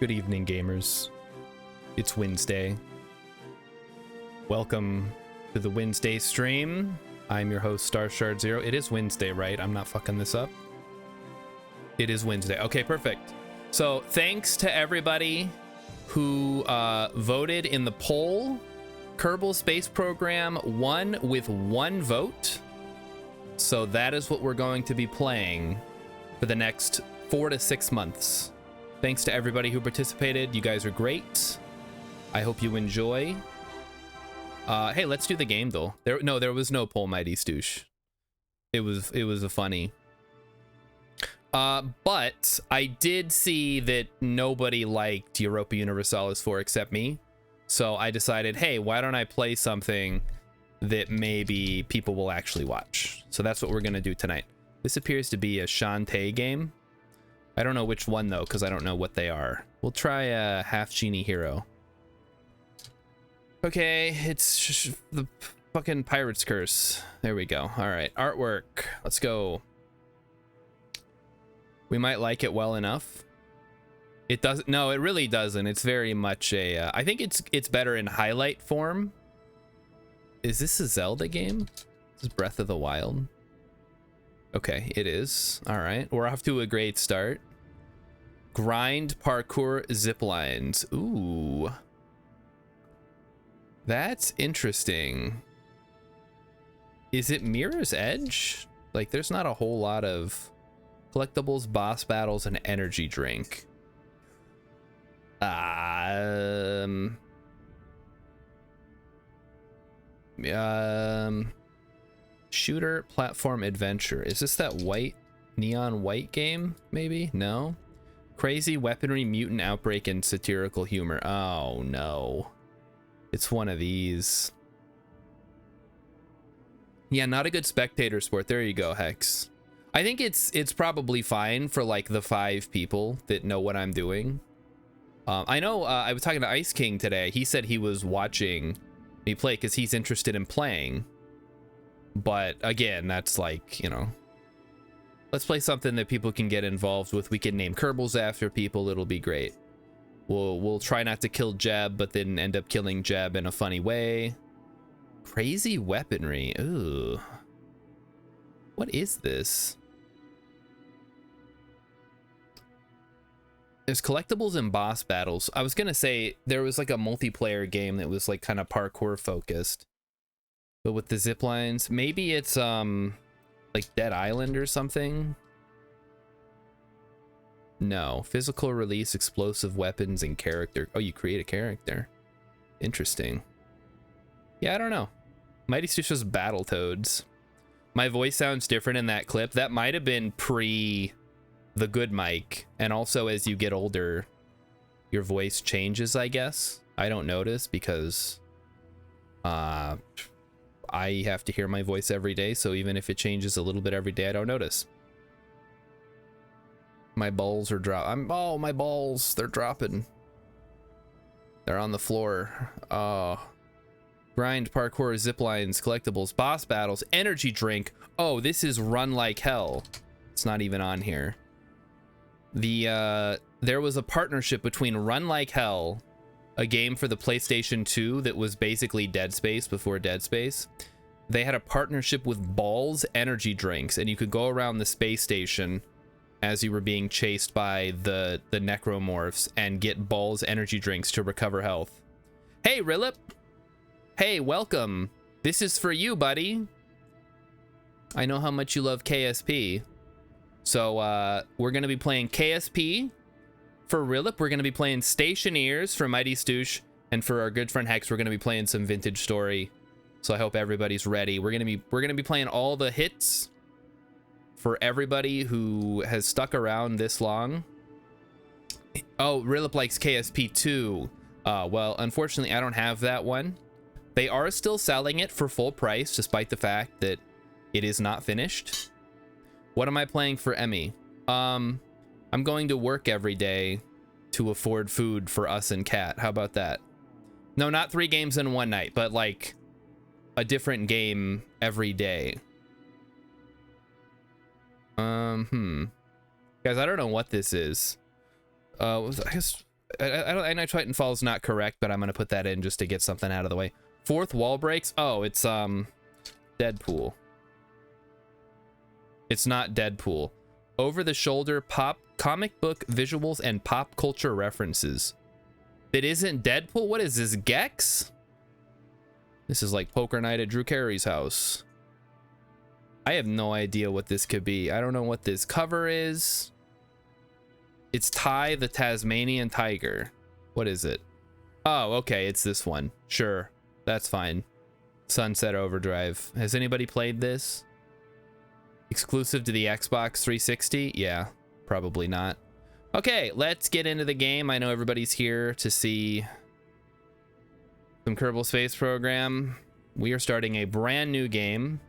Good evening, gamers. It's Wednesday. Welcome to the Wednesday stream. I'm your host, StarShard0. It is Wednesday, right? I'm not fucking this up. It is Wednesday. Okay, perfect. So thanks to everybody who voted in the poll. Kerbal Space Program won with 1 vote. So that is what we're going to be playing for the next 4 to 6 months. Thanks to everybody who participated. You guys are great. I hope you enjoy. Hey, let's do the game though. There was no poll, Mighty Stoosh. It was a funny. But I did see that nobody liked Europa Universalis 4 except me. So I decided, hey, why don't I play something that maybe people will actually watch? So that's what we're gonna do tonight. This appears to be a Shantae game. I don't know which one though, because I don't know what they are. We'll try a Half Genie Hero. Okay, it's the fucking Pirate's Curse. There we go. All right, artwork. Let's go. We might like it well enough. It doesn't. No, it really doesn't. It's very much a. I think it's better in highlight form. Is this a Zelda game? This is Breath of the Wild. Okay, it is. All right, we're off to a great start. Grind, parkour, zip lines. Ooh. That's interesting. Is it Mirror's Edge? Like, there's not a whole lot of collectibles, boss battles, and energy drink. Shooter, platform, adventure. Is this that white, neon white game? Maybe? No? Crazy weaponry, mutant outbreak, and satirical humor. Oh, no. It's one of these. Yeah, not a good spectator sport. There you go, Hex. I think it's probably fine for like the 5 people that know what I'm doing. I know I was talking to Ice King today. He said he was watching me play because he's interested in playing. But again, that's like, you know, let's play something that people can get involved with. We can name Kerbals after people. It'll be great. We'll try not to kill Jeb, but then end up killing Jeb in a funny way. Crazy weaponry. Ooh. What is this? There's collectibles and boss battles. I was gonna say there was like a multiplayer game that was like kind of parkour focused, but with the zip lines. Maybe it's like Dead Island or something. No. Physical release, explosive weapons, and character. Oh, you create a character. Interesting. Yeah, I don't know. Mighty Stoosh was Battletoads. My voice sounds different in that clip. That might have been pre the good mic. And also as you get older, your voice changes, I guess. I don't notice because I have to hear my voice every day. So even if it changes a little bit every day, I don't notice. My balls are dropping. Oh, my balls, they're dropping. They're on the floor. Oh. Grind, parkour, zip lines, collectibles, boss battles, energy drink. Oh, this is Run Like Hell. It's not even on here. There was a partnership between Run Like Hell, a game for the PlayStation 2 that was basically Dead Space before Dead Space. They had a partnership with Balls energy drinks, and you could go around the space station as you were being chased by the necromorphs and get Balls energy drinks to recover health. Hey, Rilip. Hey, welcome. This is for you, buddy. I know how much you love KSP. So we're going to be playing KSP for Rilip. We're going to be playing Stationeers for Mighty Stoosh. And for our good friend Hex, we're going to be playing some Vintage Story. So I hope everybody's ready. We're going to be playing all the hits for everybody who has stuck around this long. Oh, Rilip likes KSP too. Well, unfortunately, I don't have that one. They are still selling it for full price, despite the fact that it is not finished. What am I playing for Emmy? I'm going to work every day to afford food for us and Kat. How about that? No, not 3 games in one night, but like a different game every day. Guys, I don't know what this is. I guess I know Titanfall is not correct, but I'm gonna put that in just to get something out of the way. Fourth wall breaks. Oh, it's Deadpool. It's not Deadpool. Over the shoulder pop comic book visuals and pop culture references. It isn't Deadpool. What is this, Gex? This is like poker night at Drew Carey's house. I have no idea what this could be. I don't know what this cover is. It's Ty the Tasmanian Tiger. What is it? Oh, okay, it's this one. Sure, that's fine. Sunset Overdrive. Has anybody played this? Exclusive to the Xbox 360? Yeah, probably not. Okay, let's get into the game. I know everybody's here to see some Kerbal Space Program. We are starting a brand new game.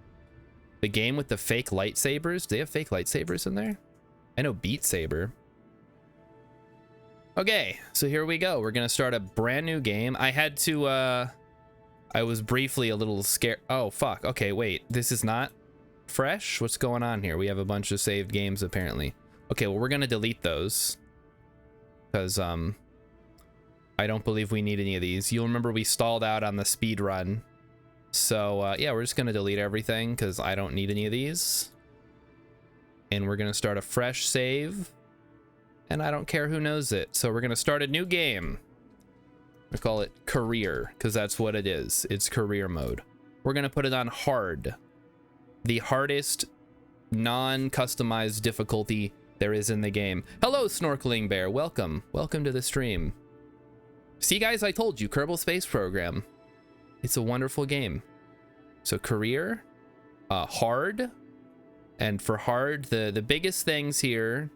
The game with the fake lightsabers. Do they have fake lightsabers in there? I know Beat Saber. Okay, so here we go. We're gonna start a brand new game. I had to, I was briefly a little scared. Oh, fuck. Okay, wait. This is not fresh? What's going on here? We have a bunch of saved games, apparently. Okay, well, we're gonna delete those. Because, I don't believe we need any of these. You'll remember we stalled out on the speed run. So, yeah, we're just gonna delete everything, because I don't need any of these. And we're gonna start a fresh save. And I don't care who knows it. So we're gonna start a new game. We call it career, because that's what it is. It's career mode. We're gonna put it on hard. The hardest non-customized difficulty there is in the game. Hello, Snorkeling Bear. Welcome. Welcome to the stream. See, guys, I told you, Kerbal Space Program. It's a wonderful game. So career, hard. And for hard, the biggest things here,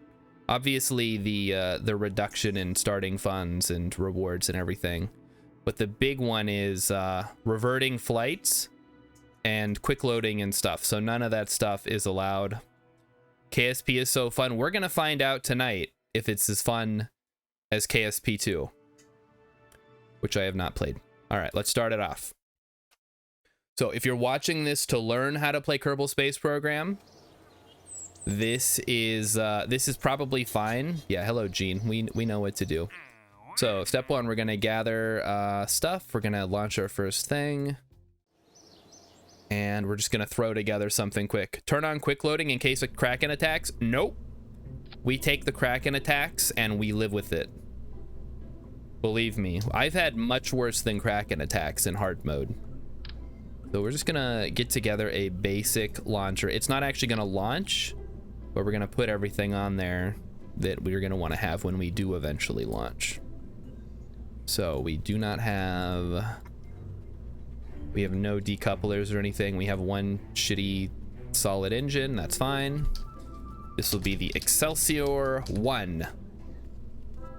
obviously the reduction in starting funds and rewards and everything. But the big one is reverting flights and quick loading and stuff. So none of that stuff is allowed. KSP is so fun. We're gonna find out tonight if it's as fun as KSP 2, which I have not played. All right, let's start it off. So if you're watching this to learn how to play Kerbal Space Program, this is probably fine. Yeah, hello, Gene. We know what to do. So step one, we're gonna gather stuff. We're gonna launch our first thing. And we're just gonna throw together something quick. Turn on quick loading in case of Kraken attacks. Nope. We take the Kraken attacks and we live with it. Believe me, I've had much worse than Kraken attacks in hard mode. So we're just gonna get together a basic launcher. It's not actually gonna launch, but we're gonna put everything on there that we're gonna want to have when we do eventually launch. So we do not have... We have no decouplers or anything. We have one shitty solid engine. That's fine. This will be the Excelsior 1.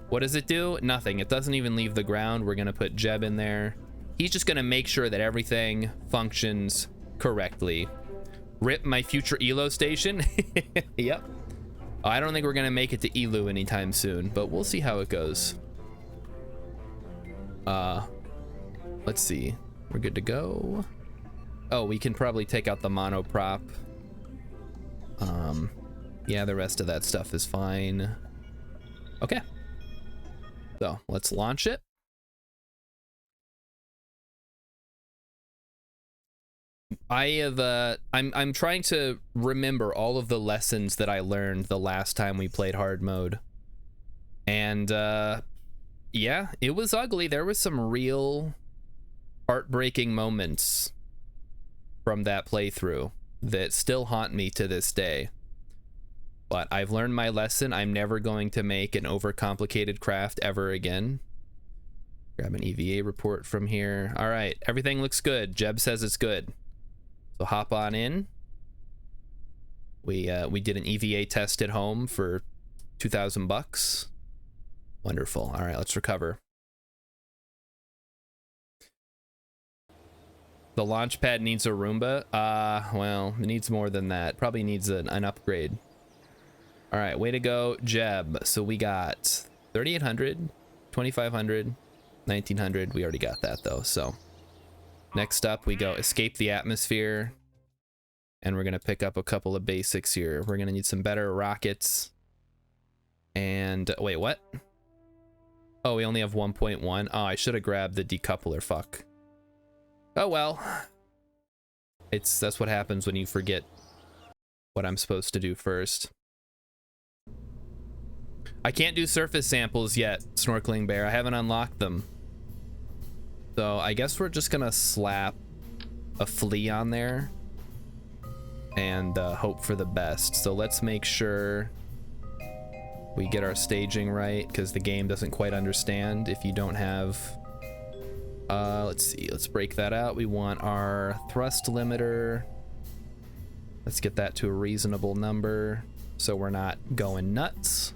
What does it do? Nothing. It doesn't even leave the ground. We're gonna put Jeb in there. He's just gonna make sure that everything functions correctly. Rip my future ELO station. Yep. I don't think we're gonna make it to ELO anytime soon, but we'll see how it goes. Let's see. We're good to go. Oh, we can probably take out the monoprop. Yeah, the rest of that stuff is fine. Okay. So let's launch it. I'm trying to remember all of the lessons that I learned the last time we played hard mode. And yeah, it was ugly. There was some real heartbreaking moments from that playthrough that still haunt me to this day. But I've learned my lesson. I'm never going to make an overcomplicated craft ever again. Grab an EVA report from here. All right, everything looks good. Jeb says it's good. So hop on in. We did an EVA test at home for 2,000 bucks. Wonderful. All right, let's recover. The launch pad needs a Roomba. Well, it needs more than that. Probably needs an upgrade. All right, way to go, Jeb. So we got 3,800, 2,500, 1,900. We already got that though. So next up we go escape the atmosphere, and we're gonna pick up a couple of basics here. We're gonna need some better rockets. And wait, what? Oh, we only have 1.1. Oh, I should have grabbed the decoupler. Fuck. Oh well. That's what happens when you forget what I'm supposed to do first. I can't do surface samples yet, Snorkeling Bear. I haven't unlocked them. So I guess we're just gonna slap a flea on there and hope for the best. So let's make sure we get our staging right, because the game doesn't quite understand if you don't have... let's see, let's break that out. We want our thrust limiter. Let's get that to a reasonable number so we're not going nuts.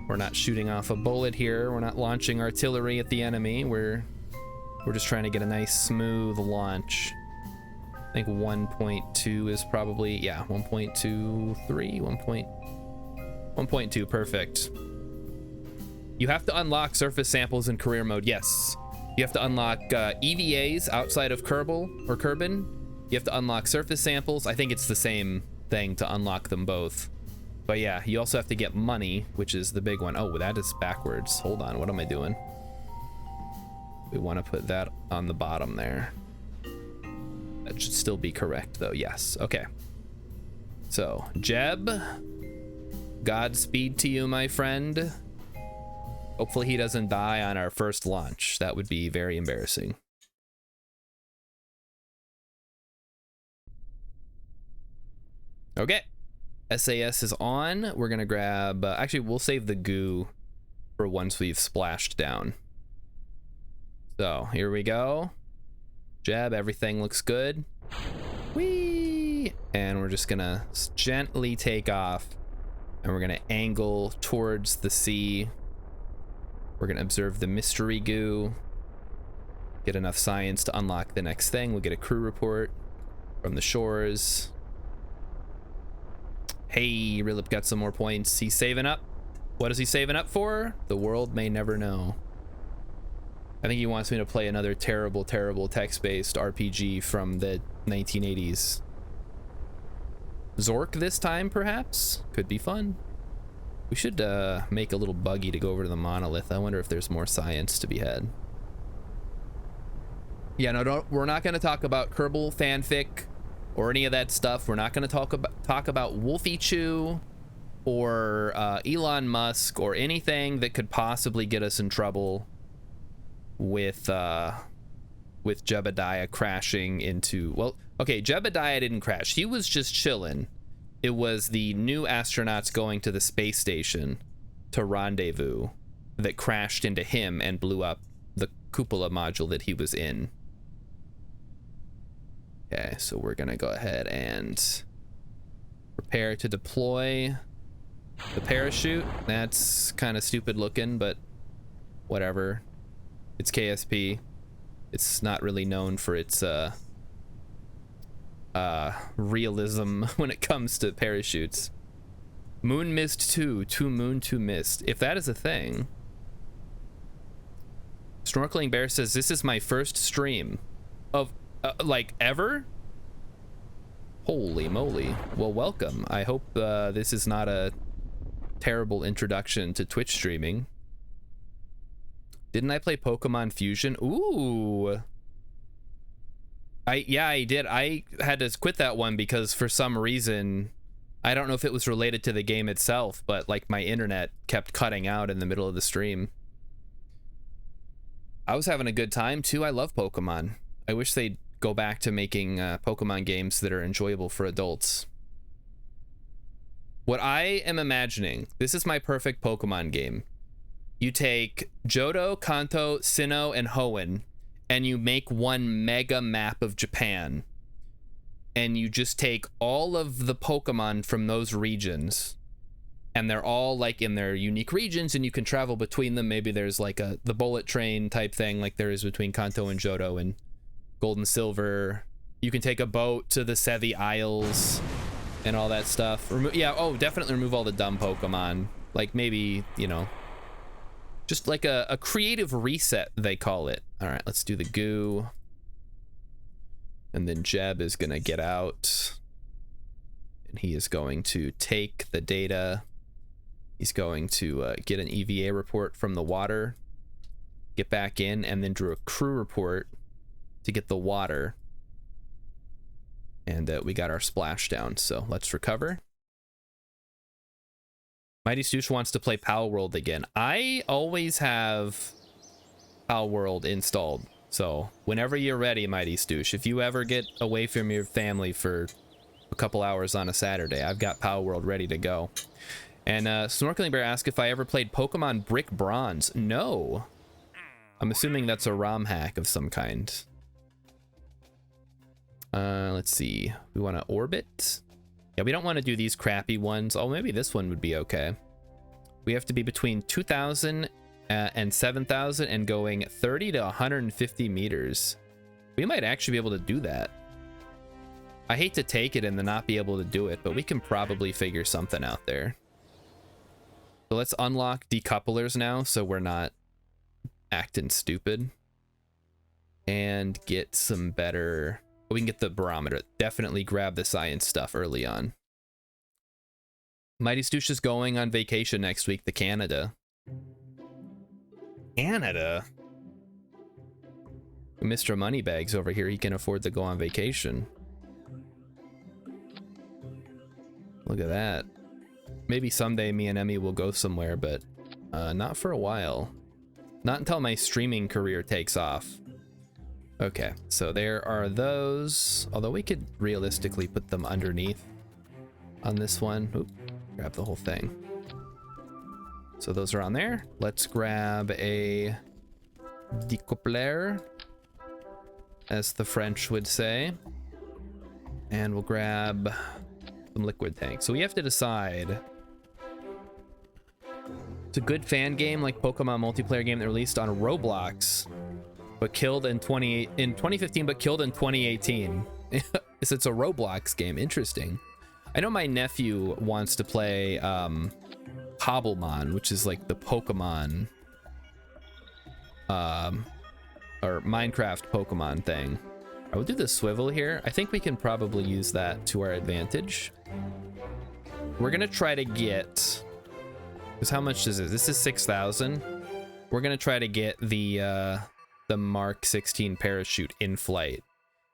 We're not shooting off a bullet here. We're not launching artillery at the enemy. We're just trying to get a nice smooth launch. I think 1.2 is probably, yeah, 1.23, 1.2, perfect. You have to unlock surface samples in career mode, yes. You have to unlock EVAs outside of Kerbin. You have to unlock surface samples. I think it's the same thing to unlock them both. But yeah, you also have to get money, which is the big one. Oh, that is backwards. Hold on, what am I doing? We want to put that on the bottom there. That should still be correct though, yes. Okay. So, Jeb, Godspeed to you, my friend. Hopefully he doesn't die on our first launch. That would be very embarrassing. Okay. SAS is on. We're gonna grab, actually we'll save the goo for once we've splashed down. So here we go. Jeb, everything looks good. Whee! And we're just gonna gently take off, and we're gonna angle towards the sea. We're gonna observe the mystery goo, get enough science to unlock the next thing. We'll get a crew report from the shores. Hey, Rilip got some more points. He's saving up. What is he saving up for? The world may never know. I think he wants me to play another terrible, terrible text-based RPG from the 1980s. Zork this time, perhaps? Could be fun. We should make a little buggy to go over to the monolith. I wonder if there's more science to be had. Yeah, no, we're not going to talk about Kerbal fanfic or any of that stuff. We're not going to talk about Wolfie Chew or Elon Musk or anything that could possibly get us in trouble with Jebediah crashing into... Well, okay, Jebediah didn't crash. He was just chilling. It was the new astronauts going to the space station to rendezvous that crashed into him and blew up the cupola module that he was in. Okay, so we're gonna go ahead and prepare to deploy the parachute. That's kind of stupid looking, but whatever. It's KSP. It's not really known for its realism when it comes to parachutes. Moon Mist 2, 2 Moon 2 Mist. If that is a thing. Snorkeling Bear says, this is my first stream of like ever. Holy moly. Well, welcome. I hope this is not a terrible introduction to Twitch streaming. Didn't I play Pokemon Fusion? Ooh. Yeah, I did. I had to quit that one because for some reason, I don't know if it was related to the game itself, but like my internet kept cutting out in the middle of the stream. I was having a good time too. I love Pokemon. I wish they'd go back to making Pokemon games that are enjoyable for adults. What I am imagining, this is my perfect Pokemon game. You take Johto, Kanto, Sinnoh, and Hoenn, and you make one mega map of Japan. And you just take all of the Pokemon from those regions, and they're all like in their unique regions, and you can travel between them. Maybe there's like the bullet train type thing like there is between Kanto and Johto and Gold and Silver. You can take a boat to the Sevi Isles and all that stuff. Yeah, oh, definitely remove all the dumb Pokemon. Like maybe, you know, just like a creative reset, they call it. All right, let's do the goo. And then Jeb is gonna get out. And he is going to take the data He's going to get an EVA report from the water, get back in, and then do a crew report to get the water. And we got our splashdown, so let's recover. Mighty Stoosh wants to play Pal World again. I always have Pal World installed, so whenever you're ready, Mighty Stoosh, if you ever get away from your family for a couple hours on a Saturday, I've got Pal World ready to go. And Snorkeling Bear asked if I ever played Pokemon Brick Bronze. No. I'm assuming that's a ROM hack of some kind. Let's see. We want to orbit. Yeah, we don't want to do these crappy ones. Oh, maybe this one would be okay. We have to be between 2,000 and 7,000 and going 30 to 150 meters. We might actually be able to do that. I hate to take it and then not be able to do it, but we can probably figure something out there. So let's unlock decouplers now so we're not acting stupid. And get some better... We can get the barometer. Definitely grab the science stuff early on. Mighty Stoosh is going on vacation next week to Canada. Canada? Mr. Moneybags over here, he can afford to go on vacation. Look at that. Maybe someday me and Emmy will go somewhere, but not for a while. Not until my streaming career takes off. Okay, so there are those. Although we could realistically put them underneath on this one. Oop, grab the whole thing. So those are on there. Let's grab a decoupler, as the French would say. And we'll grab some liquid tanks. So we have to decide. It's a good fan game like Pokemon multiplayer game that released on Roblox, but killed in 2015, but killed in 2018. It's a Roblox game. Interesting. I know my nephew wants to play Cobblemon, which is like the Pokemon or Minecraft Pokemon thing. I will do the swivel here. I think we can probably use that to our advantage. We're gonna try to get, because how much is it? This is 6,000. We're gonna try to get the Mark 16 parachute in flight.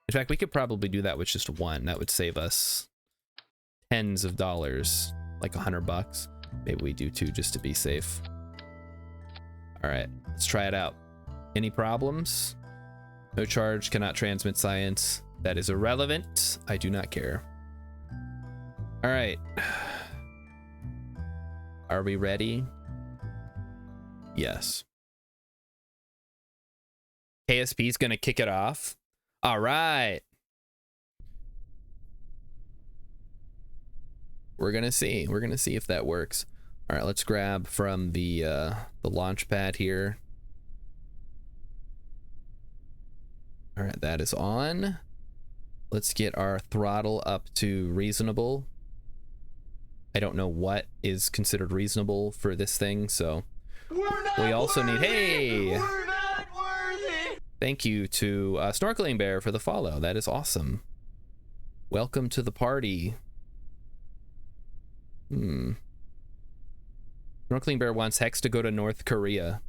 In fact, we could probably do that with just one. That would save us tens of dollars, like $100. Maybe we do two just to be safe. All right, let's try it out. Any problems? No charge, cannot transmit science. That is irrelevant. I do not care. All right. Are we ready? Yes. KSP is going to kick it off. All right. We're going to see. We're going to see if that works. All right, let's grab from the launch pad here. All right, that is on. Let's get our throttle up to reasonable. I don't know what is considered reasonable for this thing, so we also need, hey! We're not worthy! Thank you to Snorkeling Bear for the follow. That is awesome. Welcome to the party. Snorkeling Bear wants Hex to go to North Korea.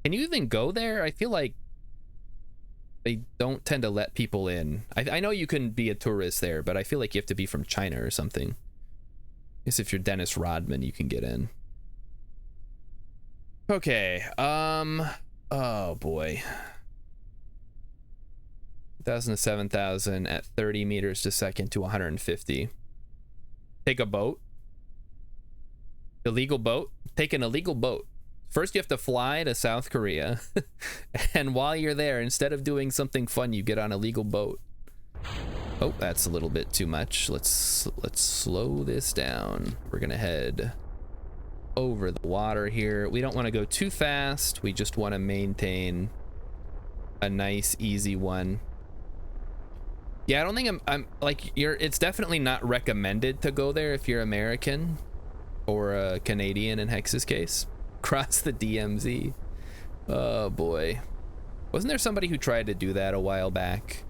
Can you even go there? I feel like they don't tend to let people in. I know you can be a tourist there, but I feel like you have to be from China or something. I guess if you're Dennis Rodman, you can get in. Okay, oh boy. 1,000 to 7,000 at 30 meters per second to 150. Take a boat. Illegal boat. Take an illegal boat. First you have to fly to South Korea. And while you're there, instead of doing something fun, you get on a legal boat. Oh, that's a little bit too much. Let's slow this down. We're gonna head over the water here. We don't want to go too fast. We just want to maintain a nice, easy one. Yeah, I don't think I'm like it's definitely not recommended to go there if you're American or a Canadian in Hex's case. Cross the DMZ. Oh boy. Wasn't there somebody who tried to do that a while back?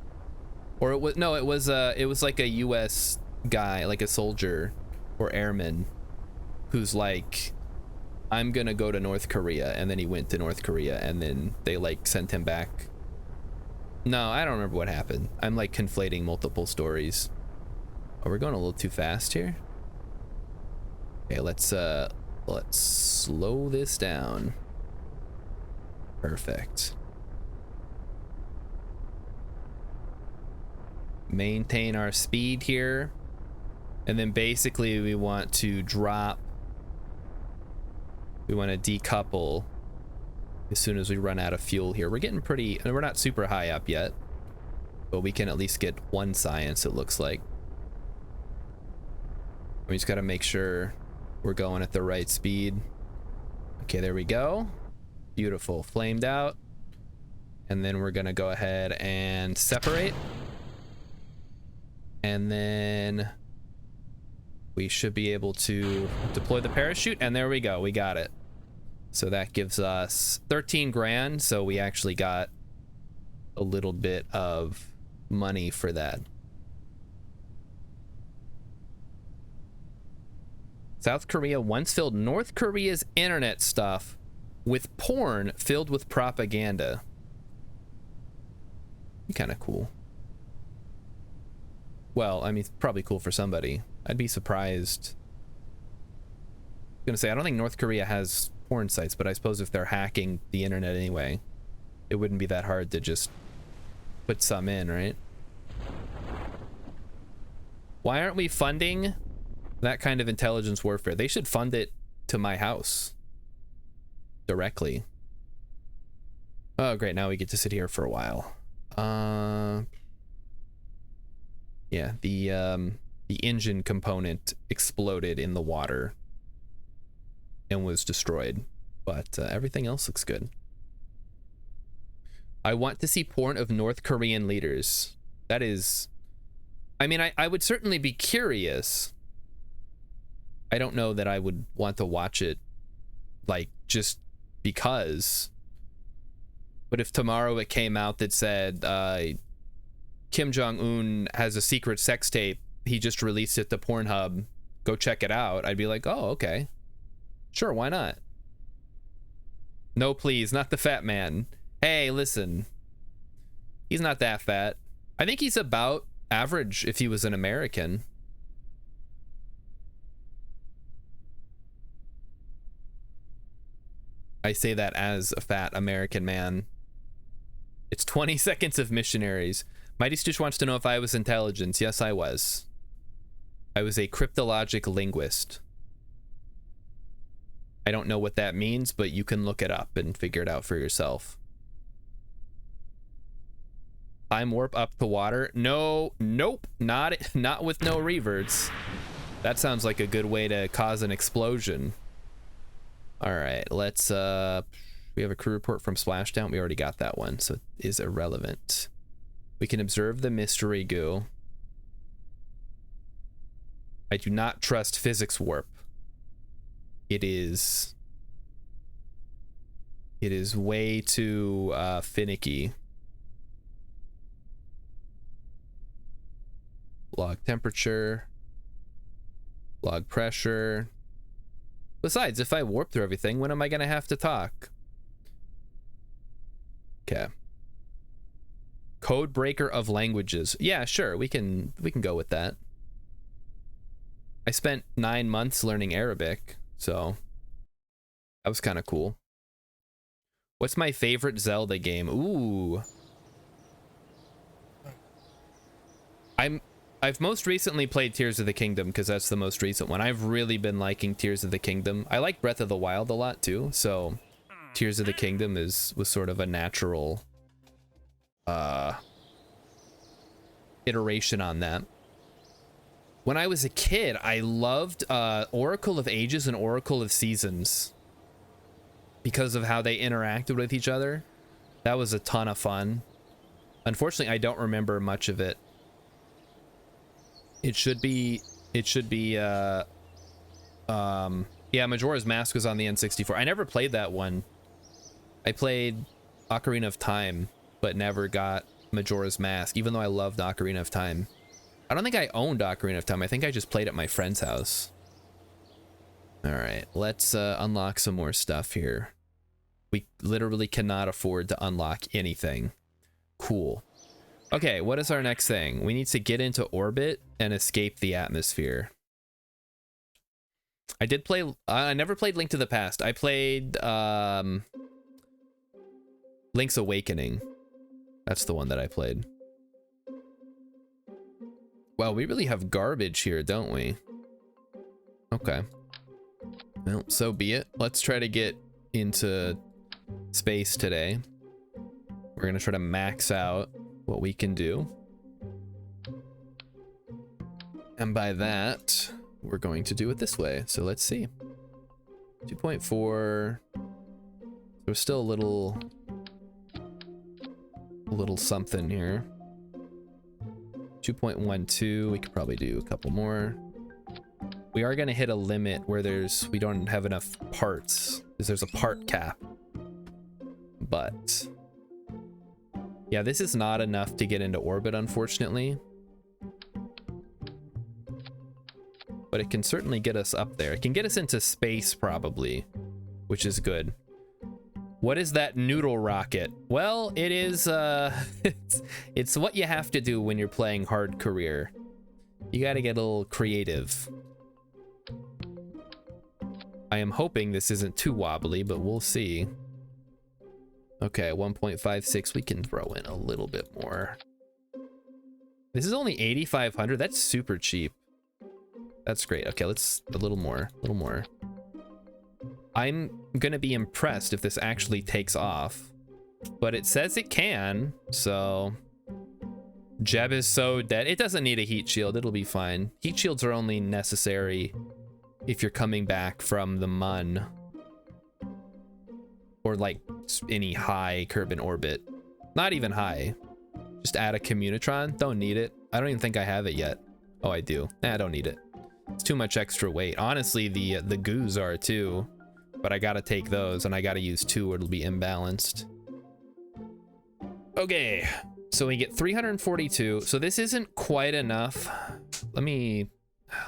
Or it was, no, it was like a US guy, like a soldier or airman who's like, I'm gonna go to North Korea, and then he went to North Korea, and then they like sent him back. No, I don't remember what happened. I'm like conflating multiple stories. Oh, we're going a little too fast here. Okay, let's slow this down. Perfect. Maintain our speed here. And then basically we want to drop. We want to decouple as soon as we run out of fuel here. We're getting pretty, we're not super high up yet, but we can at least get one science, it looks like. We just got to make sure we're going at the right speed. Okay, there we go. Beautiful. Flamed out. And then we're going to go ahead and separate. And then we should be able to deploy the parachute, and there we go. We got it. So that gives us 13 grand. So we actually got a little bit of money for that. South Korea once filled North Korea's internet stuff with porn filled with propaganda. Kind of cool. Well, I mean, it's probably cool for somebody. I'd be surprised. I'm gonna say, I don't think North Korea has porn sites, but I suppose if they're hacking the internet anyway, it wouldn't be that hard to just put some in, right? Why aren't we funding that kind of intelligence warfare? They should fund it to my house directly. Oh, great. Now we get to sit here for a while. Yeah, the engine component exploded in the water and was destroyed, but everything else looks good. I want to see porn of North Korean leaders. That is, I mean, I would certainly be curious. I don't know that I would want to watch it, like, just because. But if tomorrow it came out that said Kim Jong-un has a secret sex tape, he just released it to Pornhub, go check it out, I'd be like, oh, okay. Sure, why not? No, please, not the fat man. Hey, listen. He's not that fat. I think he's about average if he was an American. I say that as a fat American man. It's 20 seconds of missionaries. Mighty Stoosh wants to know if I was intelligence. Yes, I was. I was a cryptologic linguist. I don't know what that means, but you can look it up and figure it out for yourself. Time warp up to water. No, nope, not with no reverts. That sounds like a good way to cause an explosion. All right, let's we have a crew report from Splashdown. We already got that one, so it is irrelevant. We can observe the mystery goo. I do not trust physics warp. It is way too finicky. Log temperature, log pressure. Besides, if I warp through everything, when am I gonna have to talk? Okay. Code breaker of languages. Yeah, sure, we can go with that. I spent 9 months learning Arabic, so that was kind of cool. What's my favorite Zelda game? Ooh. I've most recently played Tears of the Kingdom because that's the most recent one. I've really been liking Tears of the Kingdom. I like Breath of the Wild a lot too, so Tears of the Kingdom was sort of a natural iteration on that. When I was a kid, I loved Oracle of Ages and Oracle of Seasons because of how they interacted with each other. That was a ton of fun. Unfortunately, I don't remember much of it. It should be yeah, Majora's Mask was on the N64. I never played that one. I played Ocarina of Time, but never got Majora's Mask, even though I loved Ocarina of Time. I don't think I owned Ocarina of Time. I think I just played at my friend's house. All right, let's unlock some more stuff here. We literally cannot afford to unlock anything. Cool. Okay, what is our next thing? We need to get into orbit and escape the atmosphere. I did play, I never played Link to the Past. I played Link's Awakening. That's the one that I played. Well, we really have garbage here, don't we? Okay. Well, so be it. Let's try to get into space today. We're gonna try to max out what we can do. And by that, we're going to do it this way. So let's see. 2.4. There's still a little something here. 2.12. We could probably do a couple more. We are going to hit a limit where we don't have enough parts, because there's a part cap. But yeah, this is not enough to get into orbit, unfortunately. But it can certainly get us up there. It can get us into space, probably, which is good. What is that noodle rocket? Well, it is, it's what you have to do when you're playing hard career. You gotta get a little creative. I am hoping this isn't too wobbly, but we'll see. Okay, 1.56, we can throw in a little bit more. This is only 8,500, that's super cheap. That's great. Okay, let's a little more. I'm gonna be impressed if this actually takes off, but it says it can, so Jeb is so dead. It doesn't need a heat shield, it'll be fine. Heat shields are only necessary if you're coming back from the Mun or like any high Kerbin orbit. Not even high. Just add a Communitron. Don't need it. I don't even think I have it yet. Oh, I do. I don't need it. It's too much extra weight. Honestly, the goos are too, but I gotta take those and I gotta use 2 or it'll be imbalanced. Okay, so we get 342. So this isn't quite enough. Let me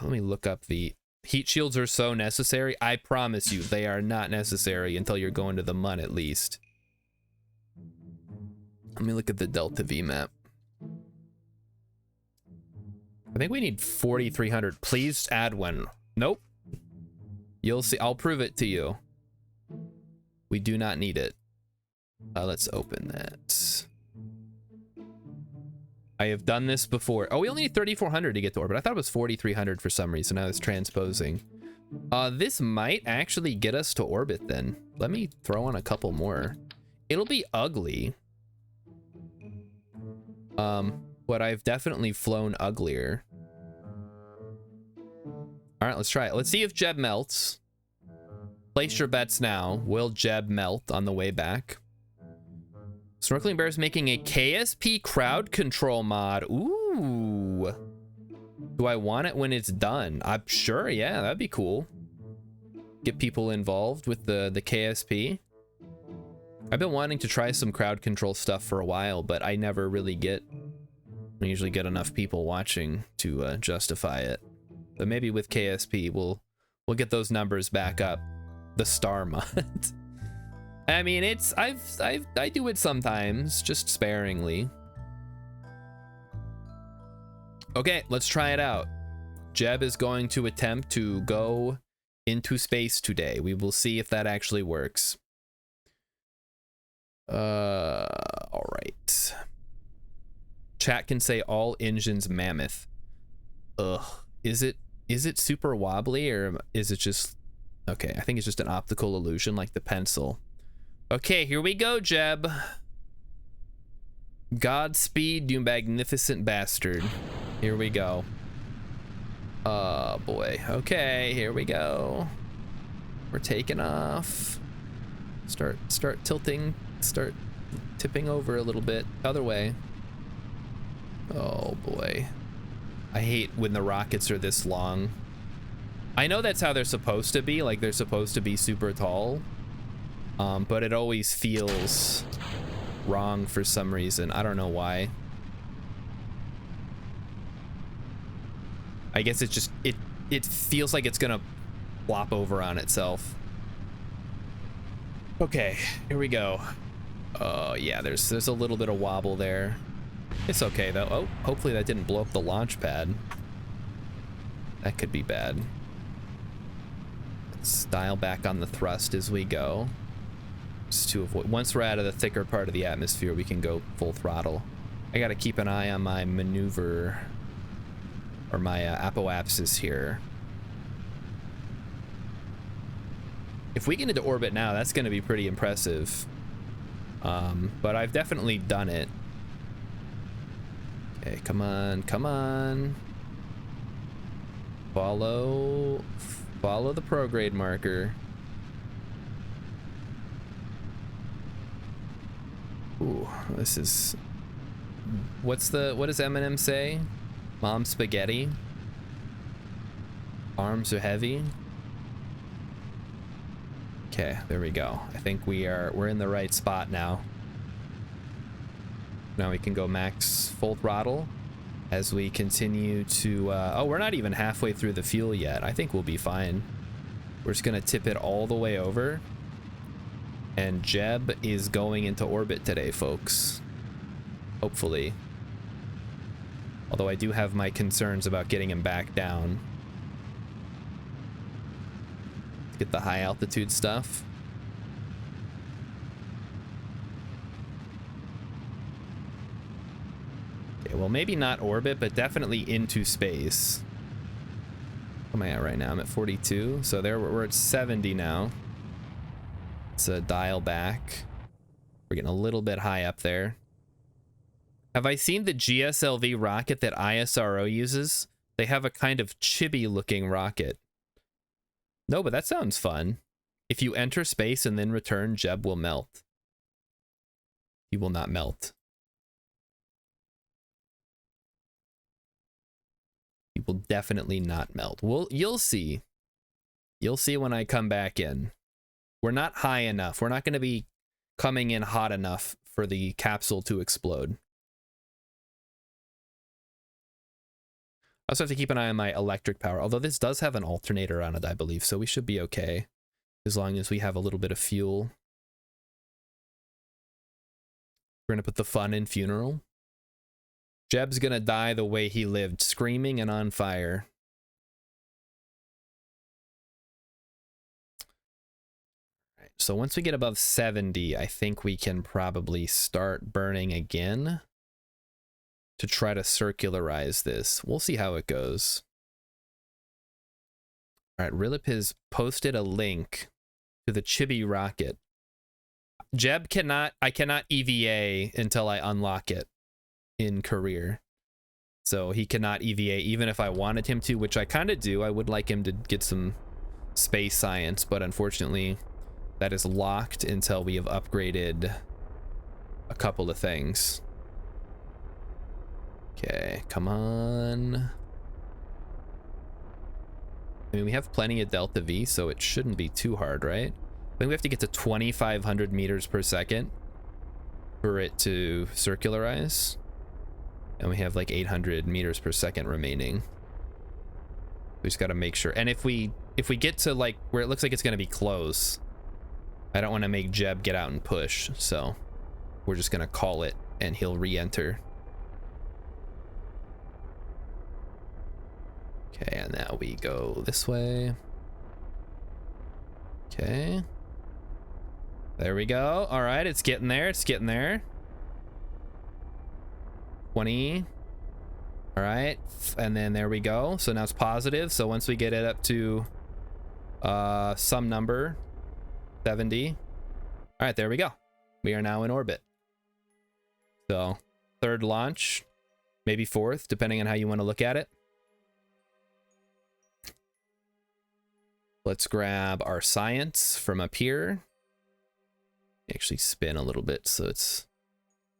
look up the heat shields are so necessary. I promise you they are not necessary until you're going to the Mun at least. Let me look at the Delta V map. I think we need 4,300. Please add one. Nope. You'll see. I'll prove it to you. We do not need it. Let's open that. I have done this before. Oh, we only need 3,400 to get to orbit. I thought it was 4,300 for some reason. I was transposing. This might actually get us to orbit then. Let me throw on a couple more. It'll be ugly. But I've definitely flown uglier. All right, let's try it. Let's see if Jeb melts. Place your bets now. Will Jeb melt on the way back? Snorkeling Bear is making a KSP crowd control mod. Ooh. Do I want it when it's done? I'm sure, yeah, that'd be cool. Get people involved with the KSP. I've been wanting to try some crowd control stuff for a while, but I never really I usually get enough people watching to justify it. But maybe with KSP, we'll get those numbers back up. The star mod. I mean, I do it sometimes, just sparingly. Okay, let's try it out. Jeb is going to attempt to go into space today. We will see if that actually works. All right. Chat can say all engines mammoth. Ugh. Is it super wobbly or is it just... Okay, I think it's just an optical illusion like the pencil. Okay, here we go, Jeb. Godspeed, you magnificent bastard. Here we go. Oh boy. Okay, here we go. We're taking off. Start tilting. Start tipping over a little bit. Other way. Oh boy. I hate when the rockets are this long. I know that's how they're supposed to be, like they're supposed to be super tall. But it always feels wrong for some reason. I don't know why. I guess it feels like it's gonna flop over on itself. Okay, here we go. Oh yeah, there's a little bit of wobble there. It's okay though. Oh, hopefully that didn't blow up the launch pad. That could be bad. Let's dial back on the thrust as we go. Just to avoid, once we're out of the thicker part of the atmosphere, we can go full throttle. I gotta keep an eye on my maneuver, or my apoapsis here. If we get into orbit now, that's gonna be pretty impressive. But I've definitely done it. Okay, come on, come on. Follow the prograde marker. Ooh, this is... what does Eminem say? Mom spaghetti? Arms are heavy? Okay, there we go. I think we're in the right spot now. Now we can go max full throttle as we continue to, oh, we're not even halfway through the fuel yet. I think we'll be fine. We're just gonna tip it all the way over. And Jeb is going into orbit today, folks. Hopefully. Although I do have my concerns about getting him back down. Let's get the high altitude stuff. Okay, well, maybe not orbit, but definitely into space. What am I at right now? I'm at 42. So there we're at 70 now. Let's dial back. We're getting a little bit high up there. Have I seen the GSLV rocket that ISRO uses? They have a kind of chibi looking rocket. No, but that sounds fun. If you enter space and then return, Jeb will melt. He will not melt. He will definitely not melt. Well, you'll see. You'll see when I come back in. We're not high enough. We're not going to be coming in hot enough for the capsule to explode. I also have to keep an eye on my electric power, although this does have an alternator on it, I believe, so we should be okay as long as we have a little bit of fuel. We're going to put the fun in funeral. Jeb's going to die the way he lived, screaming and on fire. Right, so once we get above 70, I think we can probably start burning again to try to circularize this. We'll see how it goes. All right, Rilip has posted a link to the chibi rocket. Jeb I cannot EVA until I unlock it in career. So he cannot EVA even if I wanted him to, which I kind of do. I would like him to get some space science, but unfortunately that is locked until we have upgraded a couple of things. Okay, come on. I mean, we have plenty of Delta V, so it shouldn't be too hard, right? I think we have to get to 2,500 meters per second for it to circularize. And we have like 800 meters per second remaining. We just got to make sure. And if we get to like where it looks like it's going to be close, I don't want to make Jeb get out and push. So we're just going to call it and he'll re-enter. Okay, and now we go this way. Okay. There we go. All right, it's getting there. It's getting there. 20. All right, and then there we go. So now it's positive. So once we get it up to some number, 70. All right, there we go. We are now in orbit. So third launch, maybe fourth, depending on how you want to look at it. Let's grab our science from up here. Actually spin a little bit so it's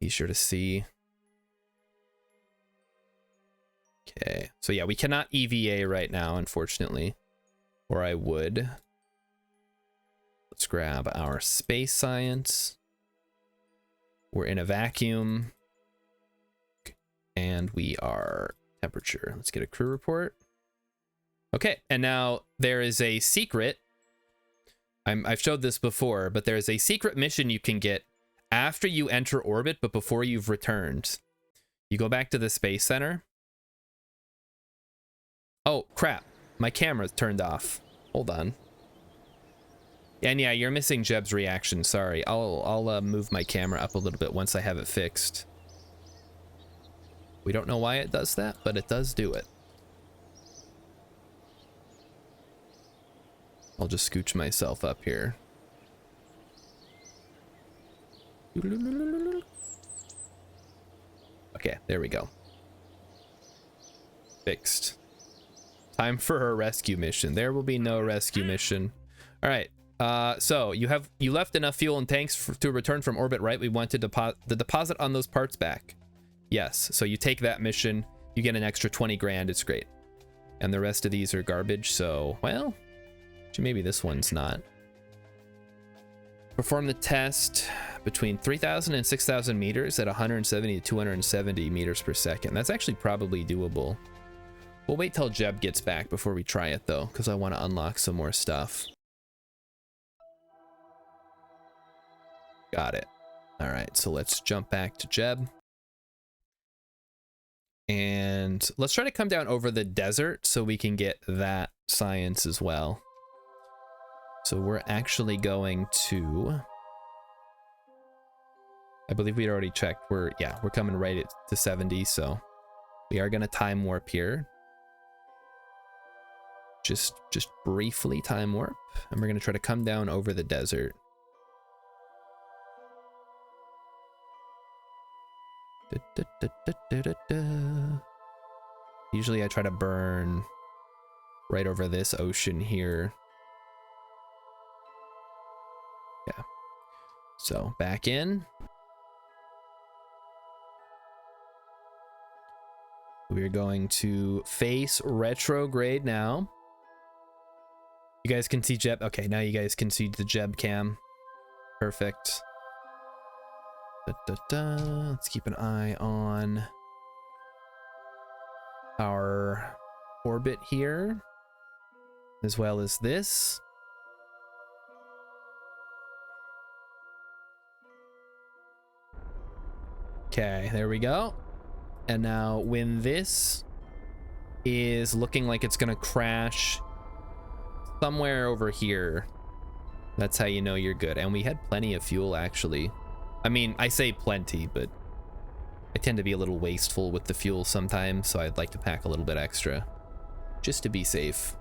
easier to see. Okay, so yeah, we cannot EVA right now, unfortunately, or I would. Let's grab our space science. We're in a vacuum, and we are temperature. Let's get a crew report. Okay, and now there is a secret. I've showed this before, but there's a secret mission you can get after you enter orbit, but before you've returned. You go back to the Space Center. Oh, crap. My camera's turned off. Hold on. And yeah, you're missing Jeb's reaction. Sorry. I'll move my camera up a little bit once I have it fixed. We don't know why it does that, but it does do it. I'll just scooch myself up here. Okay, there we go. Fixed. Time for a rescue mission. There will be no rescue mission. All right. So you left enough fuel and tanks to return from orbit, right? We want to deposit on those parts back. Yes. So you take that mission, you get an extra 20 grand. It's great. And the rest of these are garbage. So, well, maybe this one's not. Perform the test between 3,000 and 6,000 meters at 170 to 270 meters per second. That's actually probably doable. We'll wait till Jeb gets back before we try it though, because I want to unlock some more stuff. Got it. All right, so let's jump back to Jeb. And let's try to come down over the desert so we can get that science as well. So we're actually going to, I believe we already checked. We're coming right to 70. So we are going to time warp here. Just briefly time warp. And we're going to try to come down over the desert. Usually I try to burn right over this ocean here. Yeah. So back in. We're going to face retrograde now. You guys can see Jeb. Okay, now you guys can see the Jeb cam. Perfect. Let's keep an eye on our orbit here, as well as this. Okay, there we go. And now when this is looking like it's gonna crash somewhere over here, that's how you know you're good. And we had plenty of fuel, actually. I mean, I say plenty, but I tend to be a little wasteful with the fuel sometimes, so I'd like to pack a little bit extra just to be safe.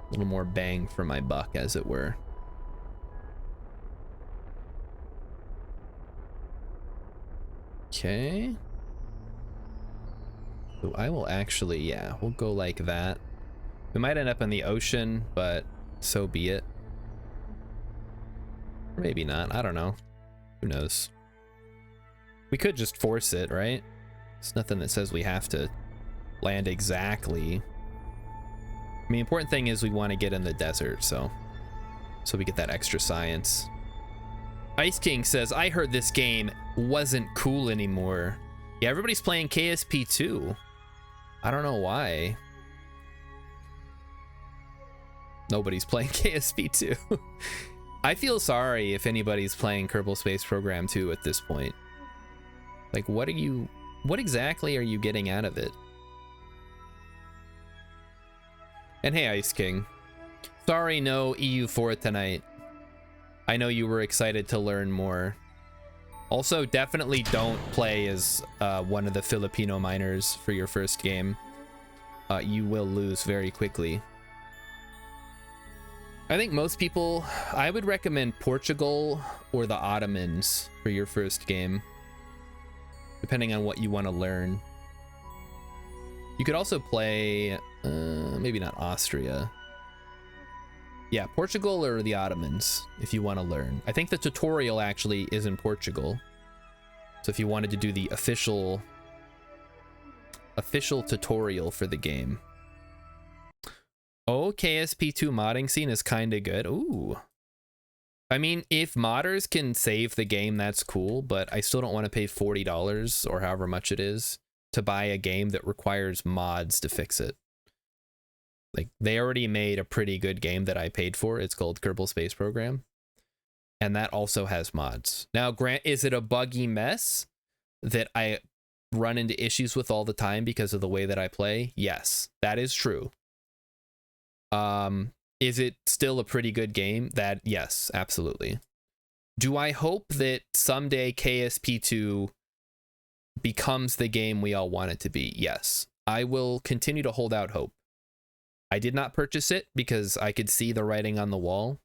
A little more bang for my buck, as it were. Okay. So I will actually, yeah, we'll go like that. We might end up in the ocean, but so be it. Or maybe not, I don't know. Who knows? We could just force it, right? There's nothing that says we have to land exactly. I mean, the important thing is we want to get in the desert, so we get that extra science. Ice King says, I heard this game wasn't cool anymore. Yeah, everybody's playing KSP 2. I don't know why. Nobody's playing KSP 2. I feel sorry if anybody's playing Kerbal Space Program 2 at this point. Like, what exactly are you getting out of it? And hey, Ice King. Sorry, no EU4 tonight. I know you were excited to learn more. Also, definitely don't play as one of the Filipino miners for your first game. You will lose very quickly. I think most people, I would recommend Portugal or the Ottomans for your first game, depending on what you want to learn. You could also play, maybe not Austria. Yeah, Portugal or the Ottomans, if you want to learn. I think the tutorial actually is in Portugal. So if you wanted to do the official tutorial for the game. Oh, KSP2 modding scene is kind of good. Ooh. I mean, if modders can save the game, that's cool, but I still don't want to pay $40 or however much it is to buy a game that requires mods to fix it. Like, they already made a pretty good game that I paid for. It's called Kerbal Space Program. And that also has mods. Now, Grant, is it a buggy mess that I run into issues with all the time because of the way that I play? Yes, that is true. Is it still a pretty good game? That, yes, absolutely. Do I hope that someday KSP2 becomes the game we all want it to be? Yes. I will continue to hold out hope. I did not purchase it because I could see the writing on the wall.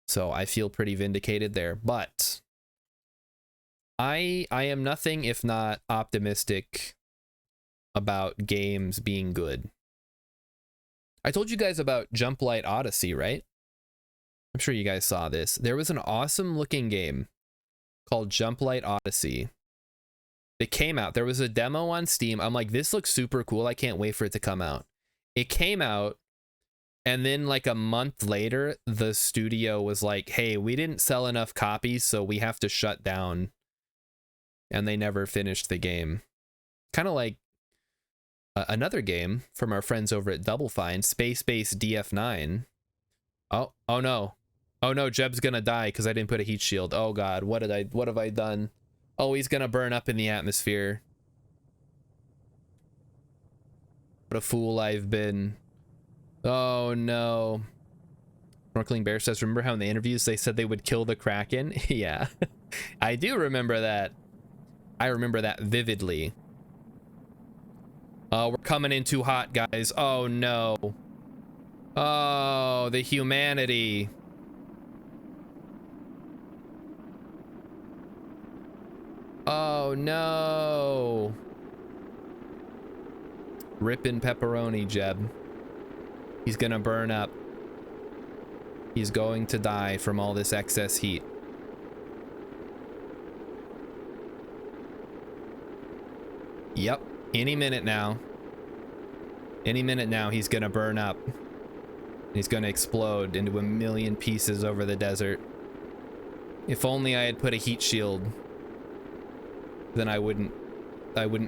So I feel pretty vindicated there, but I am nothing if not optimistic about games being good. I told you guys about Jump Light Odyssey, right? I'm sure you guys saw this. There was an awesome looking game called Jump Light Odyssey. It came out. There was a demo on Steam. I'm like, this looks super cool. I can't wait for it to come out. It came out, and then like a month later, the studio was like, hey, we didn't sell enough copies, so we have to shut down. And they never finished the game. Kind of like another game from our friends over at Double Fine, Space Base DF9. Oh no. Oh no, Jeb's gonna die because I didn't put a heat shield. Oh god, what have I done? Oh, he's gonna burn up in the atmosphere. What a fool I've been. Oh no. Snorkeling Bear says, remember how in the interviews they said they would kill the Kraken? Yeah. I do remember that. I remember that vividly. Oh, we're coming in too hot, guys. Oh no. Oh, the humanity. Oh no. Rippin' pepperoni, Jeb. He's gonna burn up. He's going to die from all this excess heat. Yep, any minute now. Any minute now, he's gonna burn up. He's gonna explode into a million pieces over the desert. If only I had put a heat shield, then I wouldn't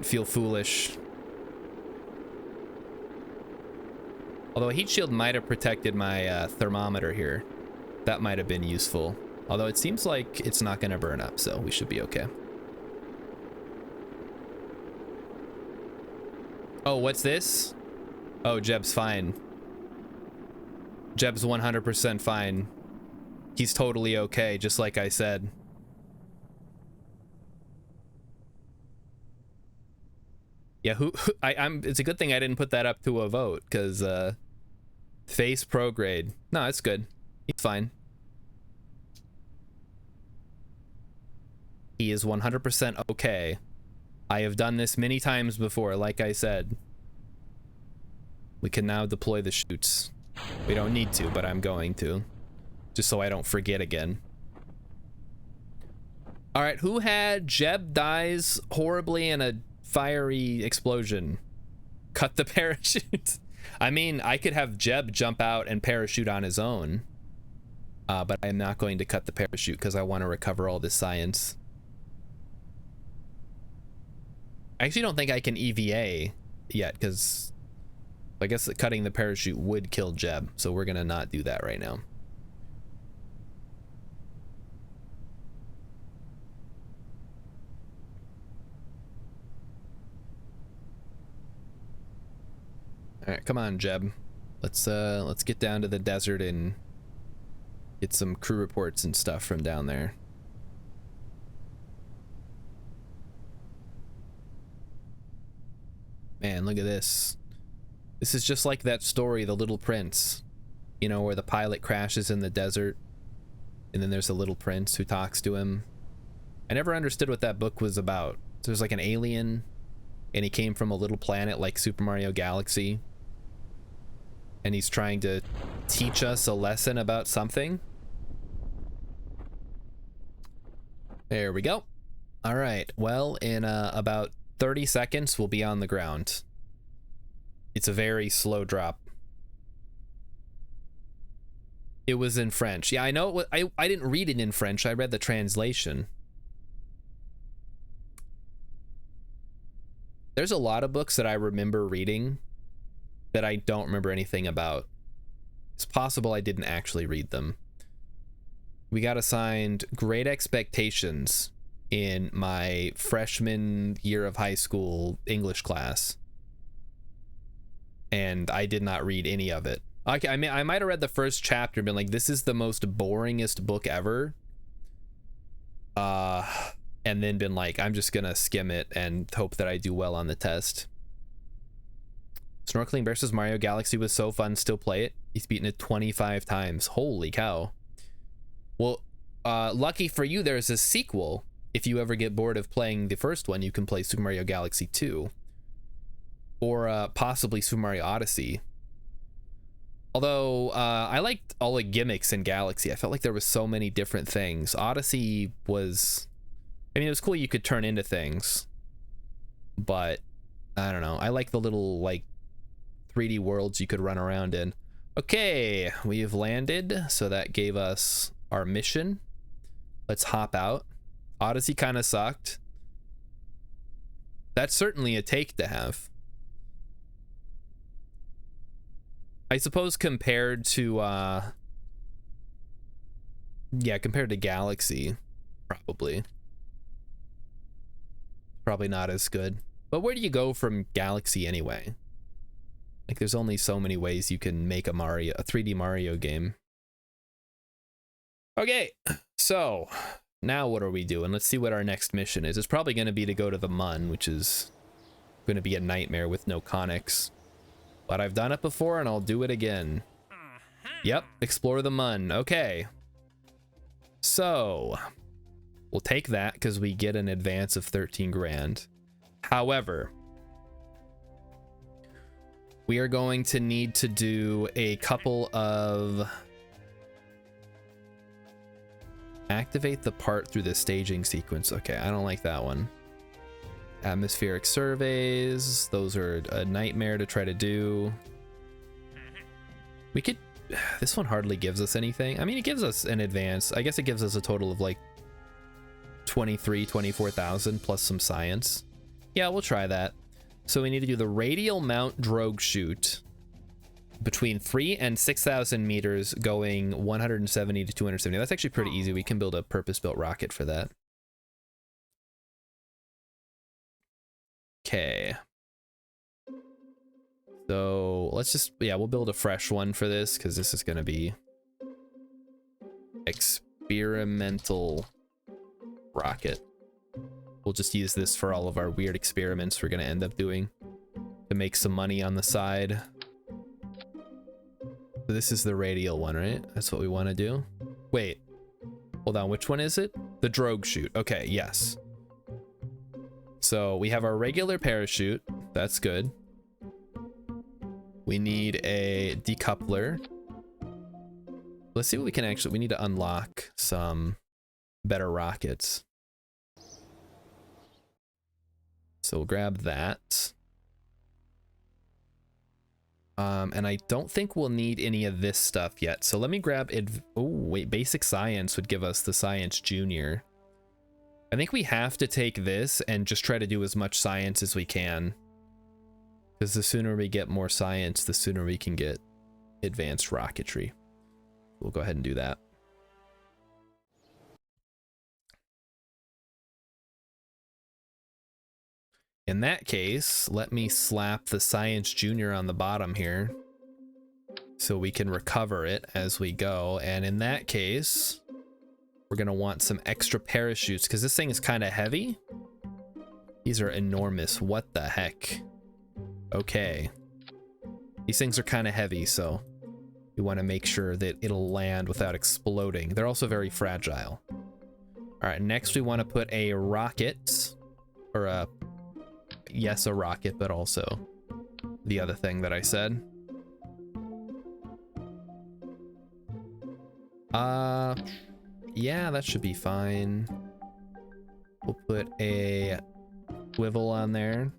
feel foolish. Although a heat shield might have protected my thermometer here. That might have been useful. Although it seems like it's not gonna burn up, so we should be okay. Oh, what's this? Oh, Jeb's fine. Jeb's 100% fine. He's totally okay, just like I said. Yeah, it's a good thing I didn't put that up to a vote, because face pro grade. No, it's good. He's fine. He is 100% okay. I have done this many times before, like I said. We can now deploy the chutes. We don't need to, but I'm going to. Just so I don't forget again. Alright, who had Jeb dies horribly in a fiery explosion? Cut the parachute. I mean, I could have Jeb jump out and parachute on his own. But I am not going to cut the parachute because I want to recover all this science. I actually don't think I can EVA yet because I guess cutting the parachute would kill Jeb. So we're going to not do that right now. All right, come on, Jeb. Let's get down to the desert and get some crew reports and stuff from down there. Man, look at this. This is just like that story, The Little Prince. You know, where the pilot crashes in the desert and then there's a little prince who talks to him. I never understood what that book was about. So there's like an alien and he came from a little planet like Super Mario Galaxy. And he's trying to teach us a lesson about something. There we go. All right, well, in about 30 seconds, we'll be on the ground. It's a very slow drop. It was in French. Yeah, I know. I didn't read it in French. I read the translation. There's a lot of books that I remember reading that I don't remember anything about. It's possible I didn't actually read them. We got assigned Great Expectations in my freshman year of high school English class, and I did not read any of it. Okay, I mean, I might have read the first chapter and been like, this is the most boringest book ever. And then been like, I'm just gonna skim it and hope that I do well on the test. Snorkeling versus Mario Galaxy was so fun. Still play it. He's beaten it 25 times. Holy cow. Well, lucky for you, there's a sequel. If you ever get bored of playing the first one, you can play Super Mario Galaxy 2. Or possibly Super Mario Odyssey. Although, I liked all the gimmicks in Galaxy. I felt like there was so many different things. Odyssey was... I mean, it was cool you could turn into things. But, I don't know. I like the little, like, 3D worlds you could run around in. Okay, we've landed. So that gave us our mission. Let's hop out. Odyssey kind of sucked. That's certainly a take to have. I suppose compared to yeah, compared to Galaxy, probably not as good. But where do you go from Galaxy anyway? Like, there's only so many ways you can make a 3D Mario game. Okay, so now what are we doing? Let's see what our next mission is. It's probably going to be to go to the Mun, which is going to be a nightmare with no conics. But I've done it before and I'll do it again. Yep, explore the Mun. Okay. So, we'll take that because we get an advance of 13 grand. However, we are going to need to do a couple of... Activate the part through the staging sequence. Okay, I don't like that one. Atmospheric surveys. Those are a nightmare to try to do. We could... This one hardly gives us anything. I mean, it gives us an advance. I guess it gives us a total of like 24,000 plus some science. Yeah, we'll try that. So we need to do the radial mount drogue chute between 3 and 6,000 meters going 170 to 270. That's actually pretty easy. We can build a purpose-built rocket for that. Okay. So let's just, yeah, we'll build a fresh one for this because this is going to be experimental rocket. We'll just use this for all of our weird experiments we're going to end up doing to make some money on the side. So this is the radial one, right? That's what we want to do. Wait, hold on. Which one is it? The drogue chute. Okay, yes. So we have our regular parachute. That's good. We need a decoupler. Let's see what we can actually... We need to unlock some better rockets. So we'll grab that. And I don't think we'll need any of this stuff yet. So let me grab it. Oh, wait, basic science would give us the science junior. I think we have to take this and just try to do as much science as we can. Because the sooner we get more science, the sooner we can get advanced rocketry. We'll go ahead and do that. In that case, let me slap the Science Junior on the bottom here so we can recover it as we go. And in that case, we're going to want some extra parachutes because this thing is kind of heavy. These are enormous. What the heck? Okay. These things are kind of heavy, so we want to make sure that it'll land without exploding. They're also very fragile. All right, next we want to put a rocket, or a... Yes, a rocket, but also the other thing that I said. Yeah, that should be fine. We'll put a swivel on there.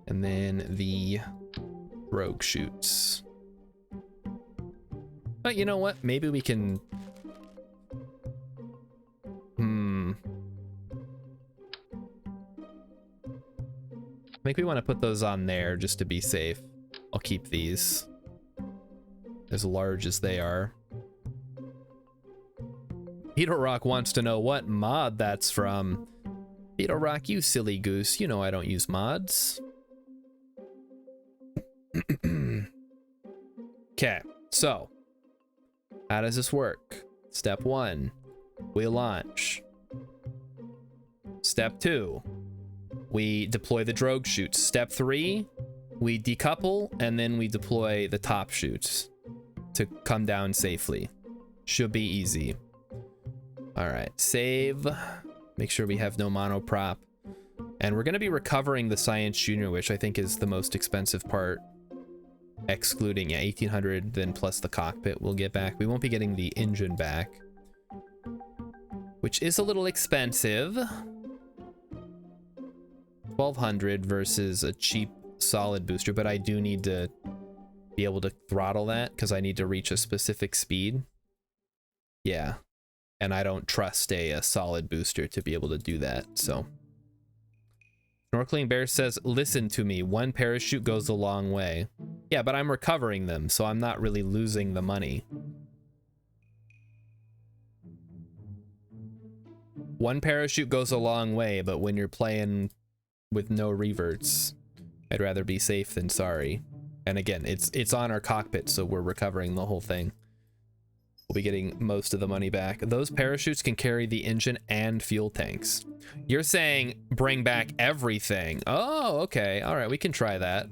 And then the rogue chutes. But you know what? Maybe we can... think we want to put those on there just to be safe. I'll keep these as large as they are. Beetle Rock wants to know what mod that's from. Beetle Rock, you silly goose. You know I don't use mods. Okay, so how does this work? Step 1, we launch. Step 2, we deploy the drogue chutes. Step 3, we decouple, and then we deploy the top chutes to come down safely. Should be easy. All right, save. Make sure we have no monoprop. And we're going to be recovering the Science Junior, which I think is the most expensive part. Excluding, yeah, 1800, then plus the cockpit we'll get back. We won't be getting the engine back, which is a little expensive. 1200 versus a cheap solid booster, but I do need to be able to throttle that because I need to reach a specific speed. Yeah, and I don't trust a solid booster to be able to do that, so. Snorkeling Bear says, listen to me, one parachute goes a long way. Yeah, but I'm recovering them, so I'm not really losing the money. One parachute goes a long way, but when you're playing with no reverts, I'd rather be safe than sorry. And again, it's on our cockpit, so we're recovering the whole thing. We'll be getting most of the money back. Those parachutes can carry the engine and fuel tanks. You're saying bring back everything. Oh, okay. All right, we can try that.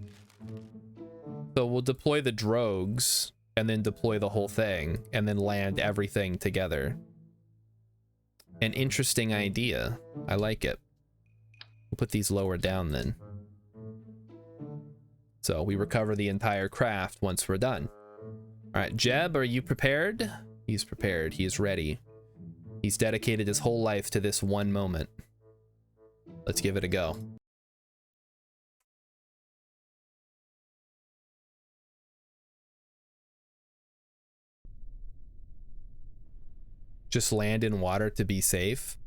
So we'll deploy the drogues and then deploy the whole thing and then land everything together. An interesting idea. I like it. We'll put these lower down then. So we recover the entire craft once we're done. All right, Jeb, are you prepared? He's prepared. He's ready. He's dedicated his whole life to this one moment. Let's give it a go. Just land in water to be safe.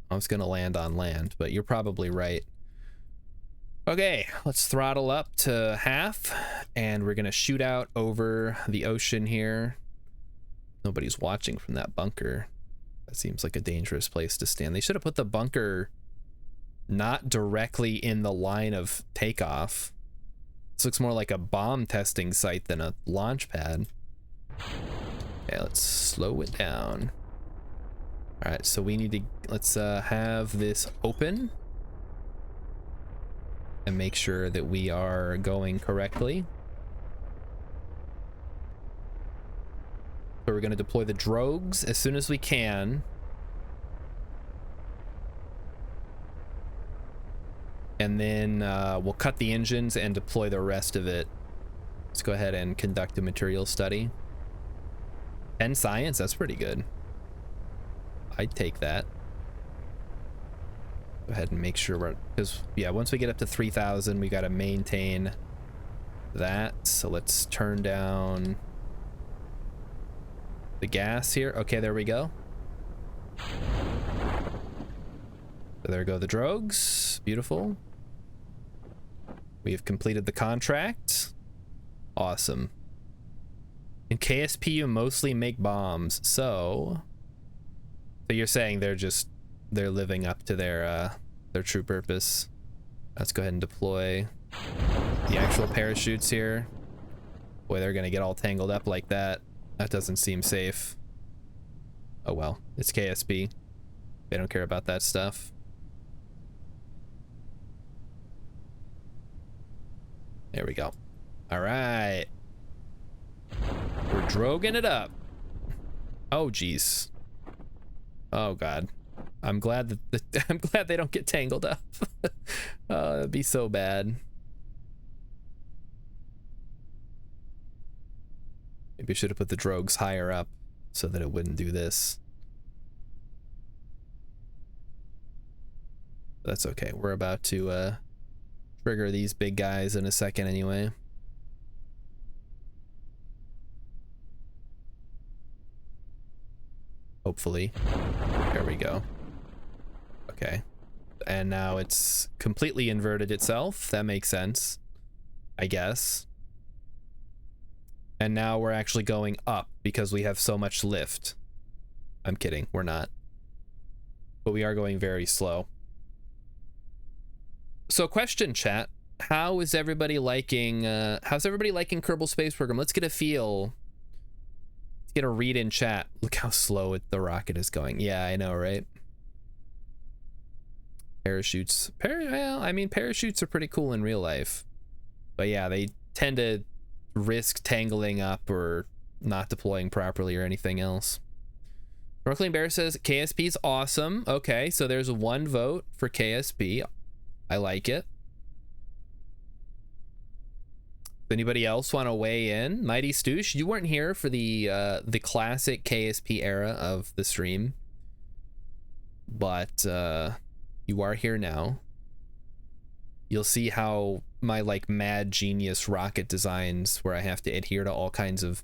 I was gonna land on land, but you're probably right. Okay, let's throttle up to half, and we're gonna shoot out over the ocean here. Nobody's watching from that bunker. That seems like a dangerous place to stand. They should have put the bunker not directly in the line of takeoff. This looks more like a bomb testing site than a launch pad. Okay, let's slow it down. All right, so we need to, let's have this open and make sure that we are going correctly. So we're going to deploy the drogues as soon as we can. And then we'll cut the engines and deploy the rest of it. Let's go ahead and conduct a material study. 10 science, that's pretty good. I'd take that. Go ahead and make sure we're, because yeah, once we get up to 3,000, we got to maintain that. So let's turn down the gas here. Okay, there we go. So there go the drogues. Beautiful. We have completed the contract. Awesome. In KSP, you mostly make bombs. So you're saying they're living up to their true purpose. Let's go ahead and deploy the actual parachutes here. Boy, they're gonna get all tangled up like that. That doesn't seem safe. Oh well, it's KSP. They don't care about that stuff. There we go. All right. We're droguing it up. Oh, geez. Oh, God. I'm glad that I'm glad they don't get tangled up. Oh, that'd be so bad. Maybe we should have put the drogues higher up so that it wouldn't do this. That's okay. We're about to trigger these big guys in a second anyway. Hopefully. There we go. Okay. and now it's completely inverted itself. That makes sense, I guess. And now we're actually going up because we have so much lift. I'm kidding, we're not. But we are going very slow. So question, chat. How is everybody liking, how's everybody liking Kerbal Space Program? Let's get a feel. Let's get a read in chat. Look how slow the rocket is going. Yeah, I know, right? Parachutes. Well, I mean, parachutes are pretty cool in real life. But yeah, they tend to risk tangling up or not deploying properly or anything else. Brooklyn Bear says KSP is awesome. Okay, so there's 1 vote for KSP. I like it. Anybody else want to weigh in? Mighty Stoosh, you weren't here for the classic KSP era of the stream, but you are here now. You'll see how my like mad genius rocket designs, where I have to adhere to all kinds of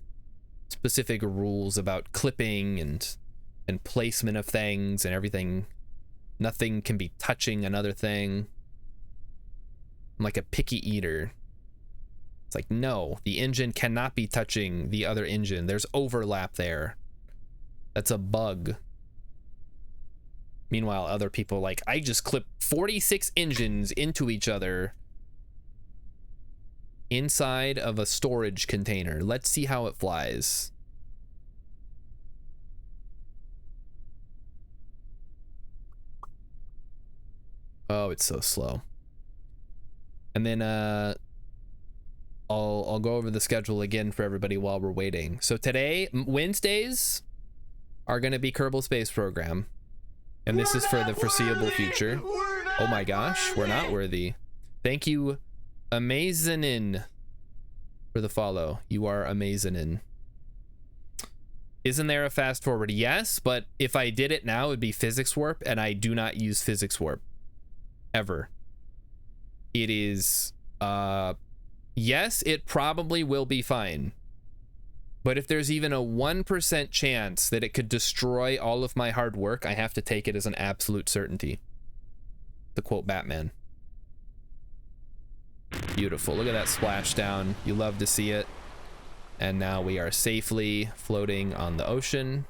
specific rules about clipping and placement of things and everything. Nothing can be touching another thing. I'm like a picky eater. It's like, no, the engine cannot be touching the other engine. There's overlap there. That's a bug. Meanwhile, other people like, I just clipped 46 engines into each other inside of a storage container. Let's see how it flies. Oh, it's so slow. And then I'll go over the schedule again for everybody while we're waiting. So today, Wednesdays are going to be Kerbal Space Program. And this is for the foreseeable future. Oh my gosh, we're not worthy. Thank you, Amazinin, for the follow. You are Amazinin. Isn't there a fast forward? Yes, but if I did it now, it would be physics warp, and I do not use physics warp. Ever. It is, yes, it probably will be fine. But if there's even a 1% chance that it could destroy all of my hard work, I have to take it as an absolute certainty. To quote Batman. Beautiful. Look at that splashdown. You love to see it. And now we are safely floating on the ocean.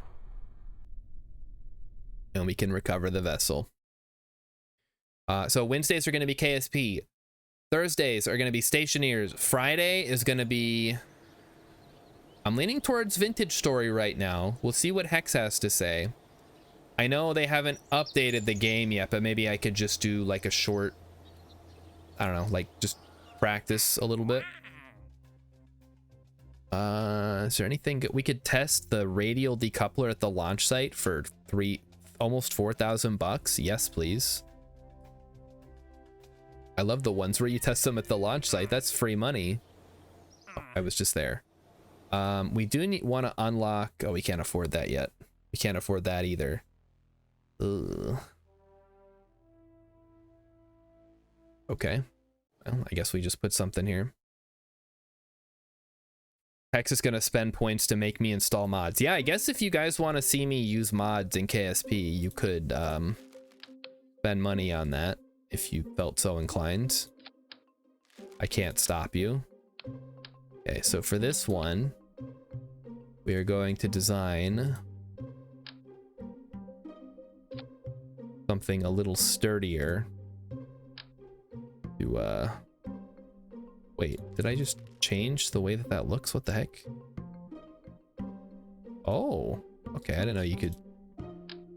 And we can recover the vessel. So Wednesdays are going to be KSP. Thursdays are going to be Stationeers. Friday is going to be... I'm leaning towards Vintage Story right now. We'll see what Hex has to say. I know they haven't updated the game yet, but maybe I could just do like a short... I don't know, like just practice a little bit. Is there anything we could test the radial decoupler at the launch site for almost 4,000 bucks? Yes, please. I love the ones where you test them at the launch site. That's free money. Oh, I was just there. We do want to unlock... Oh, we can't afford that yet. We can't afford that either. Ugh. Okay. Well, I guess we just put something here. Hex is going to spend points to make me install mods. Yeah, I guess if you guys want to see me use mods in KSP, you could spend money on that if you felt so inclined. I can't stop you. Okay, so for this one, we are going to design something a little sturdier to, wait, did I just change the way that that looks? What the heck? Oh, okay, I didn't know you could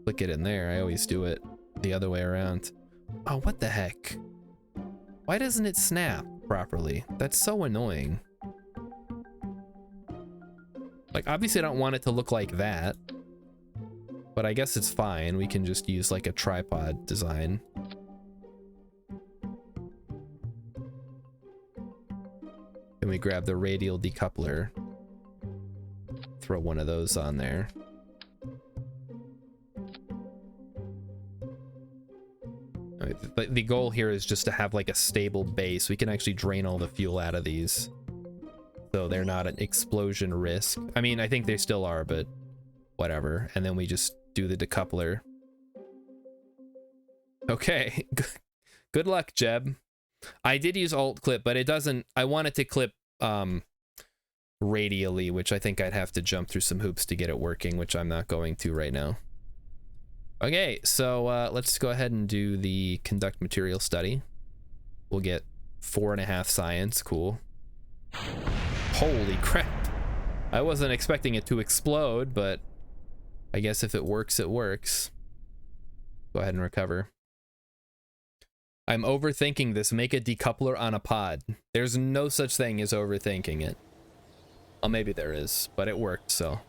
click it in there. I always do it the other way around. Oh, what the heck? Why doesn't it snap properly? That's so annoying. Like, obviously I don't want it to look like that, but I guess it's fine. We can just use like a tripod design. Then we grab the radial decoupler, throw one of those on there. The goal here is just to have like a stable base. We can actually drain all the fuel out of these, so they're not an explosion risk. I mean, I think they still are, but whatever. And then we just do the decoupler. Okay. Good luck, Jeb. I did use alt clip, but it doesn't. I want it to clip radially, which I think I'd have to jump through some hoops to get it working, which I'm not going to right now. Okay, so let's go ahead and do the conduct material study. We'll get 4.5 science. Cool. Holy crap. I wasn't expecting it to explode, but I guess if it works, it works. Go ahead and recover. I'm overthinking this. Make a decoupler on a pod. There's no such thing as overthinking it. Oh, maybe there is, but it worked, so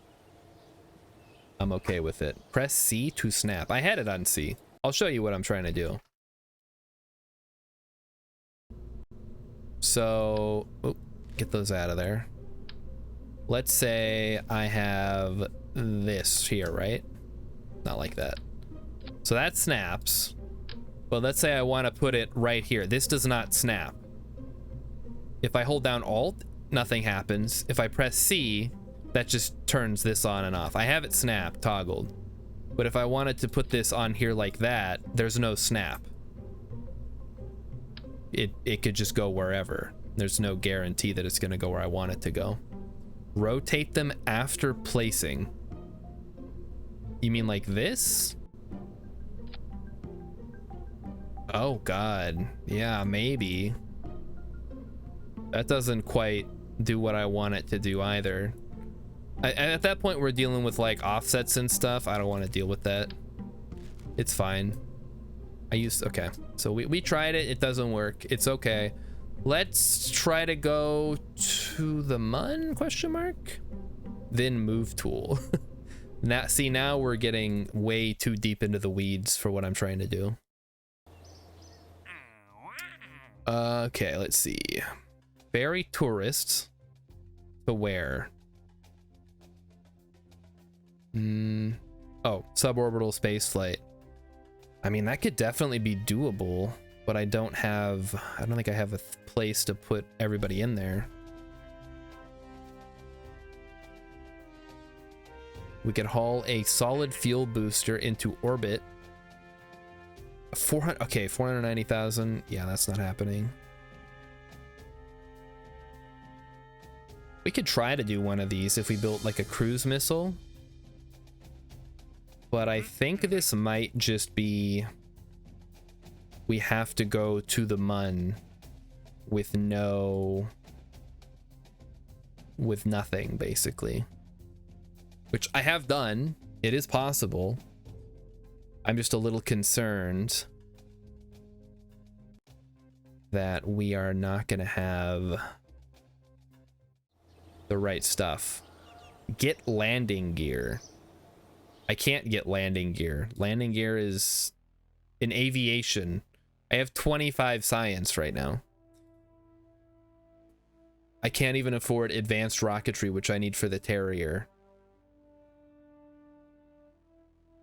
I'm okay with it. Press C to snap. I had it on C. I'll show you what I'm trying to do. So, oh, get those out of there. Let's say I have this here, right? Not like that. So that snaps. But let's say I want to put it right here. This does not snap. If I hold down Alt, nothing happens. If I press C, that just turns this on and off. I have it snap toggled. But if I wanted to put this on here like that, there's no snap. It could just go wherever. There's no guarantee that it's going to go where I want it to go. Rotate them after placing. You mean like this? Oh god. Yeah, maybe. That doesn't quite do what I want it to do either. At that point, we're dealing with like offsets and stuff. I don't want to deal with that. It's fine. Okay. So we tried it. It doesn't work. It's okay. Let's try to go to the mun, question mark? Then move tool. Now we're getting way too deep into the weeds for what I'm trying to do. Okay, let's see. Ferry tourists to where? Oh, suborbital space flight. I mean, that could definitely be doable, but I don't think I have a place to put everybody in there. We could haul a solid fuel booster into orbit. 490,000. Yeah, that's not happening. We could try to do one of these if we built like a cruise missile. But I think this might just be... We have to go to the mun with nothing, basically. Which I have done. It is possible. I'm just a little concerned that we are not going to have the right stuff. Get landing gear. I can't get landing gear. Landing gear is in aviation. I have 25 science right now. I can't even afford advanced rocketry, which I need for the Terrier.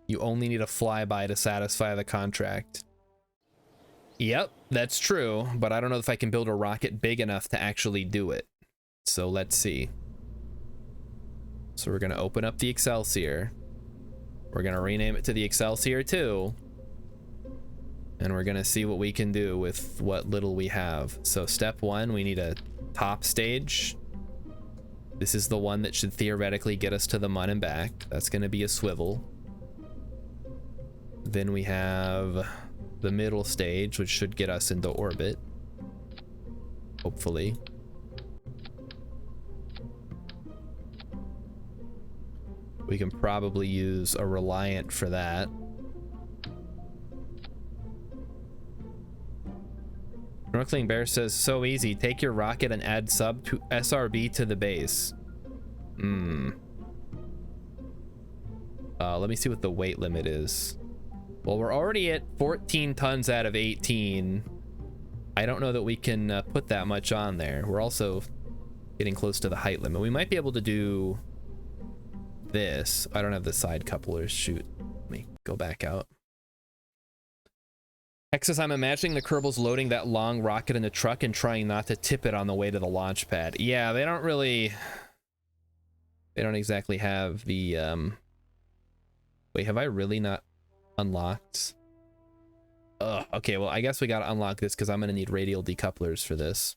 You only need a flyby to satisfy the contract. Yep, that's true, but I don't know if I can build a rocket big enough to actually do it. So let's see. So we're going to open up the Excelsior. We're going to rename it to the Excelsior 2. And we're going to see what we can do with what little we have. So step 1, we need a top stage. This is the one that should theoretically get us to the mun and back. That's going to be a swivel. Then we have the middle stage, which should get us into orbit. Hopefully. We can probably use a Reliant for that. Snorkeling Bear says, so easy. Take your rocket and add sub to SRB to the base. Let me see what the weight limit is. Well, we're already at 14 tons out of 18. I don't know that we can put that much on there. We're also getting close to the height limit. We might be able to do this. I don't have the side couplers. Shoot. Let me go back out. Hexus, I'm imagining the Kerbals loading that long rocket in the truck and trying not to tip it on the way to the launch pad. Yeah, they don't exactly have the, Wait, have I really not unlocked? Ugh, okay, well, I guess we gotta unlock this because I'm gonna need radial decouplers for this.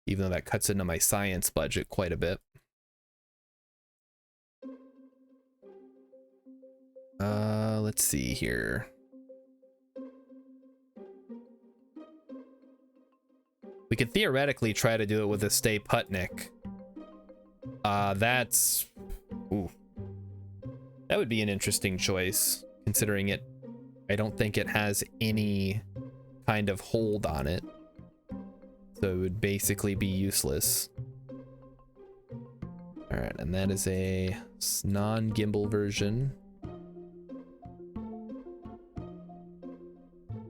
Even though that cuts into my science budget quite a bit. Let's see here. We could theoretically try to do it with a Stay Putnik. That's... Ooh. That would be an interesting choice, considering it... I don't think it has any kind of hold on it. So it would basically be useless. Alright, and that is a non-gimbal version.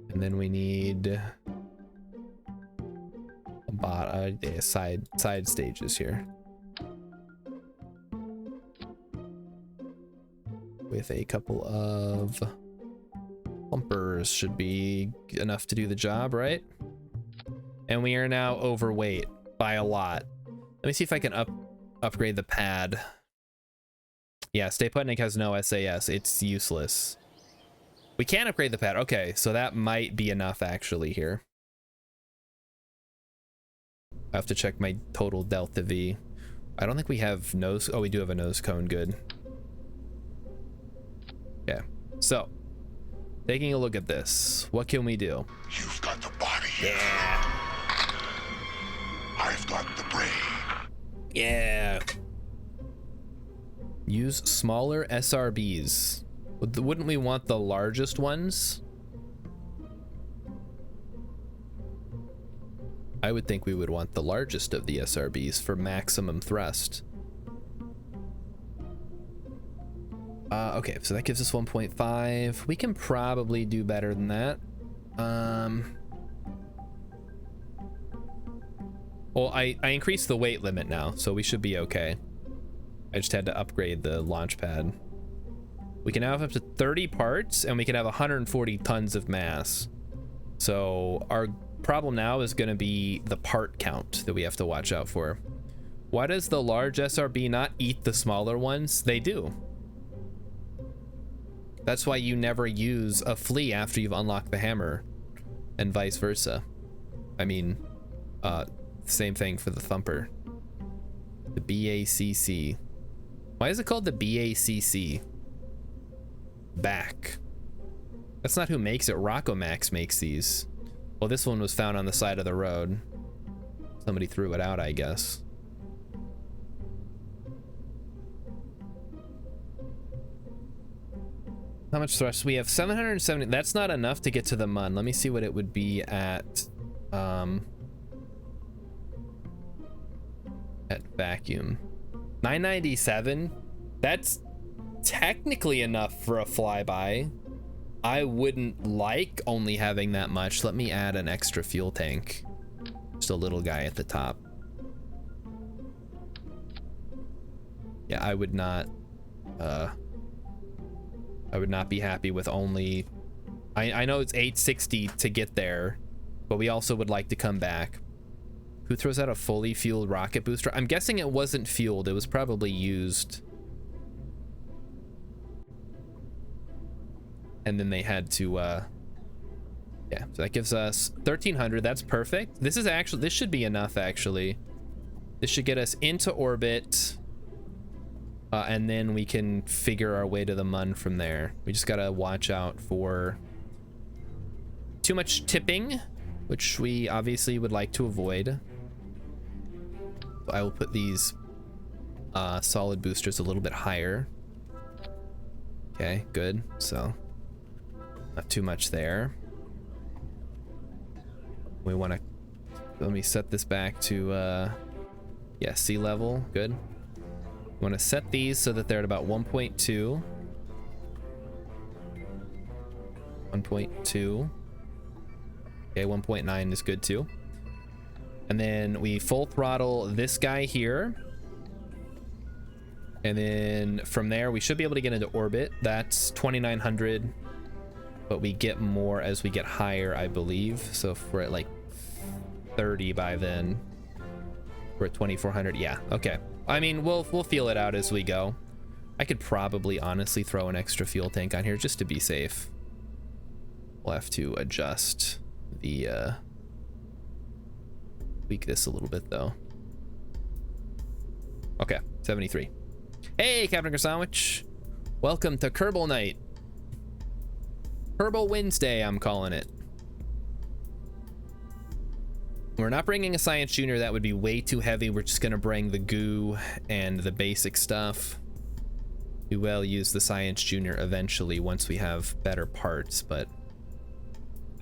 And then we need side stages here. With a couple of bumpers should be enough to do the job, right? And we are now overweight by a lot. Let me see if I can upgrade the pad. Yeah, Stay Putnik has no SAS. It's useless. We can upgrade the pad. Okay, so that might be enough actually here. I have to check my total delta V. I don't think we have nose. Oh, we do have a nose cone. Good. Okay, so taking a look at this, what can we do? You've got the body. Yeah. I've got the brain. Yeah. Use smaller SRBs. Wouldn't we want the largest ones? I would think we would want the largest of the SRBs for maximum thrust. Okay, so that gives us 1.5. We can probably do better than that. Well, I increased the weight limit now, so we should be okay. I just had to upgrade the launch pad. We can now have up to 30 parts, and we can have 140 tons of mass. So our problem now is going to be the part count that we have to watch out for. Why does the large SRB not eat the smaller ones? They do. That's why you never use a flea after you've unlocked the hammer, and vice versa. I mean, same thing for the thumper. The BACC. Why is it called the BACC? Back. That's not who makes it. Rockomax makes these. Well, this one was found on the side of the road. Somebody threw it out, I guess. How much thrust? We have 770. That's not enough to get to the MUN. Let me see what it would be at vacuum. 997. That's technically enough for a flyby. I wouldn't like only having that much. Let me add an extra fuel tank. Just a little guy at the top. Yeah, I would not be happy with only... I know it's 860 to get there, but we also would like to come back. Who throws out a fully fueled rocket booster? I'm guessing it wasn't fueled. It was probably used. And then they had to, yeah, so that gives us 1300. That's perfect. This should be enough, actually. This should get us into orbit. And then we can figure our way to the MUN from there. We just gotta watch out for too much tipping, which we obviously would like to avoid. So I will put these solid boosters a little bit higher. Okay, good. So not too much there. We want to, let me set this back to yeah, sea level. Good. We want to set these so that they're at about 1.2. 1.2. Okay, 1.9 is good too. And then we full throttle this guy here. And then from there, we should be able to get into orbit. That's 2,900. But we get more as we get higher, I believe. So if we're at like 30 by then, we're at 2,400. Yeah, okay. I mean, we'll feel it out as we go. I could probably honestly throw an extra fuel tank on here just to be safe. We'll have to adjust the tweak this a little bit though. Okay, 73. Hey, Captain Sandwich. Welcome to Kerbal Night. Kerbal Wednesday, I'm calling it. We're not bringing a Science Junior. That would be way too heavy. We're just gonna bring the goo and the basic stuff. We will use the Science Junior eventually once we have better parts, but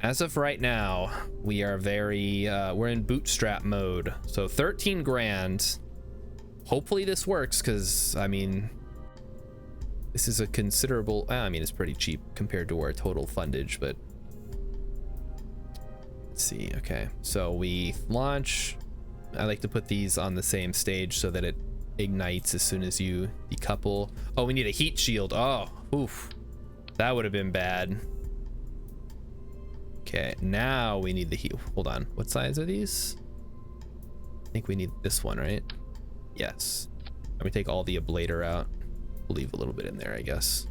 as of right now, we are we're in bootstrap mode. So 13 grand. Hopefully this works, because I mean, this is a considerable, I mean, it's pretty cheap compared to our total fundage, but let's see. Okay, so we launch. I like to put these on the same stage so that it ignites as soon as you decouple. Oh, we need a heat shield. Oh, oof, that would have been bad. Okay, now we need the heat. Hold on, what size are these? I think we need this one, right? Yes. Let me take all the ablator out. We'll leave a little bit in there, I guess.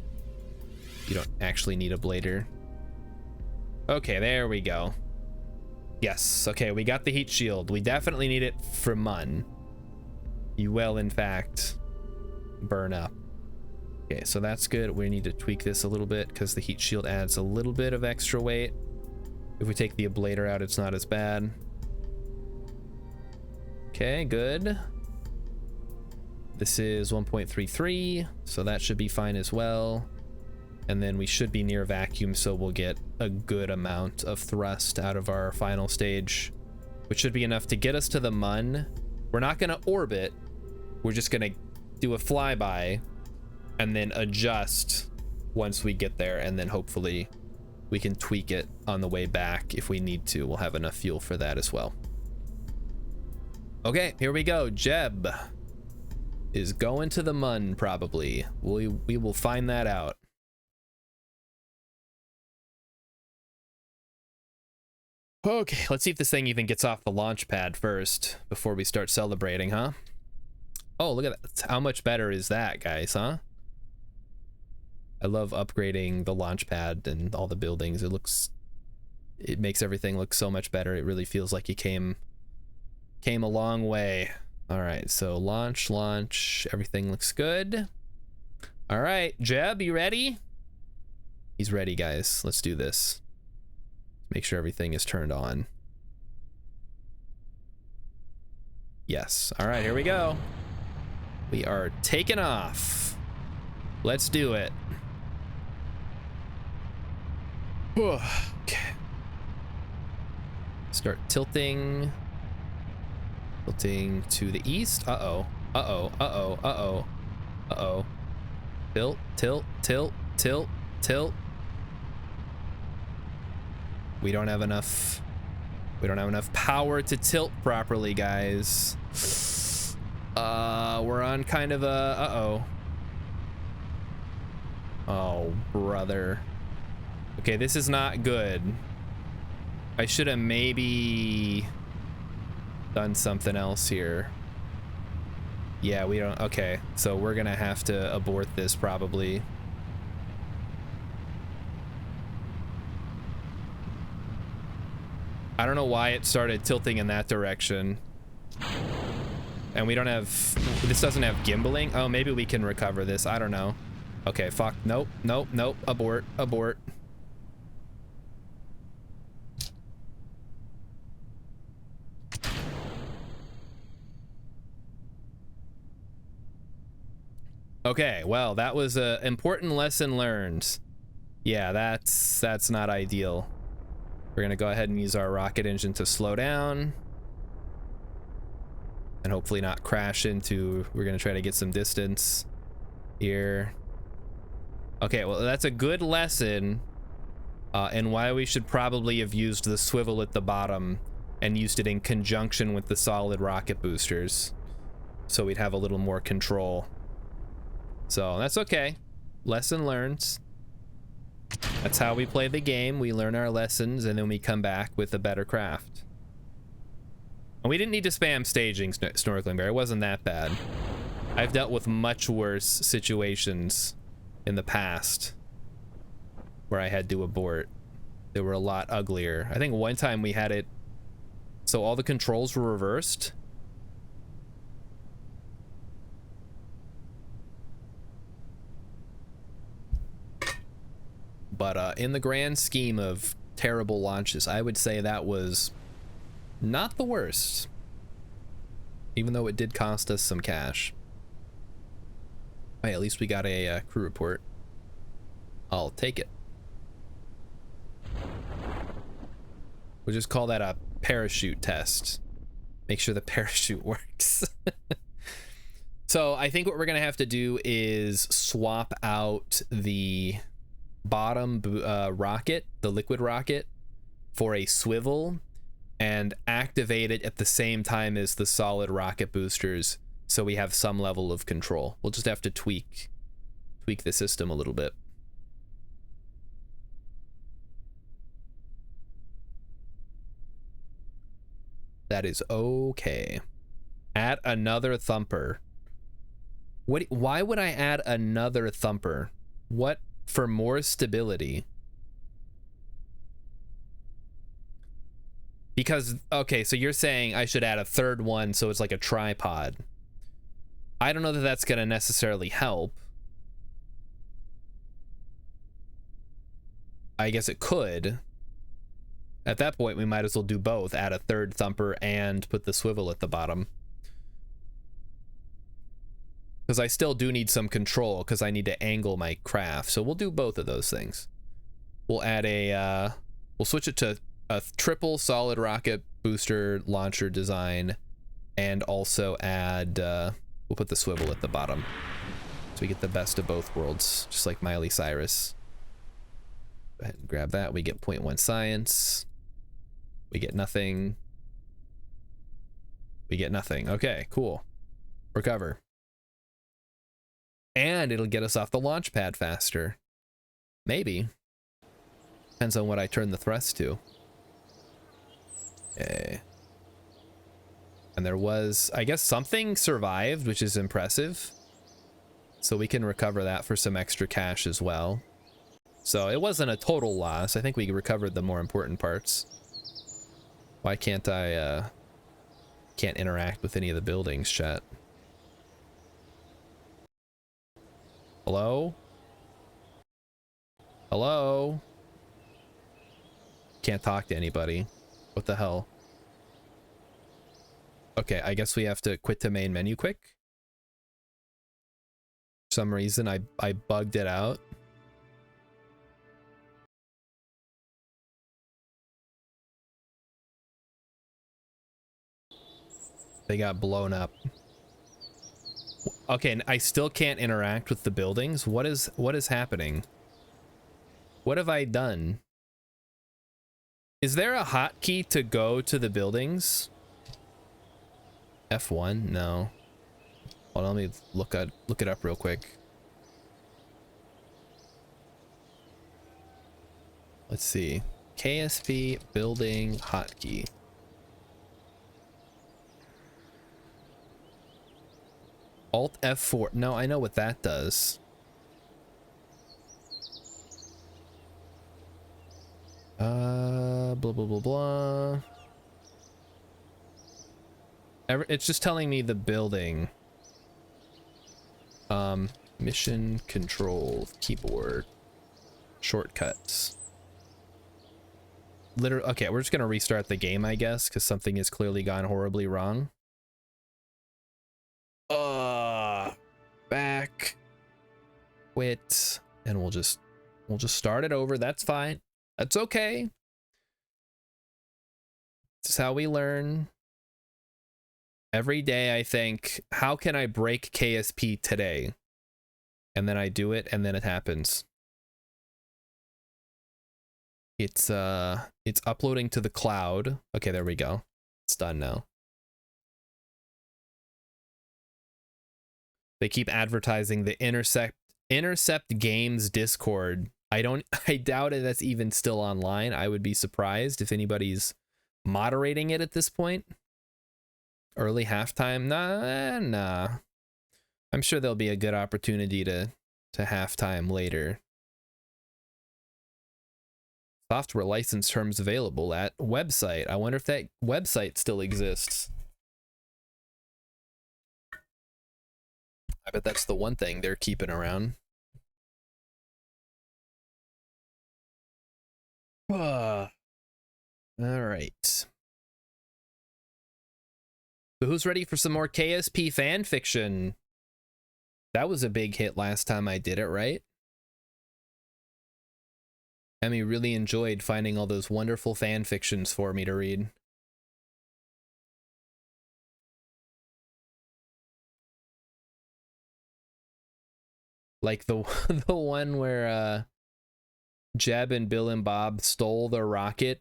You don't actually need a blader. Okay, there we go. Yes, okay, we got the heat shield. We definitely need it for Mun. You will, in fact, burn up. Okay, so that's good. We need to tweak this a little bit because the heat shield adds a little bit of extra weight. If we take the ablator out, it's not as bad. Okay, good. This is 1.33, so that should be fine as well. And then we should be near vacuum, so we'll get a good amount of thrust out of our final stage, which should be enough to get us to the Mun. We're not gonna orbit. We're just gonna do a flyby and then adjust once we get there, and then hopefully we can tweak it on the way back if we need to. We'll have enough fuel for that as well. Okay, here we go. Jeb is going to the Mun, probably. We will find that out. Okay, let's see if this thing even gets off the launch pad first before we start celebrating, huh? Oh, look at that. How much better is that, guys, huh? I love upgrading the launch pad and all the buildings. It makes everything look so much better. It really feels like you came a long way. All right, so launch, everything looks good. All right, Jeb, you ready? He's ready, guys. Let's do this. Make sure everything is turned on. Yes. All right, here we go. We are taking off. Let's do it. Okay. Start tilting. Tilting to the east. Uh-oh. Uh-oh. Uh-oh. Uh-oh. Uh-oh. Tilt, tilt, tilt, tilt, tilt. We don't have enough power to tilt properly, guys. We're on kind of a uh-oh. Oh, brother. Okay, this is not good. I should have maybe done something else here. Yeah, we don't. Okay, so we're gonna have to abort this probably. I don't know why it started tilting in that direction. And we don't have, this doesn't have gimbaling. Oh, maybe we can recover this. I don't know. Okay, fuck. Nope, nope, nope. Abort, abort. Okay, well, that was an important lesson learned. Yeah, that's not ideal. We're gonna go ahead and use our rocket engine to slow down and hopefully not crash into, we're gonna try to get some distance here. Okay, well, that's a good lesson and why we should probably have used the swivel at the bottom and used it in conjunction with the solid rocket boosters so we'd have a little more control. So that's okay. Lesson learned. That's how we play the game. We learn our lessons and then we come back with a better craft. And we didn't need to spam staging, Snorkeling Bear. It wasn't that bad. I've dealt with much worse situations in the past where I had to abort. They were a lot uglier. I think one time we had it so all the controls were reversed. But in the grand scheme of terrible launches, I would say that was not the worst. Even though it did cost us some cash. Hey, at least we got a crew report. I'll take it. We'll just call that a parachute test. Make sure the parachute works. So I think what we're gonna have to do is swap out the bottom rocket, the liquid rocket, for a swivel and activate it at the same time as the solid rocket boosters, so we have some level of control. We'll just have to tweak the system a little bit. That is okay. Add another thumper. Why would I add another thumper? What, for more stability? Because, okay, so you're saying I should add a third one so it's like a tripod. I don't know that that's going to necessarily help. I guess it could. At that point, we might as well do both. Add a third thumper and put the swivel at the bottom. Because I still do need some control, because I need to angle my craft. So we'll do both of those things. We'll add a, we'll switch it to a triple solid rocket booster launcher design, and also add, we'll put the swivel at the bottom. So we get the best of both worlds, just like Miley Cyrus. Go ahead and grab that. We get 0.1 science. We get nothing. We get nothing. Okay, cool. Recover. And it'll get us off the launch pad faster. Maybe. Depends on what I turn the thrust to. Okay. And there was, I guess something survived, which is impressive. So we can recover that for some extra cash as well. So it wasn't a total loss. I think we recovered the more important parts. Why can't I, can't interact with any of the buildings, chat? Hello? Hello? Can't talk to anybody. What the hell? Okay, I guess we have to quit the main menu quick. For some reason, I bugged it out. They got blown up. Okay, and I still can't interact with the buildings. What is happening? What have I done? Is there a hotkey to go to the buildings? F1? No. Hold on, let me look it up real quick. Let's see. KSP building hotkey. Alt F4. No, I know what that does. Blah, blah, blah, blah. It's just telling me the building. Mission control keyboard. Shortcuts. Literally, okay, we're just gonna restart the game, I guess, because something has clearly gone horribly wrong. Back. Quit. And we'll just start it over. That's fine. That's okay. This is how we learn. Every day I think, how can I break KSP today? And then I do it, and then it happens. It's uploading to the cloud. Okay, there we go. It's done now. They keep advertising the Intercept Games Discord. I doubt it that's even still online. I would be surprised if anybody's moderating it at this point. Early halftime? Nah. I'm sure there'll be a good opportunity to halftime later. Software license terms available at website. I wonder if that website still exists. I bet that's the one thing they're keeping around. All right. So who's ready for some more KSP fan fiction? That was a big hit last time I did it, right? Emmy really enjoyed finding all those wonderful fan fictions for me to read. Like the the one where Jeb and Bill and Bob stole the rocket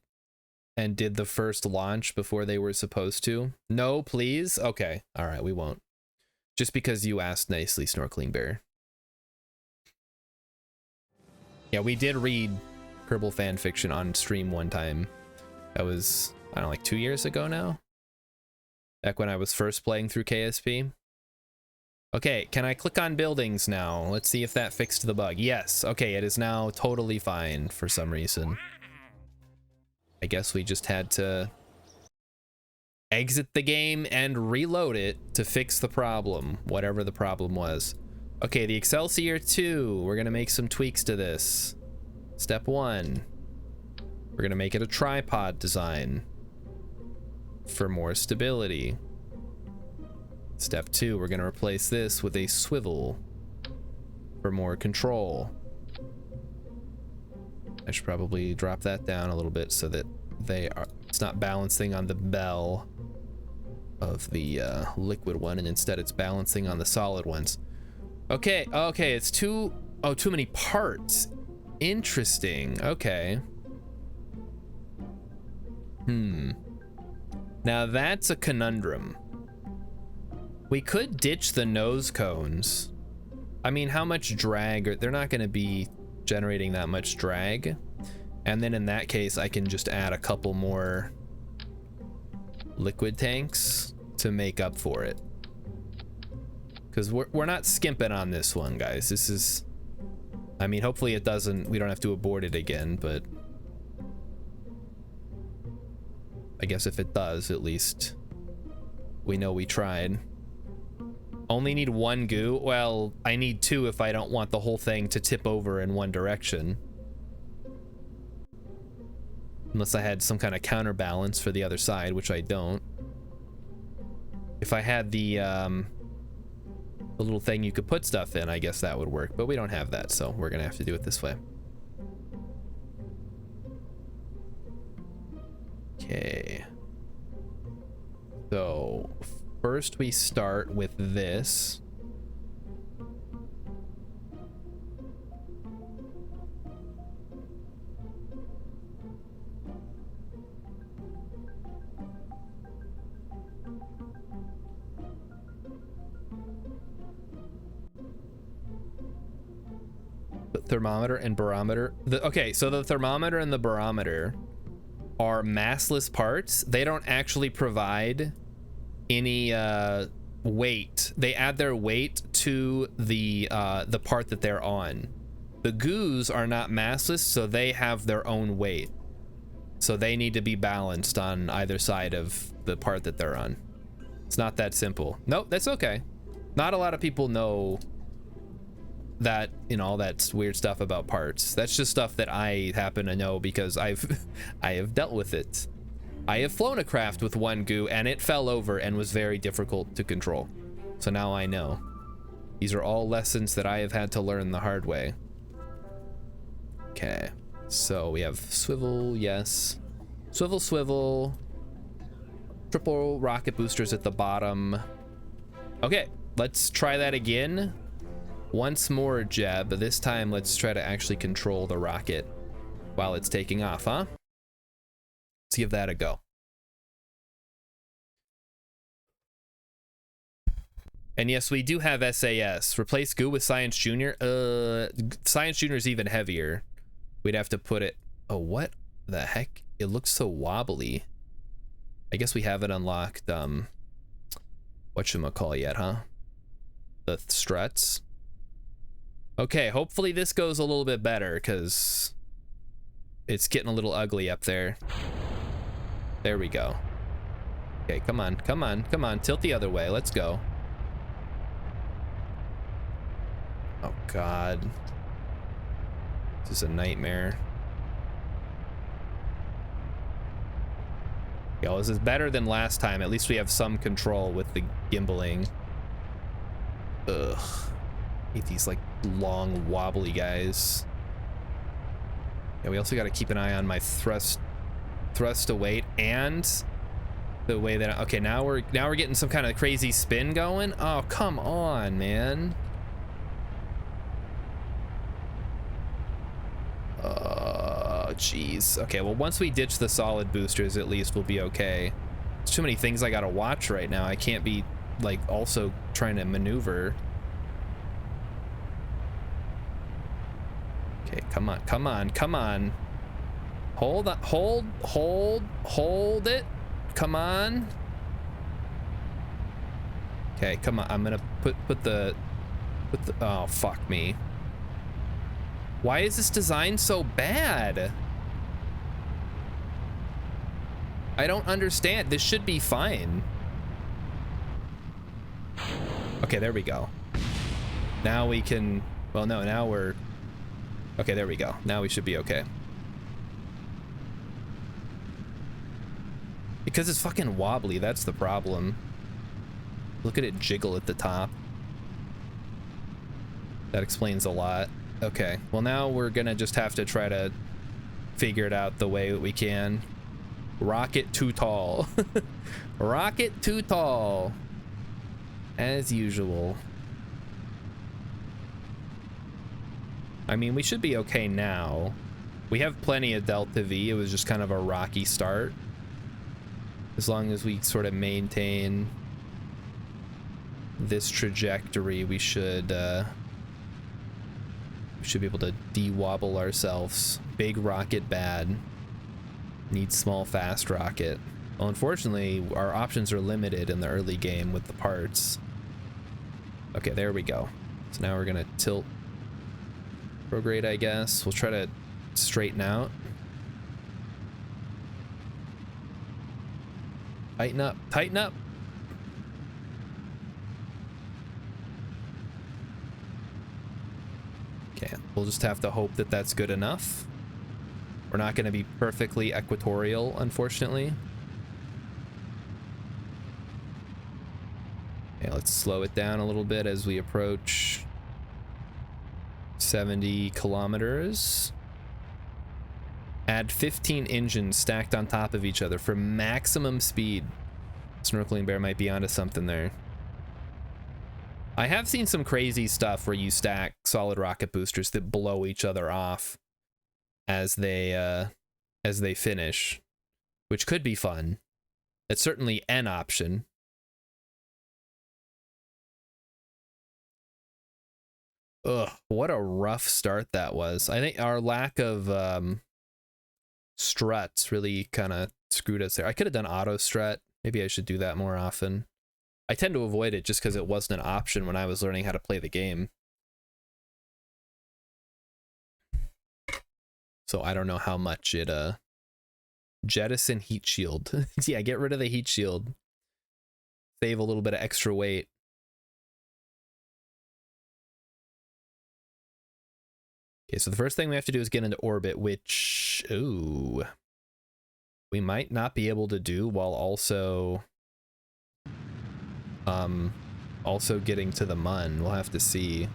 and did the first launch before they were supposed to. No, please? Okay. All right, we won't. Just because you asked nicely, Snorkeling Bear. Yeah, we did read Kerbal fan fiction on stream one time. That was, I don't know, like 2 years ago now? Back when I was first playing through KSP. Okay, can I click on buildings now? Let's see if that fixed the bug. Yes, okay, it is now totally fine for some reason. I guess we just had to exit the game and reload it to fix the problem, whatever the problem was. Okay, the Excelsior 2, we're gonna make some tweaks to this. Step 1, we're gonna make it a tripod design for more stability. Step 2, we're gonna replace this with a swivel for more control. I should probably drop that down a little bit so that it's not balancing on the bell of the liquid one, and instead it's balancing on the solid ones. Okay, it's too many parts. Interesting, okay. Now that's a conundrum. We could ditch the nose cones. I mean, how much drag? They're not going to be generating that much drag. And then in that case, I can just add a couple more liquid tanks to make up for it. Because we're not skimping on this one, guys. This is, I mean, hopefully it doesn't, we don't have to abort it again, but I guess if it does, at least we know we tried. Only need one goo? Well, I need two if I don't want the whole thing to tip over in one direction. Unless I had some kind of counterbalance for the other side, which I don't. If I had the little thing you could put stuff in, I guess that would work, but we don't have that, so we're gonna have to do it this way. Okay. So first we start with this. The thermometer and barometer. Okay, so the thermometer and the barometer are massless parts. They don't actually provide any weight. They add their weight to the part that they're on. The goos are not massless, so they have their own weight. So they need to be balanced on either side of the part that they're on. It's not that simple. Nope, that's okay. Not a lot of people know that, you know, all that weird stuff about parts. That's just stuff that I happen to know because I have dealt with it. I have flown a craft with one goo and it fell over and was very difficult to control. So now I know. These are all lessons that I have had to learn the hard way. Okay, so we have swivel, yes. Swivel, swivel. Triple rocket boosters at the bottom. Okay, let's try that again. Once more, Jeb, but this time let's try to actually control the rocket while it's taking off, huh? Let's give that a go. And yes, we do have SAS. Replace goo with Science Junior. Science Junior is even heavier. We'd have to put it... Oh, what the heck? It looks so wobbly. I guess we haven't unlocked, whatchamacall yet, huh? The struts. Okay, hopefully this goes a little bit better, because It's getting a little ugly up there. There we go. Okay, come on, come on, come on. Tilt the other way. Let's go. Oh, God. This is a nightmare. Yo, this is better than last time. At least we have some control with the gimbaling. Ugh. Hate these, like, long, wobbly guys. Yeah, we also got to keep an eye on my thrust to weight and the way that... Okay, now we're getting some kind of crazy spin going. Oh, come on, man. Jeez. Okay, well, once we ditch the solid boosters, at least we'll be okay. There's too many things I gotta watch right now. I can't be, like, also trying to maneuver. Okay, come on, come on, come on. Hold on, hold it. Come on. Okay, come on. I'm gonna put the, oh, fuck me. Why is this design so bad? I don't understand. This should be fine. Okay, there we go. Now we can... Well, no, now we're... Okay, there we go. Now we should be okay. Because it's fucking wobbly, that's the problem. Look at it jiggle at the top. That explains a lot. Okay, well now we're gonna just have to try to figure it out the way that we can. Rocket too tall. Rocket too tall. As usual. I mean, we should be okay now. We have plenty of Delta V. It was just kind of a rocky start. As long as we sort of maintain this trajectory, we should be able to de-wobble ourselves. Big rocket bad. Need small fast rocket. Well, unfortunately, our options are limited in the early game with the parts. Okay, there we go. So now we're gonna tilt prograde, I guess. We'll try to straighten out. Tighten up, tighten up. Okay, we'll just have to hope that that's good enough. We're not going to be perfectly equatorial, unfortunately. Okay, let's slow it down a little bit as we approach 70 kilometers. Add 15 engines stacked on top of each other for maximum speed. Snorkeling Bear might be onto something there. I have seen some crazy stuff where you stack solid rocket boosters that blow each other off as they finish, which could be fun. It's certainly an option. Ugh, what a rough start that was. I think our lack of struts really kind of screwed us there. I could have done auto strut. Maybe I should do that more often. I tend to avoid it just because it wasn't an option when I was learning how to play the game. So I don't know how much it jettison heat shield. Yeah, get rid of the heat shield. Save a little bit of extra weight. Okay, so the first thing we have to do is get into orbit, which, ooh, we might not be able to do while also getting to the Mun. We'll have to see.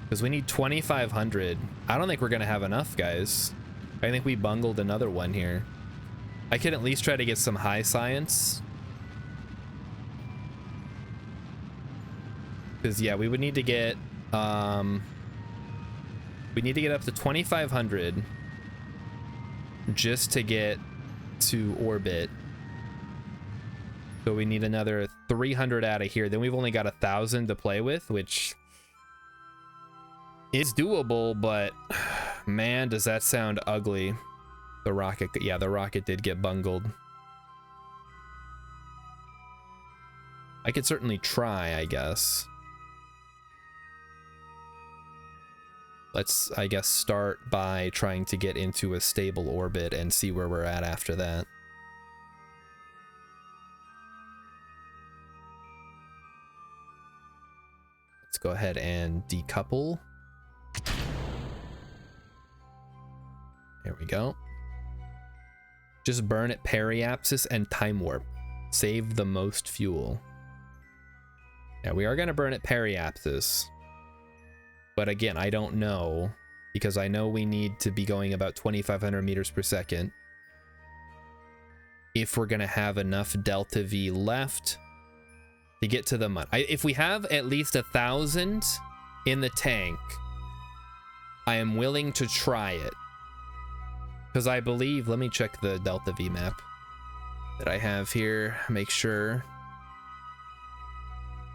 Because we need 2,500. I don't think we're going to have enough, guys. I think we bungled another one here. I could at least try to get some high science. Because, yeah, we would need to get... we need to get up to 2,500 just to get to orbit. So we need another 300 out of here. Then we've only got 1,000 to play with, which is doable, but man, does that sound ugly. The rocket, yeah, the rocket did get bungled. I could certainly try, I guess. let's, I guess, start by trying to get into a stable orbit and see where we're at after that. Let's go ahead and decouple. There we go. Just burn at periapsis and time warp. Save the most fuel. Yeah, we are going to burn at periapsis. But again, I don't know, because I know we need to be going about 2,500 meters per second. If we're going to have enough delta V left to get to the Mun. If we have at least 1,000 in the tank, I am willing to try it. Because I believe, let me check the delta V map that I have here, make sure.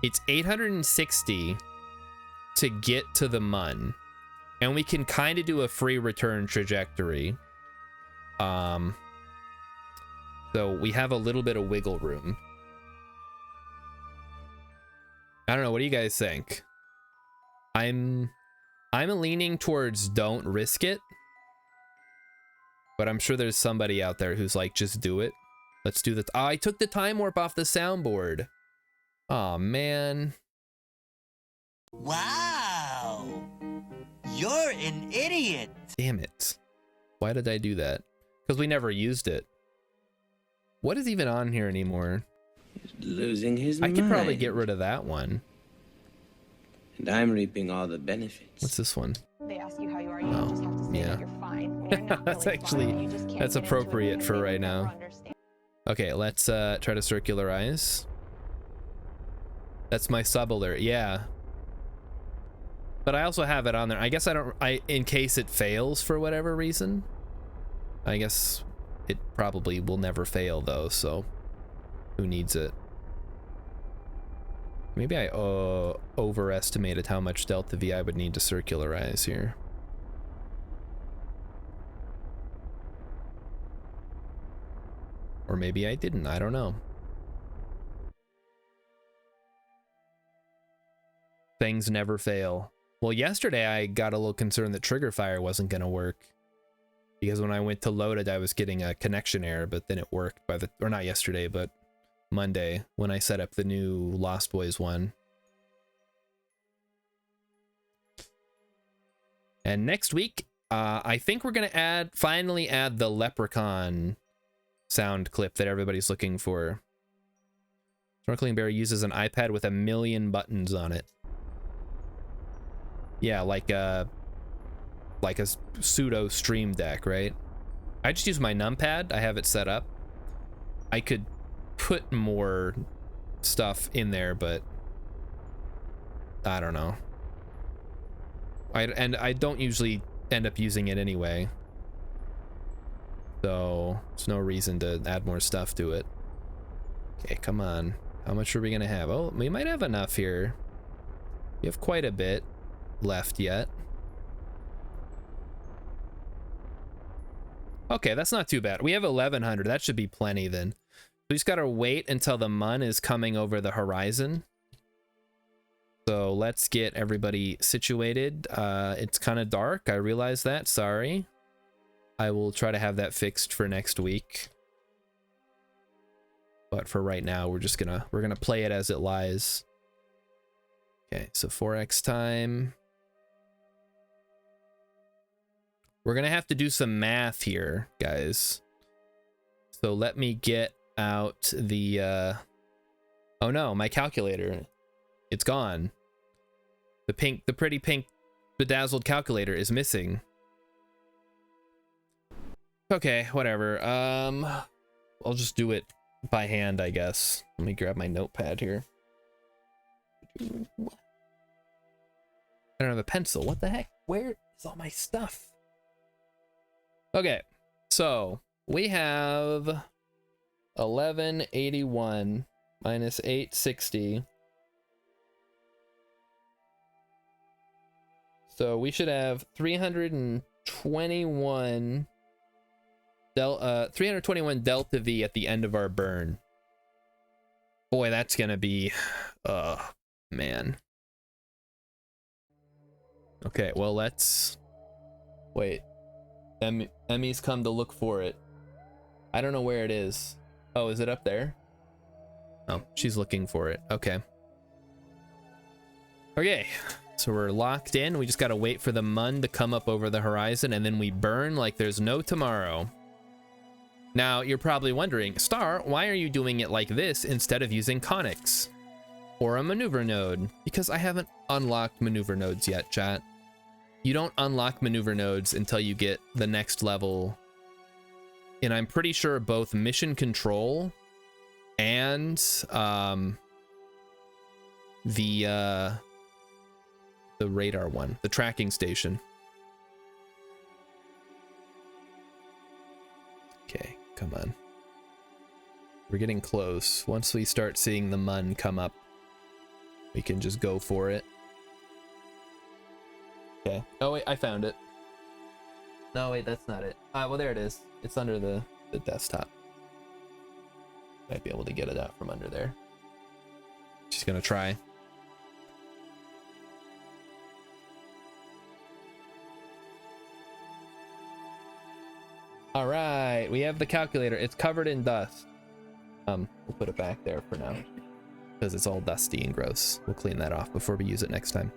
It's 860 to get to the Mun, and we can kind of do a free return trajectory. So we have a little bit of wiggle room. I don't know, what do you guys think? I'm leaning towards don't risk it, but I'm sure there's somebody out there who's like, just do it. Let's do this. Oh, I took the time warp off the soundboard. Oh man. Wow! You're an idiot! Damn it. Why did I do that? Because we never used it. What is even on here anymore? He's losing his I mind. could probably get rid of that one. And I'm reaping all the benefits. What's this one? They ask you how you are, you just have to say that you're fine. When you're not That's really actually, fine, you just can't that's get into it appropriate because for they right never now. understand. Okay, let's try to circularize. That's my sub alert, yeah. But I also have it on there. I guess in case it fails for whatever reason. I guess it probably will never fail though, so who needs it? Maybe I overestimated how much delta V I would need to circularize here. Or maybe I didn't, I don't know. Things never fail. Well, yesterday I got a little concerned that trigger fire wasn't going to work. Because when I went to load it, I was getting a connection error, but then it worked or not yesterday, but Monday when I set up the new Lost Boys one. And next week, I think we're going to finally add the Leprechaun sound clip that everybody's looking for. Snorkeling Bear uses an iPad with 1,000,000 buttons on it. Yeah, like a pseudo stream deck, right? I just use my numpad. I have it set up. I could put more stuff in there, but I don't know. I don't usually end up using it anyway. So there's no reason to add more stuff to it. Okay, come on. How much are we gonna have? Oh, we might have enough here. We have quite a bit left yet. Okay, that's not too bad. We have 1,100. That should be plenty then. We just gotta wait until the Mun is coming over the horizon. So let's get everybody situated. It's kind of dark. I realize that. Sorry. I will try to have that fixed for next week. But for right now, we're gonna play it as it lies. Okay, so 4x time. We're gonna have to do some math here, guys. So let me get out the oh no, my calculator. It's gone. The pretty pink bedazzled calculator is missing. Okay, whatever. I'll just do it by hand, I guess. Let me grab my notepad here. I don't have a pencil. What the heck? Where is all my stuff? Okay, so we have 1181 minus 860. So we should have 321 delta V at the end of our burn. Boy, that's gonna be man. Okay, well, let's wait. Emmy's come to look for it. I don't know where it is. Oh, is it up there? Oh, she's looking for it. Okay. Okay, so we're locked in. We just gotta wait for the mun to come up over the horizon, and then we burn like there's no tomorrow. Now, you're probably wondering, Star, why are you doing it like this instead of using conics or a maneuver node? Because I haven't unlocked maneuver nodes yet, chat. You don't unlock maneuver nodes until you get the next level. And I'm pretty sure both mission control and the radar one, the tracking station. Okay, come on. We're getting close. Once we start seeing the mun come up, we can just go for it. Okay. Oh wait, I found it. No, wait, that's not it. Well, there it is. It's under the desktop. Might be able to get it out from under there. Just gonna try. All right, we have the calculator. It's covered in dust. We'll put it back there for now because it's all dusty and gross. We'll clean that off before we use it next time.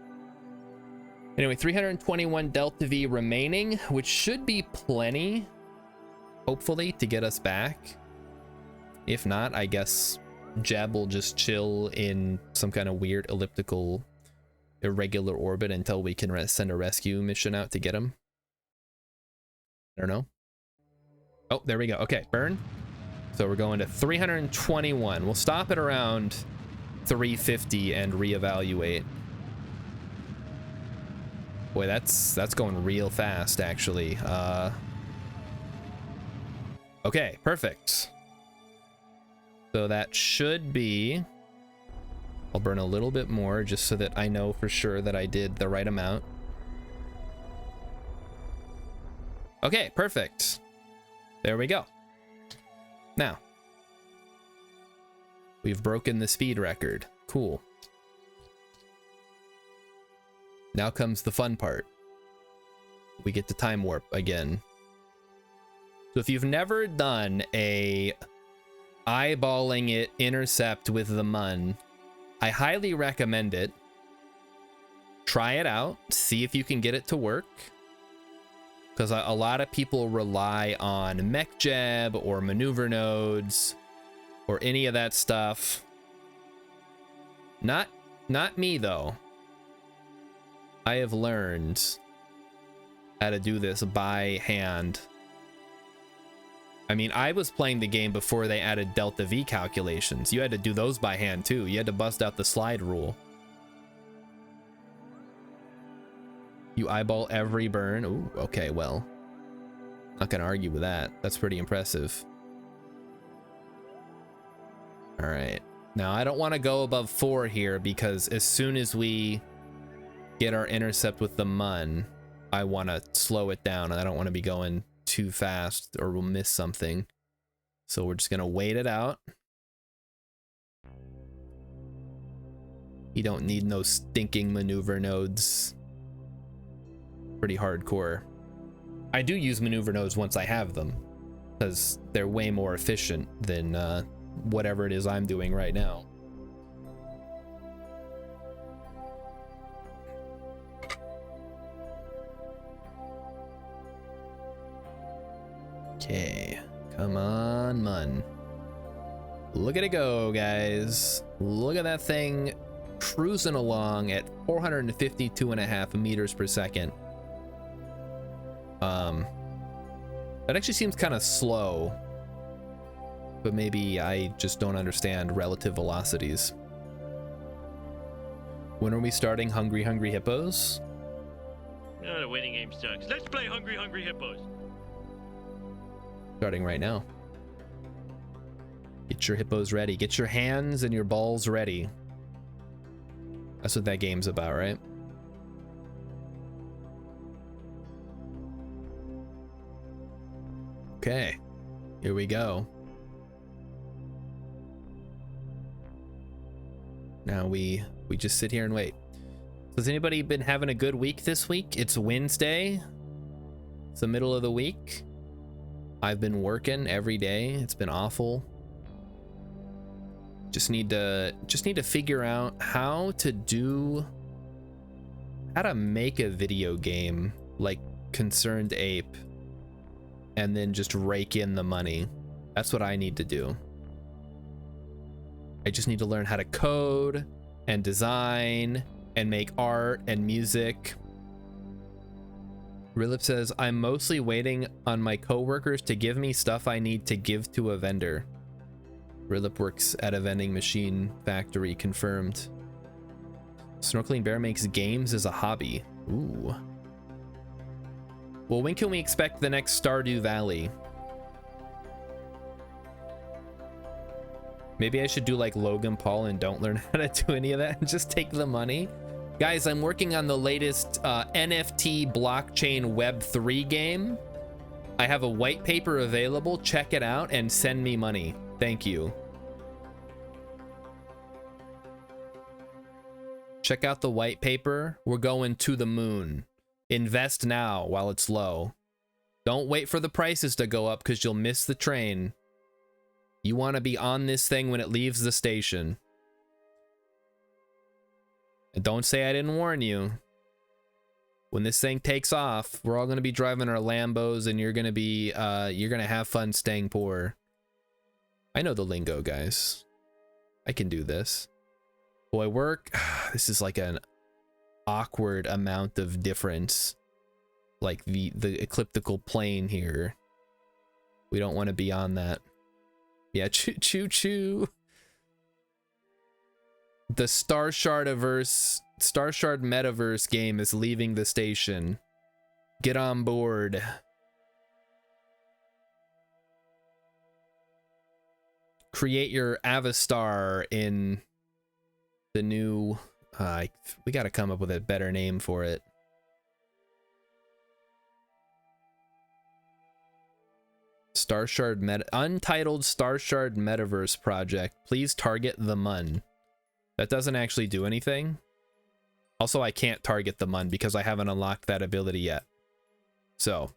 Anyway, 321 Delta V remaining, which should be plenty, hopefully, to get us back. If not, I guess Jeb will just chill in some kind of weird elliptical irregular orbit until we can send a rescue mission out to get him. I don't know. Oh, there we go. Okay, burn. So we're going to 321. We'll stop at around 350 and reevaluate. Boy, that's going real fast, actually. Okay, perfect. So that should be... I'll burn a little bit more just so that I know for sure that I did the right amount. Okay, perfect. There we go. Now, we've broken the speed record. Cool. Now comes the fun part. We get to time warp again. So if you've never done a eyeballing it intercept with the mun, I highly recommend it. Try it out. See if you can get it to work. Because a lot of people rely on mech jeb or maneuver nodes or any of that stuff. Not me, though. I have learned how to do this by hand. I mean, I was playing the game before they added Delta V calculations. You had to do those by hand, too. You had to bust out the slide rule. You eyeball every burn. Ooh, okay, well. Not gonna argue with that. That's pretty impressive. All right. Now, I don't want to go above 4 here because as soon as we get our intercept with the mun, I want to slow it down and I don't want to be going too fast or we'll miss something. So we're just gonna wait it out. You don't need no stinking maneuver nodes. Pretty hardcore. I do use maneuver nodes once I have them because they're way more efficient than whatever it is I'm doing right now. Okay, come on, mun. Look at it go, guys. Look at that thing cruising along at 452.5 meters per second. That actually seems kind of slow, but maybe I just don't understand relative velocities. When are we starting Hungry Hungry Hippos? Oh, the waiting game sucks. Let's play Hungry Hungry Hippos. Starting right now. Get your hippos ready. Get your hands and your balls ready. That's what that game's about, right? Okay, here we go. Now we just sit here and wait. Has anybody been having a good week this week? It's Wednesday. It's the middle of the week. I've been working every day. It's been awful. Just need to figure out how to make a video game like Concerned Ape and then just rake in the money. That's what I need to do. I just need to learn how to code and design and make art and music. Rilip says, I'm mostly waiting on my coworkers to give me stuff I need to give to a vendor. Rilip works at a vending machine factory, confirmed. Snorkeling Bear makes games as a hobby. Ooh. Well, when can we expect the next Stardew Valley? Maybe I should do like Logan Paul and don't learn how to do any of that and just take the money. Guys, I'm working on the latest NFT blockchain Web3 game. I have a white paper available. Check it out and send me money. Thank you. Check out the white paper. We're going to the moon. Invest now while it's low. Don't wait for the prices to go up because you'll miss the train. You want to be on this thing when it leaves the station. And don't say I didn't warn you. When this thing takes off, we're all going to be driving our Lambos and you're going to have fun staying poor. I know the lingo, guys. I can do this. Boy, work. This is like an awkward amount of difference. Like the elliptical plane here. We don't want to be on that. Yeah, choo choo. The Star Shard Metaverse game is leaving the station. Get on board. Create your avatar in the new we got to come up with a better name for it. Untitled Star Shard Metaverse project. Please target the Mun. That doesn't actually do anything. Also, I can't target the Mun because I haven't unlocked that ability yet. So,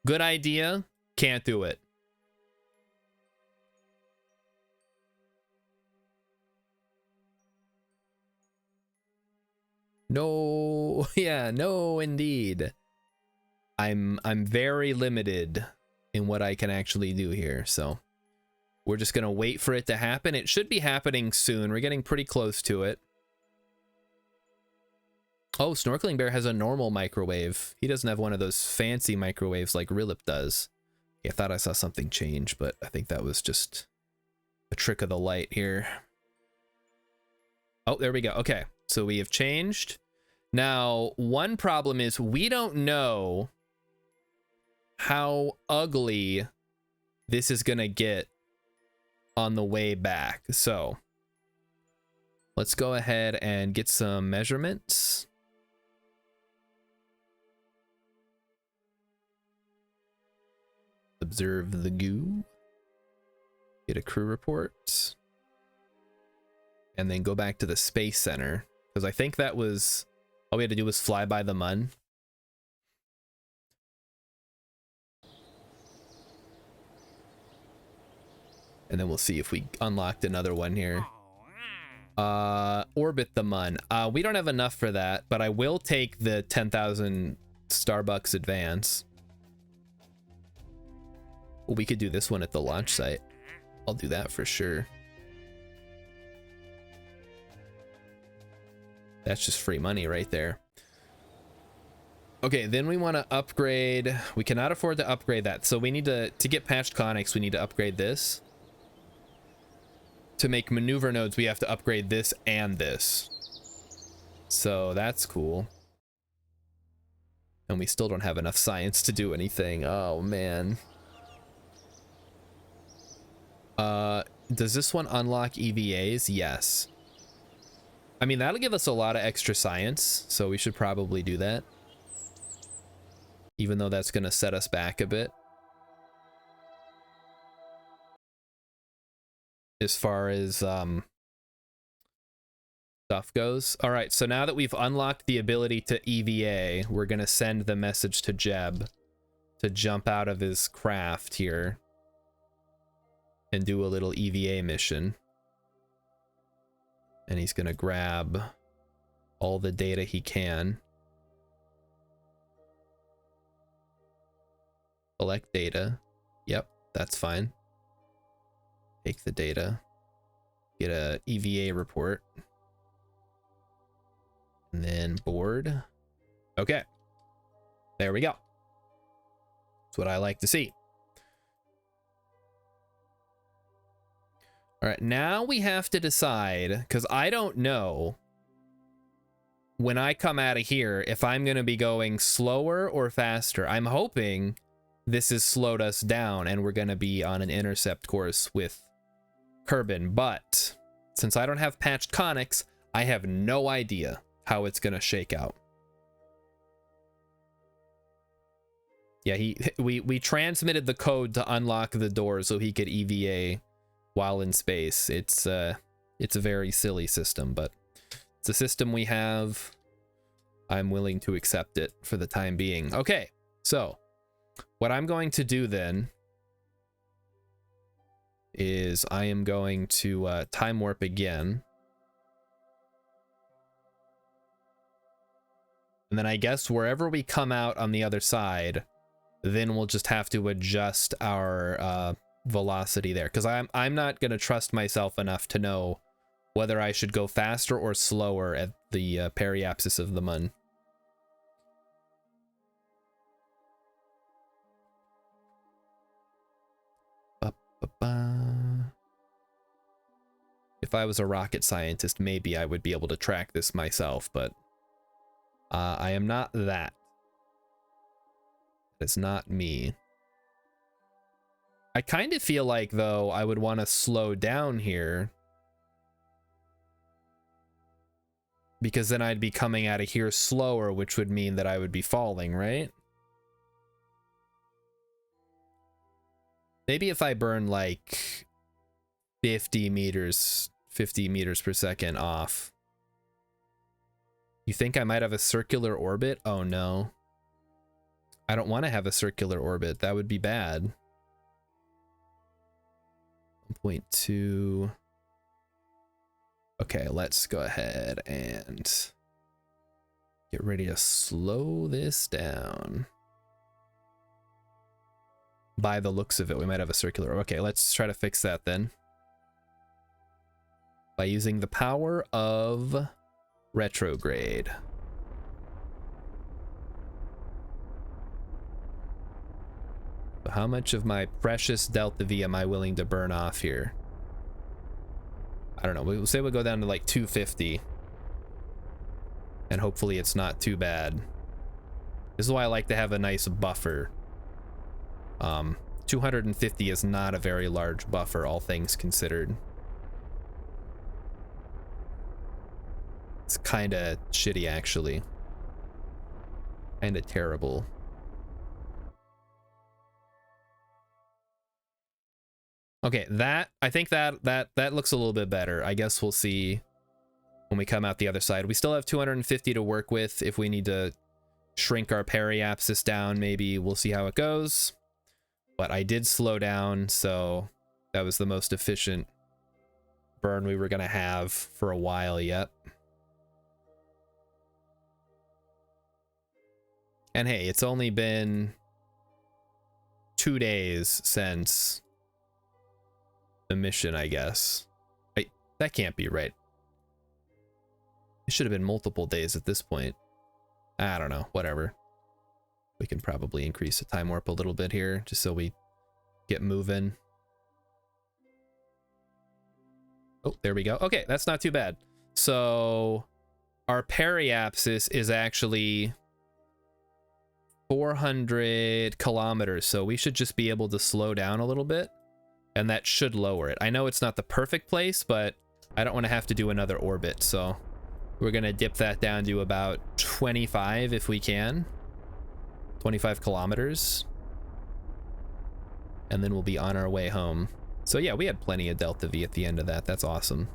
good idea. Can't do it. No, yeah, no, indeed. I'm very limited in what I can actually do here, so we're just gonna wait for it to happen. It should be happening soon. We're getting pretty close to it. Oh, Snorkeling Bear has a normal microwave. He doesn't have one of those fancy microwaves like Rilip does. Yeah, I thought I saw something change, but I think that was just a trick of the light here. Oh, there we go. Okay, so we have changed. Now, one problem is we don't know how ugly this is gonna get on the way back. So let's go ahead and get some measurements. Observe the goo. Get a crew report. And then go back to the Space Center. Because I think that was... all we had to do was fly by the Mun. And then we'll see if we unlocked another one here. Orbit the Mun. We don't have enough for that, but I will take the 10,000 Starbucks advance. Well, we could do this one at the launch site. I'll do that for sure. That's just free money right there. Okay, then we want to upgrade. We cannot afford to upgrade that. So we need to get patched conics, we need to upgrade this. To make maneuver nodes, we have to upgrade this and this. So that's cool. And we still don't have enough science to do anything. Oh, man. Does this one unlock EVAs? Yes. I mean, that'll give us a lot of extra science, so we should probably do that. Even though that's going to set us back a bit. As far as stuff goes. All right, so now that we've unlocked the ability to EVA, we're gonna send the message to Jeb to jump out of his craft here and do a little EVA mission. And he's gonna grab all the data he can. Collect data. Yep, that's fine. Take the data. Get a EVA report. And then board. Okay. There we go. That's what I like to see. All right, now we have to decide, because I don't know when I come out of here if I'm going to be going slower or faster. I'm hoping this has slowed us down and we're going to be on an intercept course with Kerbin, but since I don't have patched conics, I have no idea how it's going to shake out. Yeah, we transmitted the code to unlock the door so he could EVA while in space. It's a very silly system, but it's a system we have. I'm willing to accept it for the time being. Okay, so what I'm going to do then is I am going to time warp again. And then I guess wherever we come out on the other side, then we'll just have to adjust our velocity there. Because I'm not going to trust myself enough to know whether I should go faster or slower at the periapsis of the Mun. If I was a rocket scientist, maybe I would be able to track this myself, but I am not that. It's not me. I kind of feel like, though, I would want to slow down here, because then I'd be coming out of here slower, which would mean that I would be falling, right? Maybe if I burn like 50 meters per second off. You think I might have a circular orbit? Oh no. I don't want to have a circular orbit. That would be bad. 1.2. Okay, let's go ahead and get ready to slow this down. By the looks of it, we might have a circular. Okay, let's try to fix that then. By using the power of retrograde. So how much of my precious delta V am I willing to burn off here? I don't know. We'll say we'll go down to like 250. And hopefully it's not too bad. This is why I like to have a nice buffer. 250 is not a very large buffer, all things considered. It's kind of shitty, actually. Kind of terrible. Okay, I think that looks a little bit better. I guess we'll see when we come out the other side. We still have 250 to work with. If we need to shrink our periapsis down, maybe we'll see how it goes. But I did slow down, so that was the most efficient burn we were going to have for a while yet. And hey, it's only been 2 days since the mission, I guess. Wait, that can't be right. It should have been multiple days at this point. I don't know, whatever. We can probably increase the time warp a little bit here, just so we get moving. Oh, there we go. Okay, that's not too bad. So our periapsis is actually 400 kilometers, so we should just be able to slow down a little bit, and that should lower it. I know it's not the perfect place, but I don't want to have to do another orbit, so we're going to dip that down to about 25 if we can. 25 kilometers. And then we'll be on our way home. So yeah, we had plenty of Delta V at the end of that. That's awesome.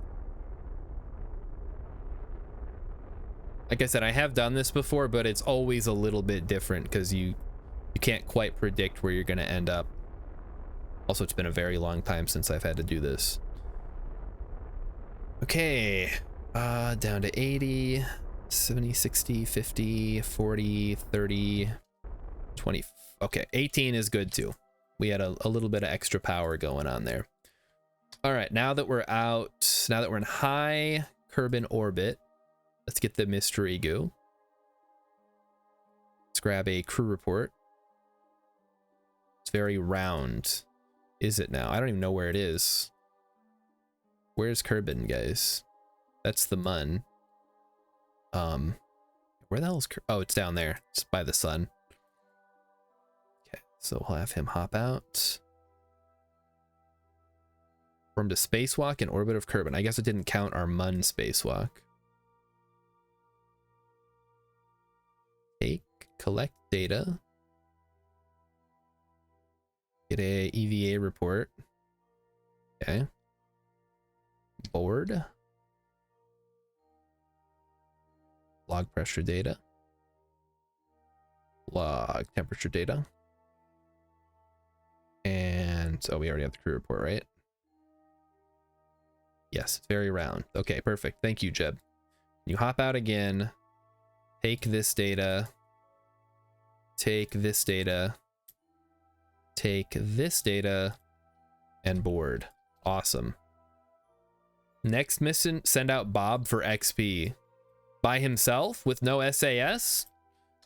Like I said, I have done this before, but it's always a little bit different because you can't quite predict where you're going to end up. Also, it's been a very long time since I've had to do this. Okay, down to 80, 70, 60, 50, 40, 30, 20. Okay, 18 is good too. We had a little bit of extra power going on there. All right, now that we're out, now that we're in high Kerbin orbit, let's get the mystery goo. Let's grab a crew report. It's very round. Is it now? I don't even know where it is. Where's Kerbin, guys? That's the Mun. Where the hell is oh, it's down there. It's by the sun. Okay, so we'll have him hop out. Formed a spacewalk in orbit of Kerbin. I guess it didn't count our Mun spacewalk. Take, collect data. Get a EVA report. Okay. Board. Log pressure data. Log temperature data. And so we already have the crew report, right? Yes, it's very round. Okay, perfect. Thank you, Jeb. You hop out again. Take this data. Take this data. Take this data. And board. Awesome. Next mission, send out Bob for XP. By himself with no SAS?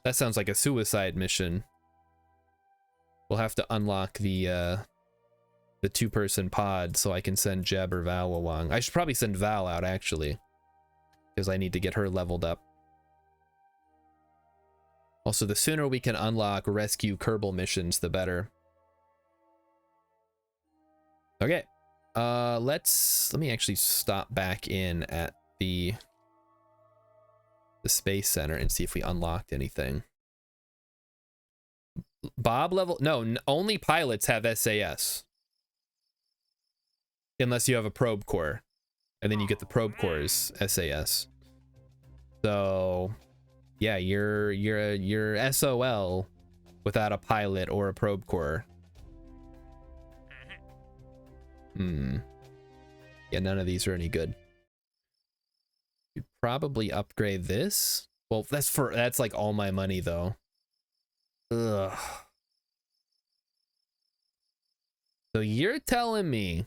That sounds like a suicide mission. We'll have to unlock the two-person pod so I can send Jeb or Val along. I should probably send Val out, actually, because I need to get her leveled up. Also, the sooner we can unlock rescue Kerbal missions, the better. Okay. Let me actually stop back in at the Space Center and see if we unlocked anything. Bob level, no, only pilots have SAS. Unless you have a probe core. And then you get the probe core's SAS. So yeah, you're SOL without a pilot or a probe core. Yeah, none of these are any good. You'd probably upgrade this. Well, that's like all my money though. Ugh. So you're telling me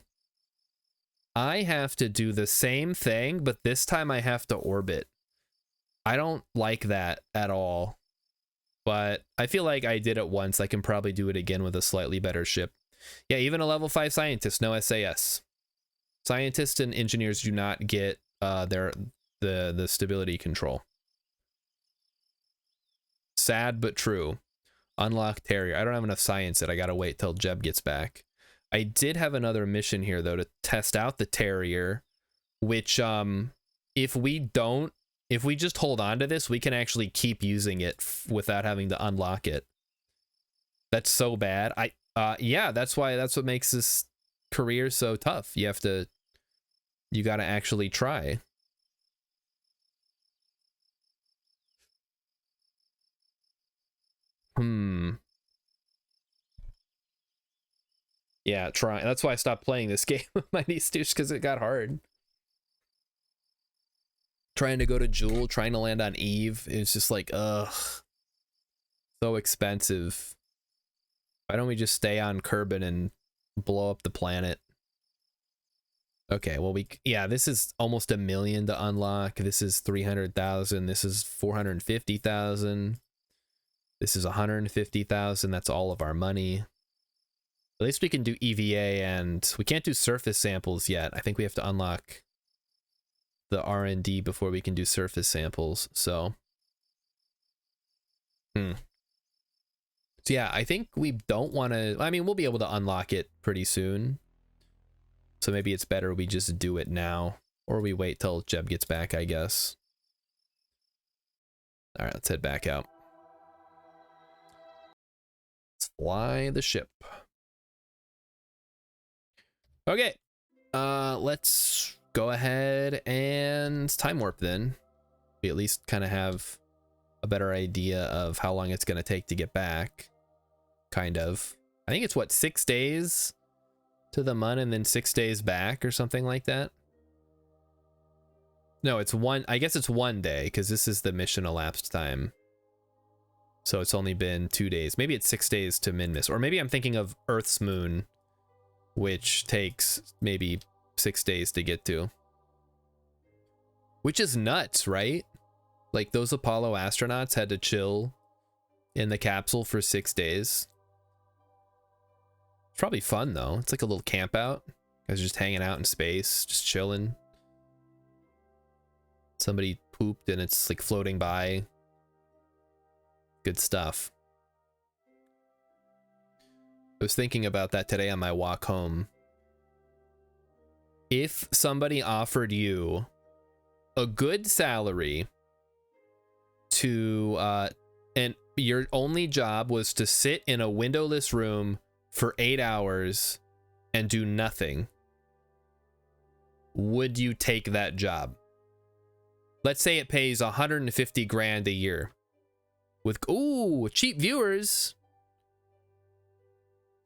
I have to do the same thing, but this time I have to orbit. I don't like that at all. But I feel like I did it once. I can probably do it again with a slightly better ship. Yeah, even a level 5 scientist, no SAS. Scientists and engineers do not get the stability control. Sad but true. Unlock Terrier. I don't have enough science yet. I gotta wait till Jeb gets back. I did have another mission here though to test out the Terrier, which if we just hold on to this, we can actually keep using it without having to unlock it. That's so bad. Yeah, that's what makes this career so tough. You gotta actually try. Yeah, try. That's why I stopped playing this game with my niece, because it got hard. Trying to go to Jewel, trying to land on Eve, it's just like, ugh. So expensive. Why don't we just stay on Kerbin and blow up the planet? Okay, well, yeah, this is almost $1 million to unlock. This is 300,000. This is 450,000. This is 150,000. That's all of our money. At least we can do EVA, and we can't do surface samples yet. I think we have to unlock the R&D before we can do surface samples. So, so yeah, I think we don't want to. I mean, we'll be able to unlock it pretty soon. So maybe it's better we just do it now, or we wait till Jeb gets back, I guess. All right, let's head back out. Let's fly the ship. Okay, let's go ahead and time warp then. we at least kind of have a better idea of how long it's going to take to get back. Kind of. I think it's what, 6 days to the Mun and then 6 days back or something like that. No, it's one. I guess it's 1 day because this is the mission elapsed time. So it's only been 2 days. Maybe it's 6 days to Minmus. Or maybe I'm thinking of Earth's moon, which takes maybe 6 days to get to. Which is nuts, right? Like, those Apollo astronauts had to chill in the capsule for 6 days. It's probably fun, though. It's like a little camp out. Guys are just hanging out in space, just chilling. Somebody pooped and it's like floating by. Good stuff. I was thinking about that today on my walk home. If somebody offered you a good salary to and your only job was to sit in a windowless room for 8 hours and do nothing, would you take that job? Let's say it pays 150 grand a year with cheap viewers.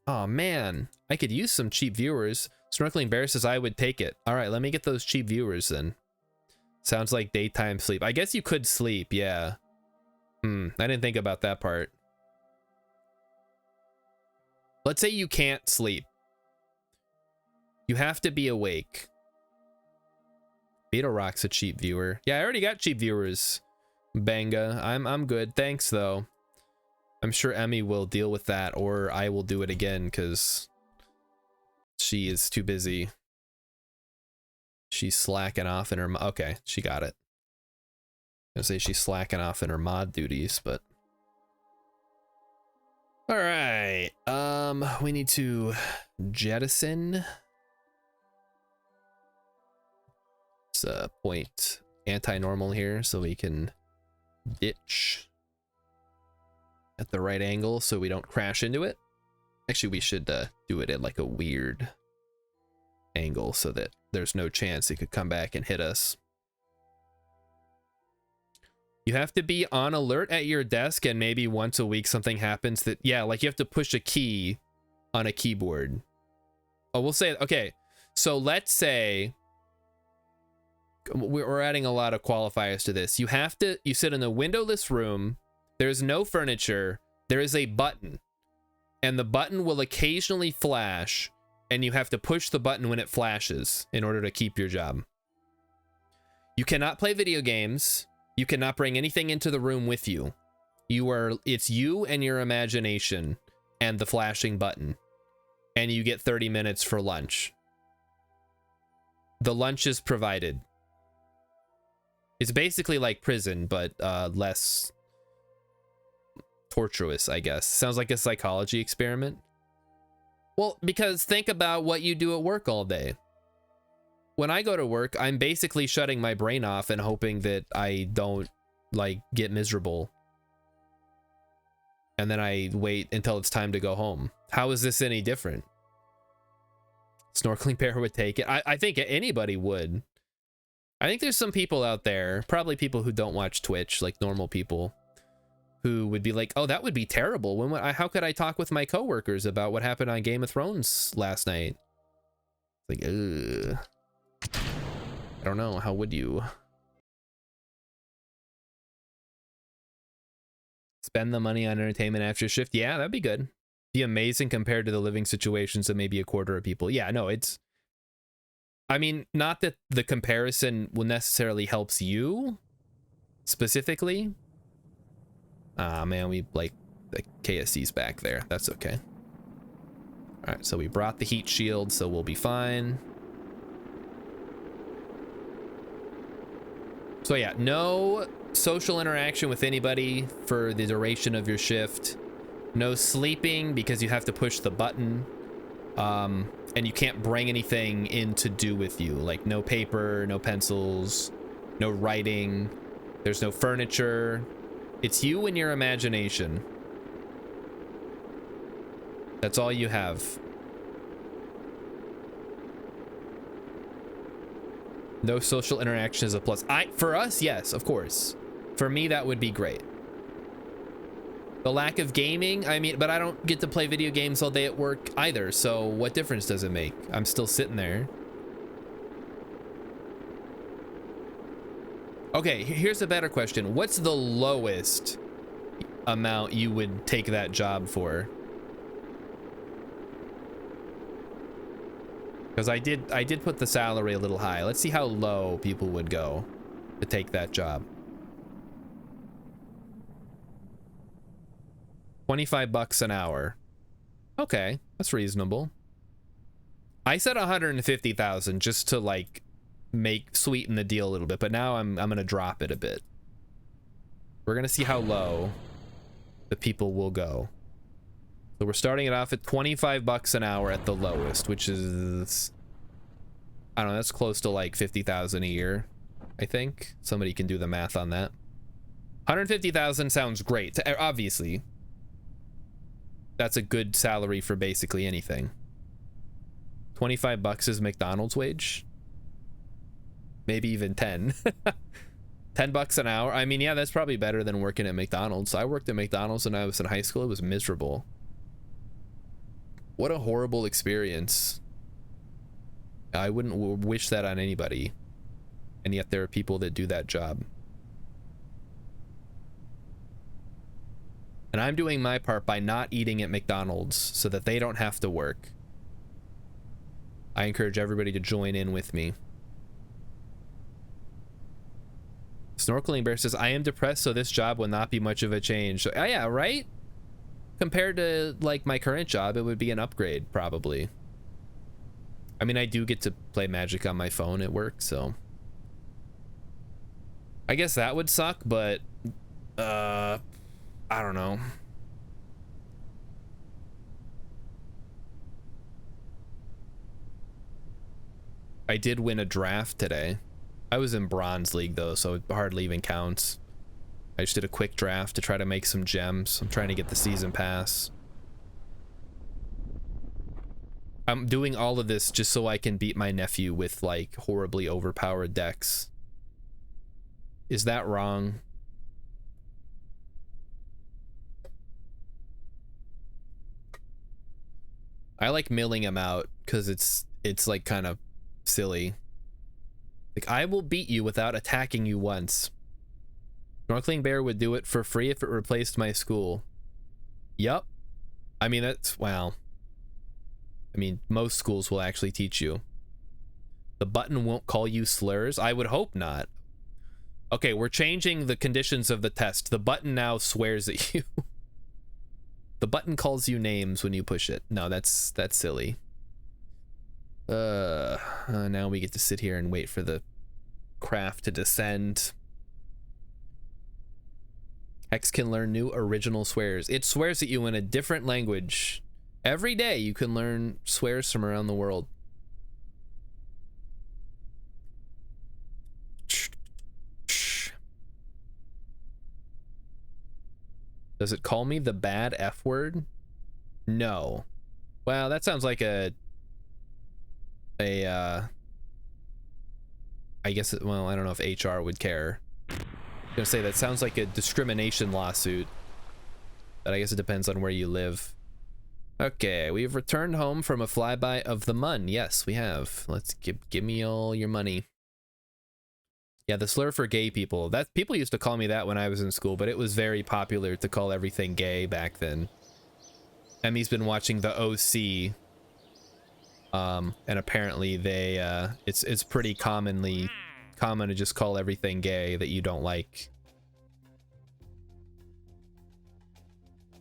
Oh man, I could use some cheap viewers. Snorkeling Bear says I would take it. All right, let me get those cheap viewers then. Sounds like daytime sleep. I guess you could sleep, yeah. I didn't think about that part. Let's say you can't sleep. You have to be awake. Beetle Rock's a cheap viewer. Yeah, I already got cheap viewers. Banga. I'm good. Thanks though. I'm sure Emmy will deal with that, or I will do it again because she is too busy. She's slacking off in her... Okay, she got it. I was gonna say she's slacking off in her mod duties, but... Alright, we need to jettison. It's a point anti-normal here, so we can ditch at the right angle so we don't crash into it. Actually, we should do it at like a weird angle so that there's no chance it could come back and hit us. You have to be on alert at your desk, and maybe once a week something happens that, yeah, like you have to push a key on a keyboard. Oh, we'll say, okay, so let's say we're adding a lot of qualifiers to this. You sit in a windowless room, there's no furniture, there is a button, and the button will occasionally flash, and you have to push the button when it flashes in order to keep your job. You cannot play video games. You cannot bring anything into the room with you. It's you and your imagination and the flashing button. And you get 30 minutes for lunch. The lunch is provided. It's basically like prison, but less tortuous, I guess. Sounds like a psychology experiment. Well, because think about what you do at work all day. When I go to work, I'm basically shutting my brain off and hoping that I don't, like, get miserable. And then I wait until it's time to go home. How is this any different? Snorkeling Bear would take it. I think anybody would. I think there's some people out there, probably people who don't watch Twitch, like normal people, who would be like, oh, that would be terrible. How could I talk with my coworkers about what happened on Game of Thrones last night? Like, ugh. I don't know. How would you? Spend the money on entertainment after shift? Yeah, that'd be good. Be amazing compared to the living situations of maybe a quarter of people. Yeah, no, it's... I mean, not that the comparison will necessarily helps you specifically. Ah, man, we like the KSC's back there. That's okay. All right, so we brought the heat shield, so we'll be fine. So yeah, no social interaction with anybody for the duration of your shift. No sleeping because you have to push the button. And you can't bring anything in to do with you, like no paper, no pencils, no writing. There's no furniture. It's you and your imagination. That's all you have. No social interaction is a plus. For us, yes, of course. For me, that would be great. The lack of gaming, I mean, but I don't get to play video games all day at work either, so what difference does it make? I'm still sitting there. Okay, here's a better question. What's the lowest amount you would take that job for? Because I did put the salary a little high. Let's see how low people would go to take that job. 25 bucks an hour. Okay, that's reasonable. I said 150,000 just to like sweeten the deal a little bit, but now I'm gonna drop it a bit. We're gonna see how low the people will go. So we're starting it off at 25 bucks an hour at the lowest, which is, I don't know, that's close to like 50,000 a year, I think. Somebody can do the math on that. 150,000 sounds great. Obviously, that's a good salary for basically anything. 25 bucks is McDonald's wage. Maybe even 10. 10 bucks an hour. I mean, yeah, that's probably better than working at McDonald's. I worked at McDonald's when I was in high school. It was miserable. What a horrible experience. I wouldn't wish that on anybody. And yet there are people that do that job. And I'm doing my part by not eating at McDonald's so that they don't have to work. I encourage everybody to join in with me. Snorkeling Bear says, I am depressed, so this job will not be much of a change. So, yeah, right? Compared to like my current job, it would be an upgrade, probably. I mean, I do get to play Magic on my phone at work, so I guess that would suck, but I don't know. I did win a draft today. I was in Bronze League though, so it hardly even counts. I just did a quick draft to try to make some gems. I'm trying to get the season pass. I'm doing all of this just so I can beat my nephew with like horribly overpowered decks. Is that wrong? I like milling him out because it's like kind of silly. Like, I will beat you without attacking you once. Snorkeling Bear would do it for free if it replaced my school. Yup. I mean, that's, wow. I mean, most schools will actually teach you. The button won't call you slurs? I would hope not. Okay, we're changing the conditions of the test. The button now swears at you. The button calls you names when you push it. No, that's silly. Now we get to sit here and wait for the craft to descend. Hex can learn new original swears. It swears at you in a different language. Every day you can learn swears from around the world. Does it call me the bad F word? No. Well, that sounds like I guess well, I don't know if HR would care. I'm gonna say that sounds like a discrimination lawsuit, but I guess it depends on where you live. Okay, we've returned home from a flyby of the mun. Yes, we have. Let's give me all your money. Yeah, the slur for gay people. That people used to call me that when I was in school, but it was very popular to call everything gay back then. Emmy's been watching the OC. And apparently they it's pretty common to just call everything gay that you don't like.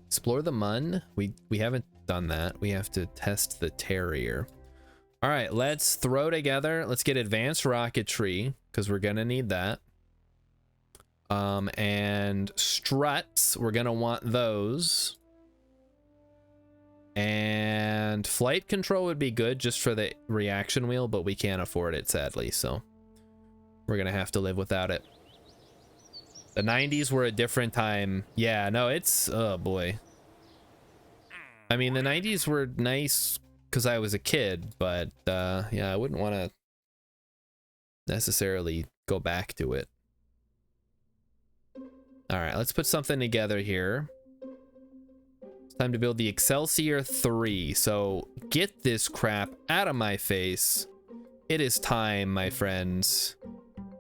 Explore the mun. We haven't done that. We have to test the terrier. All right, let's throw together. Let's get advanced rocketry because we're gonna need that. And struts, we're gonna want those. And flight control would be good just for the reaction wheel, but we can't afford it, sadly, so we're gonna have to live without it. The 90s were a different time. Yeah, no, it's, oh boy. I mean, the 90s were nice because I was a kid, but yeah, I wouldn't want to necessarily go back to it. All right, let's put something together here. It's time to build the Excelsior 3. So get this crap out of my face. It is time, my friends,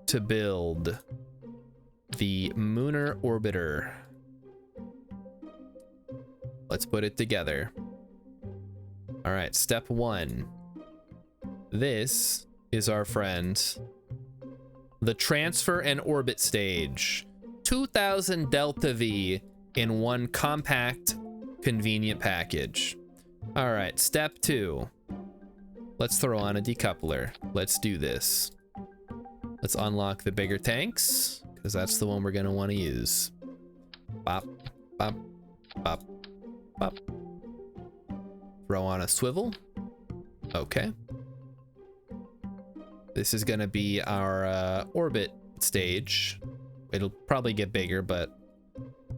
to build the Lunar Orbiter. Let's put it together. All right, step 1. This is our friend, the transfer and orbit stage. 2000 Delta V in one compact, convenient package. All right, step 2. Let's throw on a decoupler. Let's do this. Let's unlock the bigger tanks, because that's the one we're gonna want to use. Bop, bop, bop, bop. Throw on a swivel. Okay. This is gonna be our orbit stage. It'll probably get bigger, but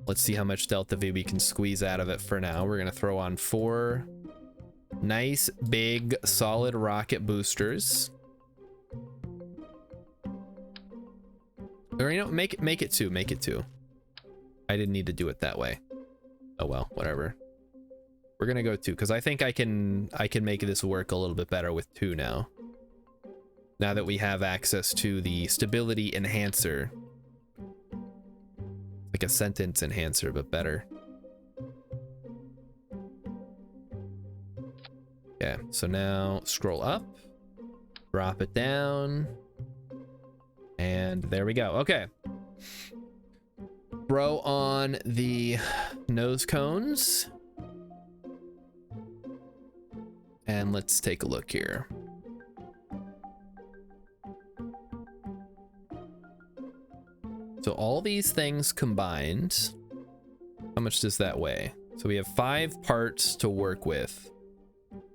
let's see how much Delta V we can squeeze out of it for now. We're gonna throw on 4 nice, big, solid rocket boosters. Or, you know, make it 2. Make it 2. I didn't need to do it that way. Oh well, whatever. We're gonna go 2 because I think I can make this work a little bit better with 2 now. Now that we have access to the stability enhancer. Like a sentence enhancer, but better. Okay, so now scroll up, drop it down, and there we go. Okay. Throw on the nose cones. And let's take a look here. So all these things combined, how much does that weigh? So we have 5 parts to work with.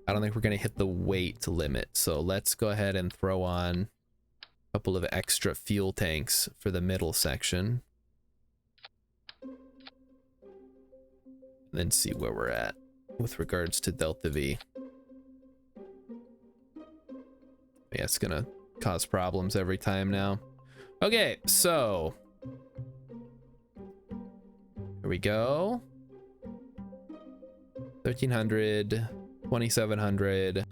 I don't think we're gonna hit the weight limit. So let's go ahead and throw on a couple of extra fuel tanks for the middle section. And then see where we're at with regards to Delta V. Yeah, it's gonna cause problems every time now. Okay, so here we go. 1300, 2700.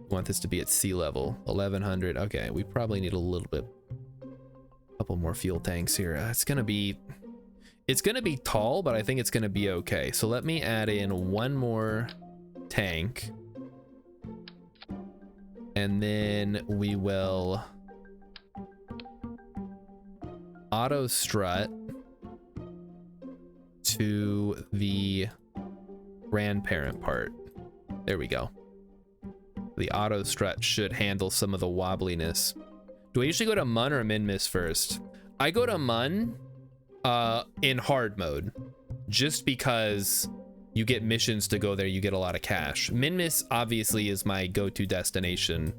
Want this to be at sea level. 1100. Okay, we probably need a little bit, couple more fuel tanks here. It's gonna be tall, but I think it's gonna be okay. So let me add in 1 more tank, and then we will auto strut to the grandparent part. There we go. The auto strut should handle some of the wobbliness. Do I usually go to Mun or Min-Miss first? I go to Mun in hard mode, just because you get missions to go there, you get a lot of cash. Min-Miss obviously is my go-to destination.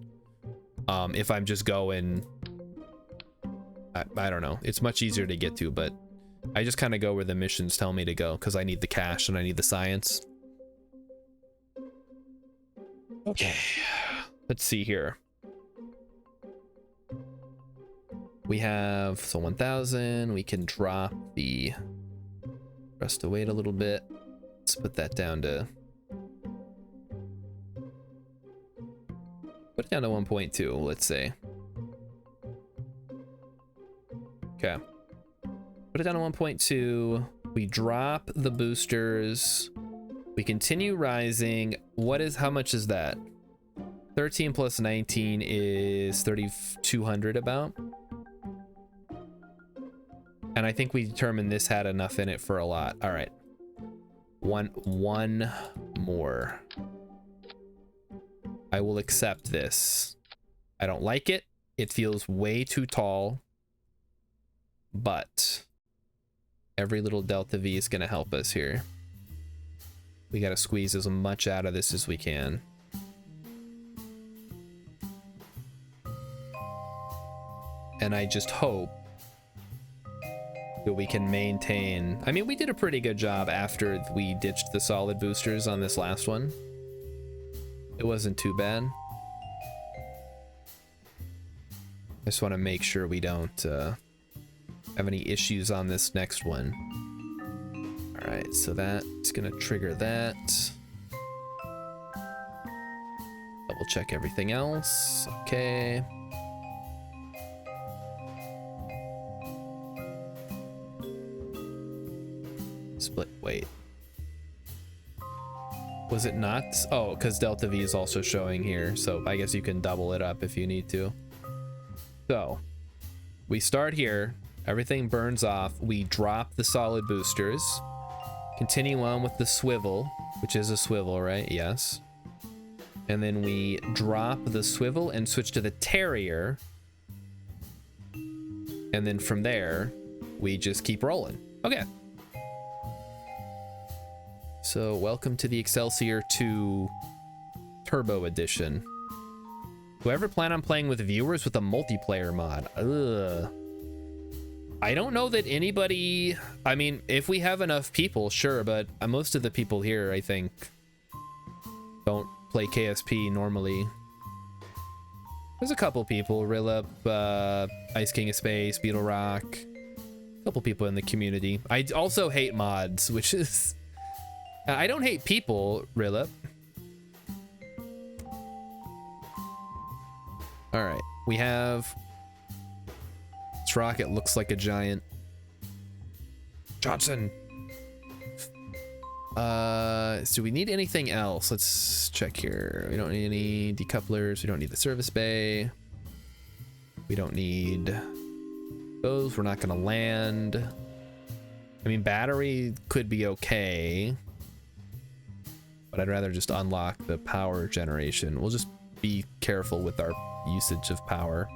If I'm just going, I don't know, it's much easier to get to, but I just kind of go where the missions tell me to go because I need the cash and I need the science. Okay, let's see here. We have, so 1000, we can drop the rest of weight a little bit. Let's put that down to, put it down to 1.2, let's say. Okay. Put it down to 1.2. We drop the boosters. We continue rising. How much is that? 13 plus 19 is 3,200 about. And I think we determined this had enough in it for a lot. All right. One more. I will accept this. I don't like it. It feels way too tall. But every little Delta V is going to help us here. We got to squeeze as much out of this as we can. And I just hope that we can maintain. I mean, we did a pretty good job after we ditched the solid boosters on this last one. It wasn't too bad. I just want to make sure we don't have any issues on this next one. All right, so that's gonna trigger that. Double check everything else. Okay. Split, wait. Was it not? Oh, because Delta V is also showing here, so I guess you can double it up if you need to. So, we start here, everything burns off, we drop the solid boosters, continue on with the swivel, which is a swivel, right? Yes. And then we drop the swivel and switch to the Terrier. And then from there, we just keep rolling. Okay. So welcome to the Excelsior 2 Turbo Edition. Do I ever plan on playing with viewers with a multiplayer mod? Ugh. I don't know that anybody... I mean, if we have enough people, sure, but most of the people here, I think, don't play KSP normally. There's a couple people, Rillup, Ice King of Space, Beetle Rock, a couple people in the community. I also hate mods, which is... I don't hate people, Rillup. All right, we have... This rocket looks like a giant. Johnson! Do we need anything else? Let's check here. We don't need any decouplers. We don't need the service bay. We don't need those. We're not gonna land. I mean, battery could be okay, but I'd rather just unlock the power generation. We'll just be careful with our usage of power.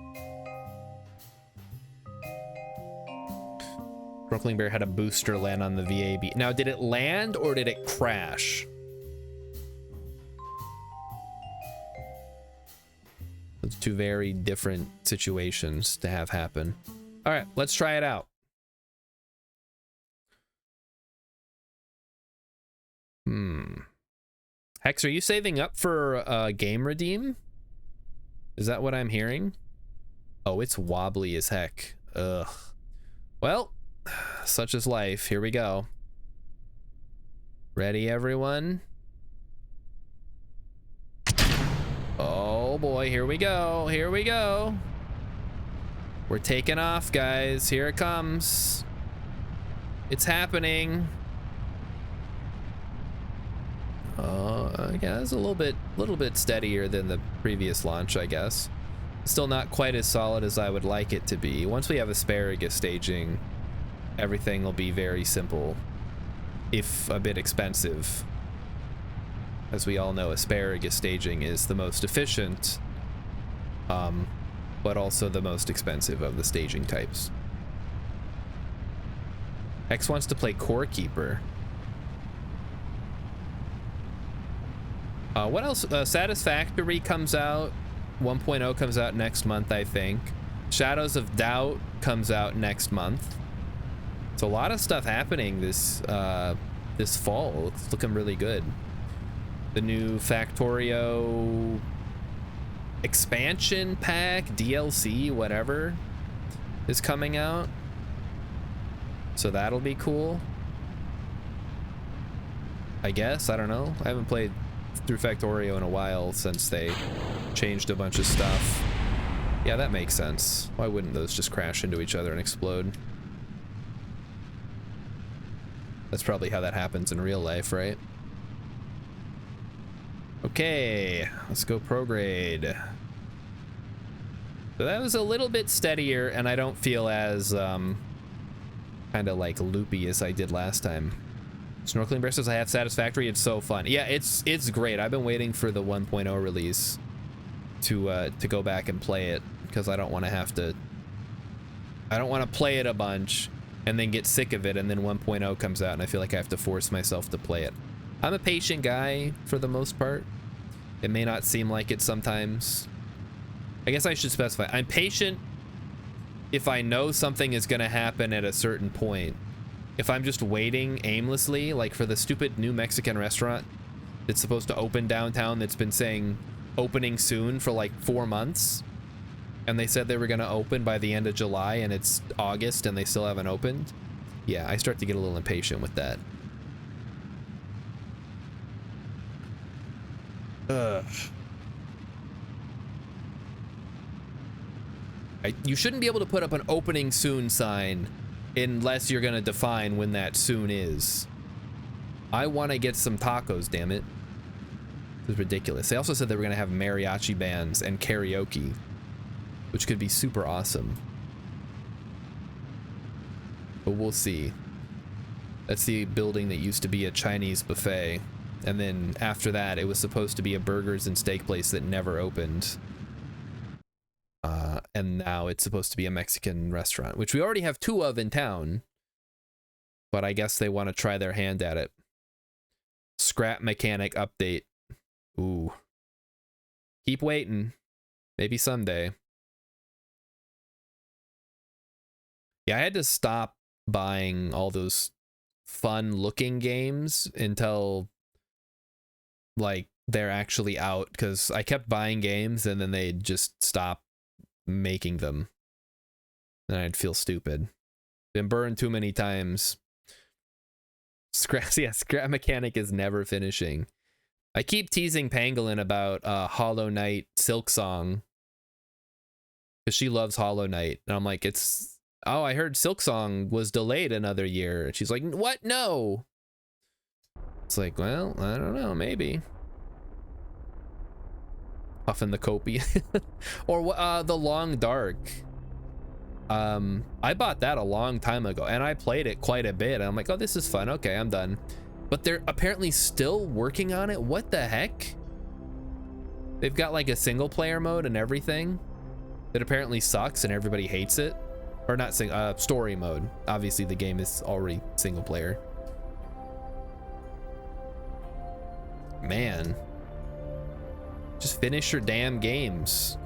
Brooklyn Bear had a booster land on the VAB. Now, did it land or did it crash? Those two very different situations to have happen. All right, let's try it out. Hex, are you saving up for game redeem? Is that what I'm hearing? Oh, it's wobbly as heck. Ugh. Well, such is life. Here we go. Ready, everyone? Oh boy, here we go. Here we go. We're taking off, guys. Here it comes. It's happening. Yeah, it's a little bit steadier than the previous launch, I guess. Still not quite as solid as I would like it to be. Once we have asparagus staging, everything will be very simple, if a bit expensive. As we all know, asparagus staging is the most efficient, but also the most expensive of the staging types. X wants to play Core Keeper. What else? Satisfactory comes out. 1.0 comes out next month, I think. Shadows of Doubt comes out next month. It's a lot of stuff happening this fall. It's looking really good. The new Factorio expansion pack, DLC, whatever, is coming out. So that'll be cool. I guess. I don't know. I haven't played through Factorio in a while since they changed a bunch of stuff. Yeah, that makes sense. Why wouldn't those just crash into each other and explode? That's probably how that happens in real life, right? Okay, let's go prograde. So that was a little bit steadier, and I don't feel as kind of like loopy as I did last time. Snorkeling Bear says I have Satisfactory. It's so fun. Yeah, it's great. I've been waiting for the 1.0 release to go back and play it, because I don't want to have to. I don't want to play it a bunch and then get sick of it, and then 1.0 comes out and I feel like I have to force myself to play it. I'm a patient guy for the most part. It may not seem like it sometimes. I guess I should specify. I'm patient if I know something is going to happen at a certain point. If I'm just waiting aimlessly, like for the stupid new Mexican restaurant that's supposed to open downtown that's been saying opening soon for like 4 months, And they said they were going to open by the end of July, and it's August and they still haven't opened. Yeah, I start to get a little impatient with that. Ugh. You shouldn't be able to put up an opening soon sign unless you're going to define when that soon is. I want to get some tacos, damn it. This is ridiculous. They also said they were going to have mariachi bands and karaoke, which could be super awesome. But we'll see. That's the building that used to be a Chinese buffet. And then after that, it was supposed to be a burgers and steak place that never opened. And now it's supposed to be a Mexican restaurant, which we already have 2 of in town. But I guess they want to try their hand at it. Scrap mechanic update. Ooh. Keep waiting. Maybe someday. Yeah, I had to stop buying all those fun looking games until like they're actually out, because I kept buying games and then they'd just stop making them. And I'd feel stupid. Been burned too many times. Scrap mechanic is never finishing. I keep teasing Pangolin about Hollow Knight Silksong, because she loves Hollow Knight, and I'm like, oh, I heard Silksong was delayed another year. And she's like, what? No. It's like, well, I don't know, maybe. Puffin the Copy. Or The Long Dark. I bought that a long time ago, and I played it quite a bit. I'm like, oh, this is fun. Okay, I'm done. But they're apparently still working on it. What the heck? They've got like a single player mode and everything that apparently sucks and everybody hates it. Or not story mode. Obviously the game is already single player. Man. Just finish your damn games.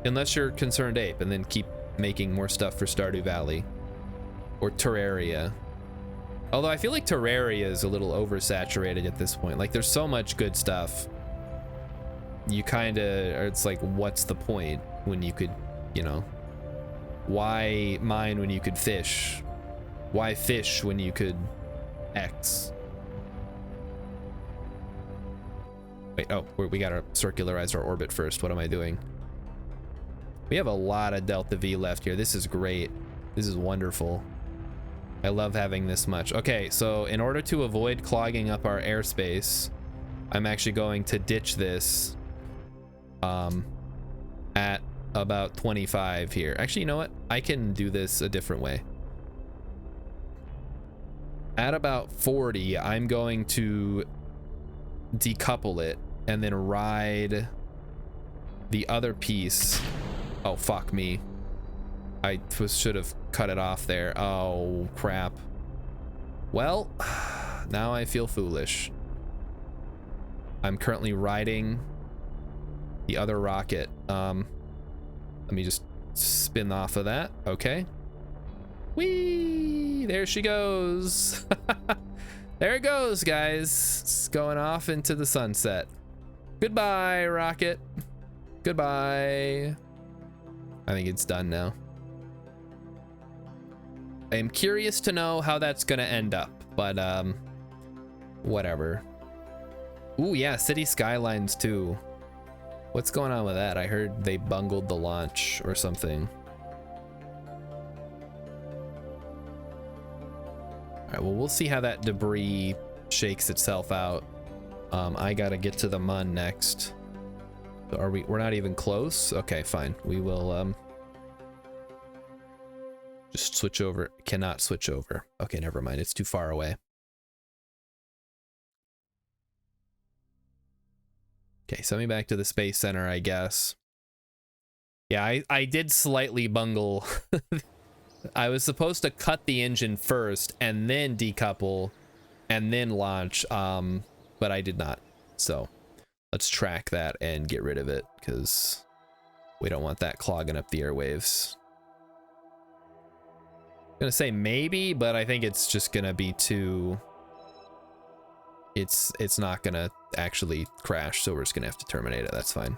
Unless you're Concerned Ape, and then keep making more stuff for Stardew Valley. Or Terraria. Although I feel like Terraria is a little oversaturated at this point. Like, there's so much good stuff. You kind of, it's like, what's the point when you could, you know, why mine when you could fish? Why fish when you could X? Wait, oh, we gotta circularize our orbit first. What am I doing? We have a lot of Delta V left here. This is great. This is wonderful. I love having this much. Okay, so in order to avoid clogging up our airspace, I'm actually going to ditch this at about 25 here. Actually, you know what? I can do this a different way. At about 40, I'm going to decouple it and then ride the other piece. Oh, fuck me. I should have cut it off there. Oh, crap. Well, now I feel foolish. I'm currently riding the other rocket. Let me just spin off of that. Okay. Whee! There she goes. There it goes, guys. It's going off into the sunset. Goodbye, rocket. Goodbye. I think it's done now. I am curious to know how that's gonna end up, but whatever. Ooh, yeah, City Skylines too. What's going on with that? I heard they bungled the launch or something. All right, well, we'll see how that debris shakes itself out. I gotta get to the Mun next. So we're not even close? Okay, fine. We will just switch over. Cannot switch over. Okay, never mind. It's too far away. Okay, send me back to the Space Center, I guess. Yeah, I did slightly bungle. I was supposed to cut the engine first and then decouple and then launch, but I did not. So let's track that and get rid of it, because we don't want that clogging up the airwaves. I'm gonna say maybe, but I think it's just gonna be too... It's not gonna actually crash, so we're just gonna have to terminate it. That's fine.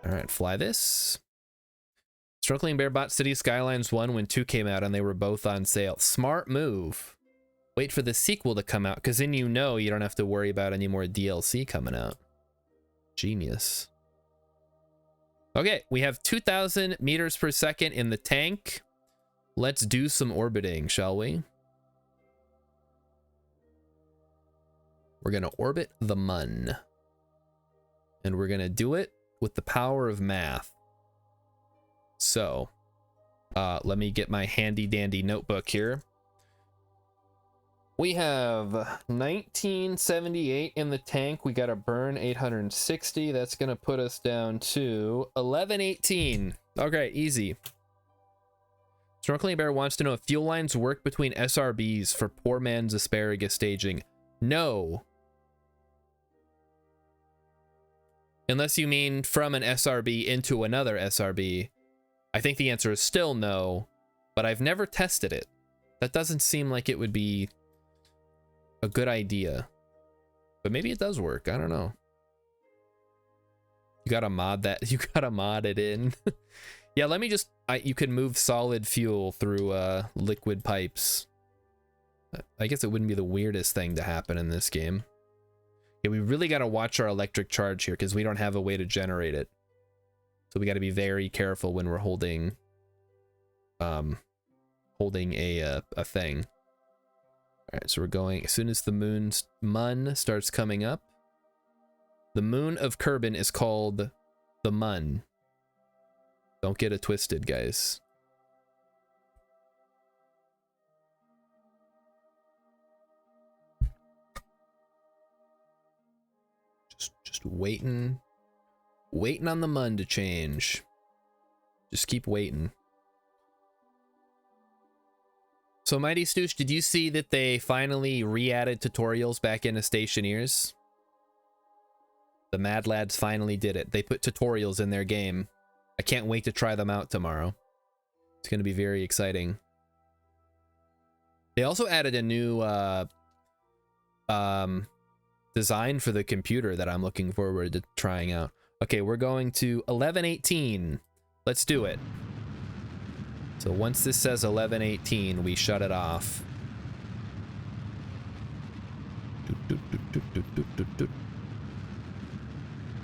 All right, fly this. Struggling Bear bought City Skylines 1 when 2 came out and they were both on sale. Smart move. Wait for the sequel to come out, because then you know you don't have to worry about any more DLC coming out. Genius. Okay, we have 2,000 meters per second in the tank. Let's do some orbiting, shall we? We're going to orbit the Mun. And we're going to do it with the power of math. So, let me get my handy dandy notebook here. We have 1978 in the tank. We got to burn 860. That's going to put us down to 1118. Okay, easy. Snorkeling Bear wants to know if fuel lines work between SRBs for poor man's asparagus staging. No. Unless you mean from an SRB into another SRB. I think the answer is still no, but I've never tested it. That doesn't seem like it would be a good idea. But maybe it does work. I don't know. You gotta mod that. You gotta mod it in. Yeah, let me just... you can move solid fuel through liquid pipes. I guess it wouldn't be the weirdest thing to happen in this game. Yeah, we really gotta watch our electric charge here because we don't have a way to generate it. So we gotta be very careful when we're holding... holding a thing. Alright, so we're going... As soon as the Mun starts coming up... The moon of Kerbin is called the Mun. Don't get it twisted, guys. Just waiting on the Mun to change. Just keep waiting. So Mighty Stoosh, did you see that they finally re-added tutorials back into Stationeers? The Mad Lads finally did it. They put tutorials in their game. I can't wait to try them out tomorrow. It's going to be very exciting. They also added a new design for the computer that I'm looking forward to trying out. Okay, we're going to 1118. Let's do it. So once this says 1118, we shut it off.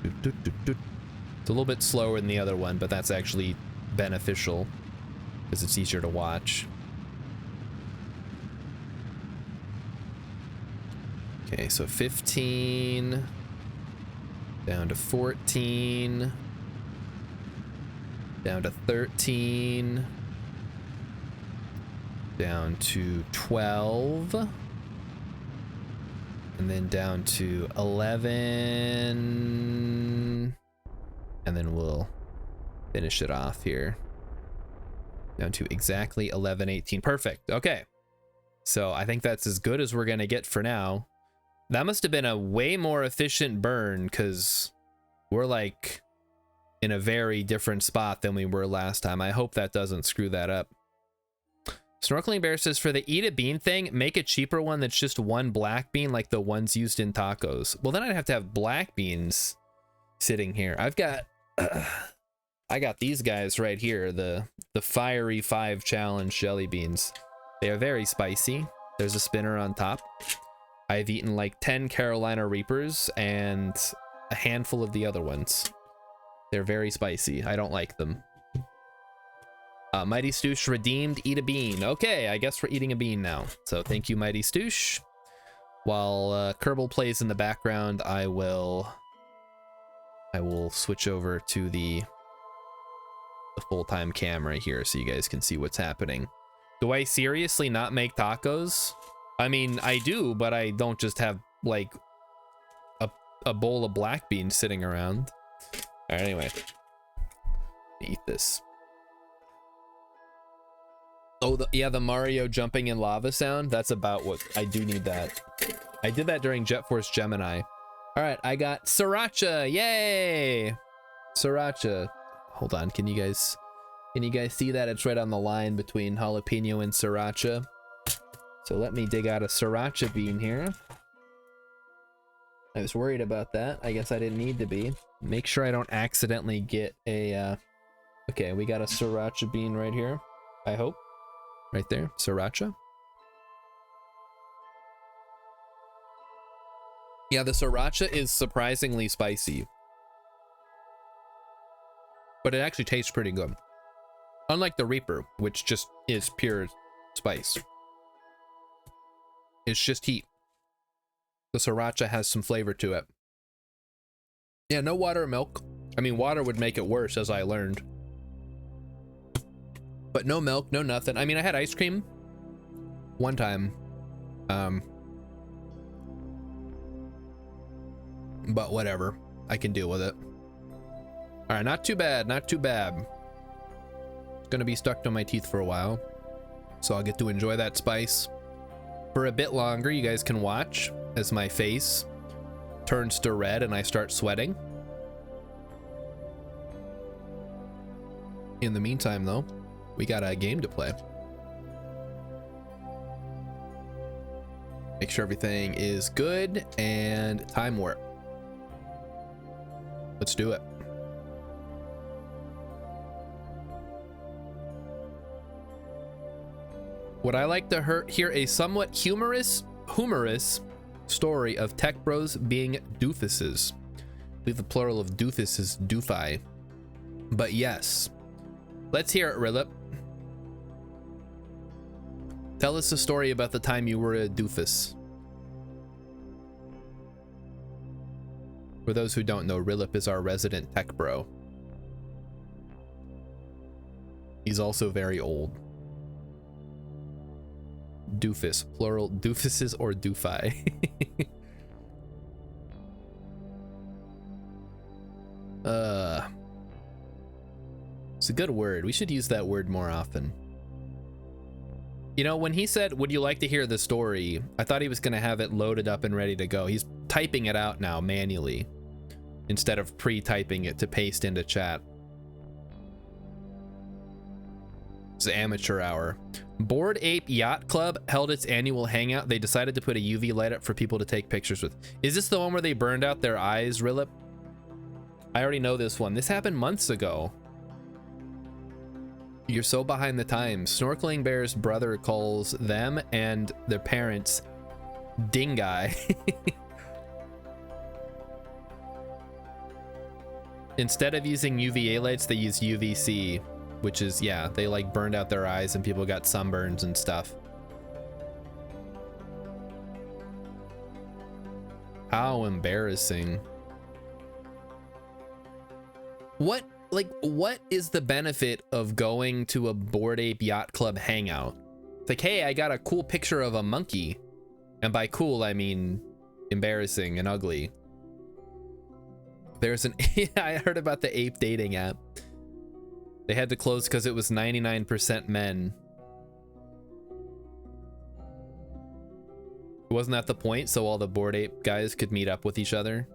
It's a little bit slower than the other one, but that's actually beneficial because it's easier to watch. Okay, so 15 down to 14 down to 13 down to 12 and then down to 11, and then we'll finish it off here down to exactly 1118. Perfect. Okay, so I think that's as good as we're gonna get for now. That must have been a way more efficient burn because we're like in a very different spot than we were last time. I hope that doesn't screw that up. Snorkeling Bear says, for the eat a bean thing, make a cheaper one that's just one black bean like the ones used in tacos. Well, then I'd have to have black beans sitting here. I've got I got these guys right here, the Fiery 5 Challenge jelly beans. They are very spicy. There's a spinner on top. I've eaten like 10 Carolina Reapers and a handful of the other ones. They're very spicy. I don't like them. Mighty Stoosh redeemed eat a bean. Okay, I guess we're eating a bean now. So thank you, Mighty Stoosh. While Kerbal plays in the background, I will switch over to the full-time camera here so you guys can see what's happening. Do I seriously not make tacos? I mean, I do, but I don't just have like a bowl of black beans sitting around. All right, anyway, eat this. Oh, yeah, the Mario jumping in lava sound. That's about what I do need. That I did that during Jet Force Gemini. All right, I got sriracha. Yay, sriracha. Hold on, can you guys see that? It's right on the line between jalapeno and sriracha. So let me dig out a sriracha bean here. I was worried about that. I guess I didn't need to be. Make sure I don't accidentally get a, okay, we got a sriracha bean right here. I hope. Right there, sriracha. Yeah, the sriracha is surprisingly spicy. But it actually tastes pretty good. Unlike the Reaper, which just is pure spice. It's just heat. The sriracha has some flavor to it. Yeah, no water or milk. I mean, water would make it worse, as I learned. But no milk, no nothing. I mean, I had ice cream one time. But whatever. I can deal with it. All right, not too bad, not too bad. It's gonna be stuck to my teeth for a while, so I'll get to enjoy that spice for a bit longer. You guys can watch as my face turns to red and I start sweating. In the meantime, though, we got a game to play. Make sure everything is good and time warp. Let's do it. Would I like to hear a somewhat humorous story of tech bros being doofuses? I believe the plural of doofus is doofi. But yes. Let's hear it, Rilip. Tell us a story about the time you were a doofus. For those who don't know, Rilip is our resident tech bro. He's also very old. Doofus, plural, doofuses or doofi. It's a good word. We should use that word more often. You know, when he said, would you like to hear the story? I thought he was gonna have it loaded up and ready to go. He's typing it out now manually instead of pre-typing it to paste into chat. It's amateur hour. Bored Ape Yacht Club held its annual hangout. They decided to put a UV light up for people to take pictures with. Is this the one where they burned out their eyes, Rilip? I already know this one. This happened months ago. You're so behind the times. Snorkeling Bear's brother calls them and their parents dingai. Instead of using UVA lights, they use UVC, which is, yeah, they like burned out their eyes and people got sunburns and stuff. How embarrassing. What is the benefit of going to a Bored Ape Yacht Club hangout? It's like, hey, I got a cool picture of a monkey. And by cool, I mean embarrassing and ugly. There's an, I heard about the ape dating app. They had to close because it was 99% men. Wasn't that the point? So all the Bored Ape guys could meet up with each other?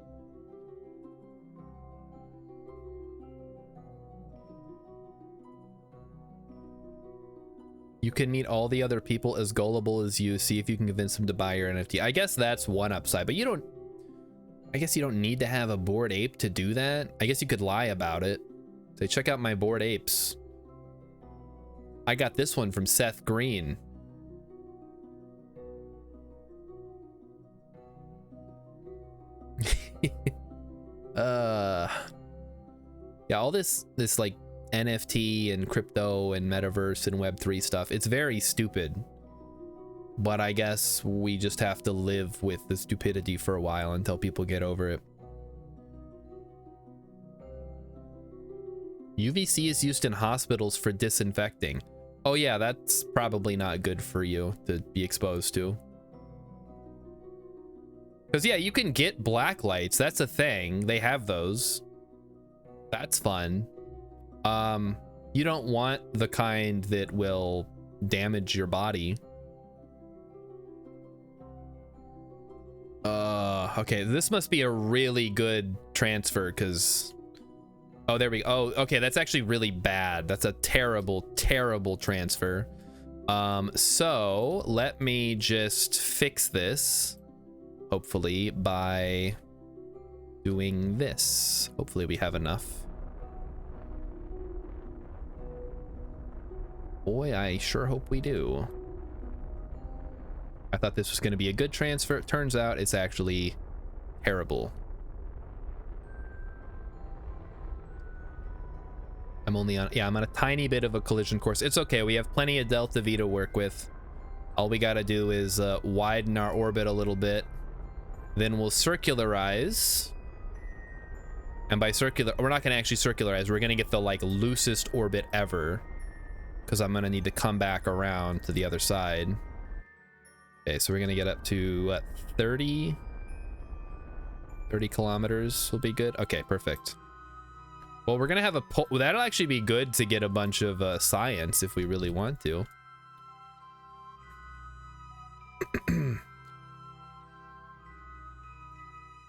You can meet all the other people as gullible as you, see if you can convince them to buy your NFT. I guess that's one upside, but I guess you don't need to have a Bored Ape to do that. I guess you could lie about it. Say, check out my Bored Apes. I got this one from Seth Green. Yeah, all this like NFT and crypto and metaverse and Web3 stuff, it's very stupid. But I guess we just have to live with the stupidity for a while until people get over it. UVC is used in hospitals for disinfecting. Oh yeah, that's probably not good for you to be exposed to. Because yeah, you can get black lights. That's a thing. They have those. That's fun. You don't want the kind that will damage your body. Okay, this must be a really good transfer because... Oh, there we go. Oh, okay, that's actually really bad. That's a terrible, terrible transfer. So let me just fix this, hopefully, by doing this. Hopefully we have enough. Boy, I sure hope we do. I thought this was going to be a good transfer. It turns out it's actually terrible. I'm only on, yeah, I'm on a tiny bit of a collision course. It's okay. We have plenty of delta V to work with. All we got to do is widen our orbit a little bit. Then we'll circularize. And by circular, we're not going to actually circularize. We're going to get the like loosest orbit ever. Because I'm going to need to come back around to the other side. Okay, so we're going to get up to what, 30 kilometers will be good. Okay, perfect. Well, we're going to have a well, that'll actually be good to get a bunch of science if we really want to.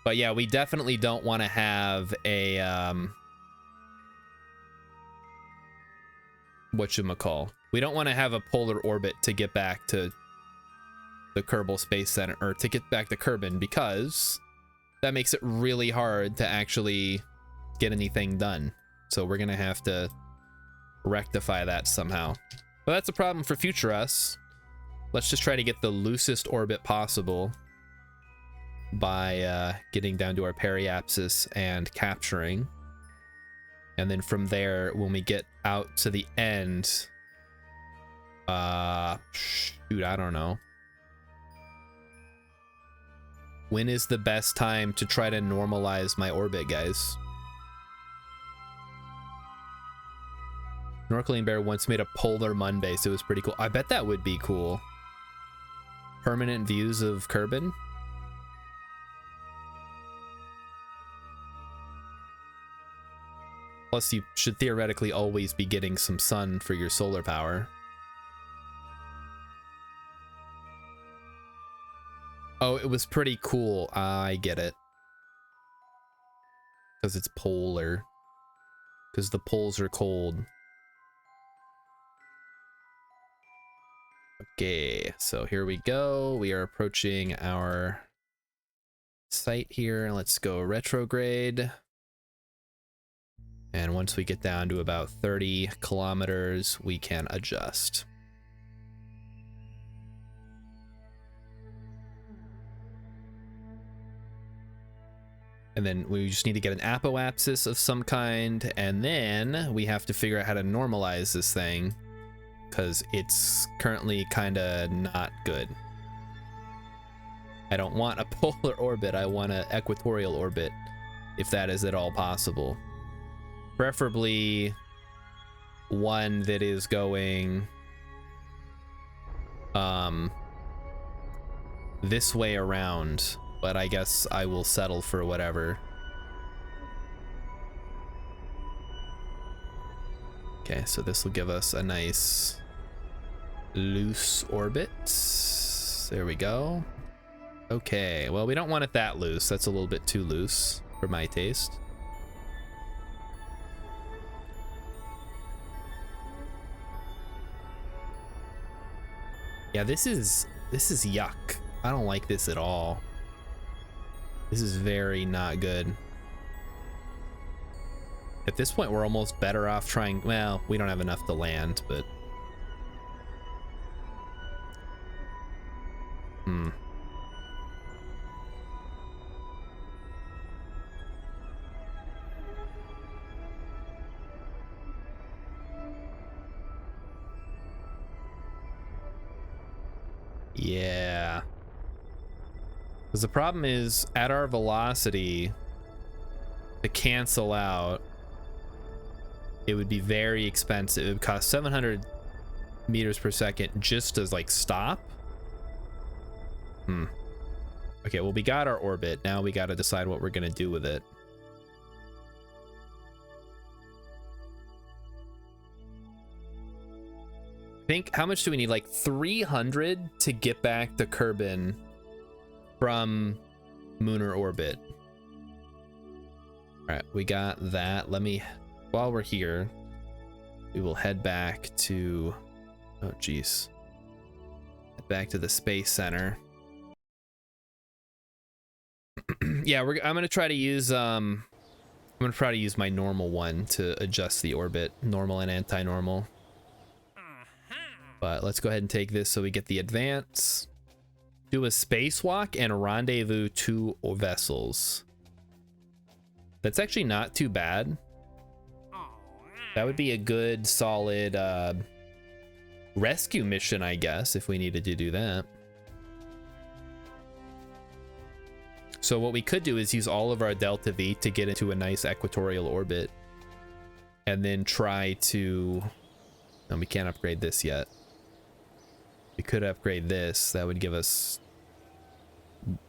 But yeah, we definitely don't want to have a whatchamacall. We don't want to have a polar orbit to get back to the Kerbal Space Center, or to get back to Kerbin, because that makes it really hard to actually get anything done. So we're gonna have to rectify that somehow. But that's a problem for future us. Let's just try to get the loosest orbit possible by getting down to our periapsis and capturing. And then from there, when we get out to the end, shoot, I don't know. When is the best time to try to normalize my orbit, guys? Snorkeling Bear once made a polar moon base. It was pretty cool. I bet that would be cool. Permanent views of Kerbin. Plus, you should theoretically always be getting some sun for your solar power. Oh, it was pretty cool. I get it. Because it's polar. Because the poles are cold. Okay, so here we go. We are approaching our site here. Let's go retrograde. And once we get down to about 30 kilometers, we can adjust. And then we just need to get an apoapsis of some kind, and then we have to figure out how to normalize this thing, because it's currently kind of not good. I don't want a polar orbit, I want an equatorial orbit, if that is at all possible. Preferably one that is going this way around, but I guess I will settle for whatever. Okay, so this will give us a nice loose orbit. There we go. Okay, well, we don't want it that loose. That's a little bit too loose for my taste. Yeah, this is yuck. I don't like this at all. This is very not good. At this point, we're almost better off trying, well, we don't have enough to land, but yeah. Because the problem is, at our velocity, to cancel out, it would be very expensive. It would cost 700 meters per second just to like stop. Okay, well, we got our orbit. Now we got to decide what we're gonna do with it. I think, how much do we need? Like 300 to get back to Kerbin from lunar orbit. All right, we got that. Let me, while we're here, we will head back to, oh geez, head back to the Space Center. Yeah, I'm gonna try to use I'm gonna try to use my normal one to adjust the orbit, normal and anti-normal. But let's go ahead and take this so we get the advance. Do a spacewalk and rendezvous 2 vessels. That's actually not too bad. That would be a good, solid rescue mission, I guess, if we needed to do that. So what we could do is use all of our Delta V to get into a nice equatorial orbit. And then try to... No, we can't upgrade this yet. We could upgrade this. That would give us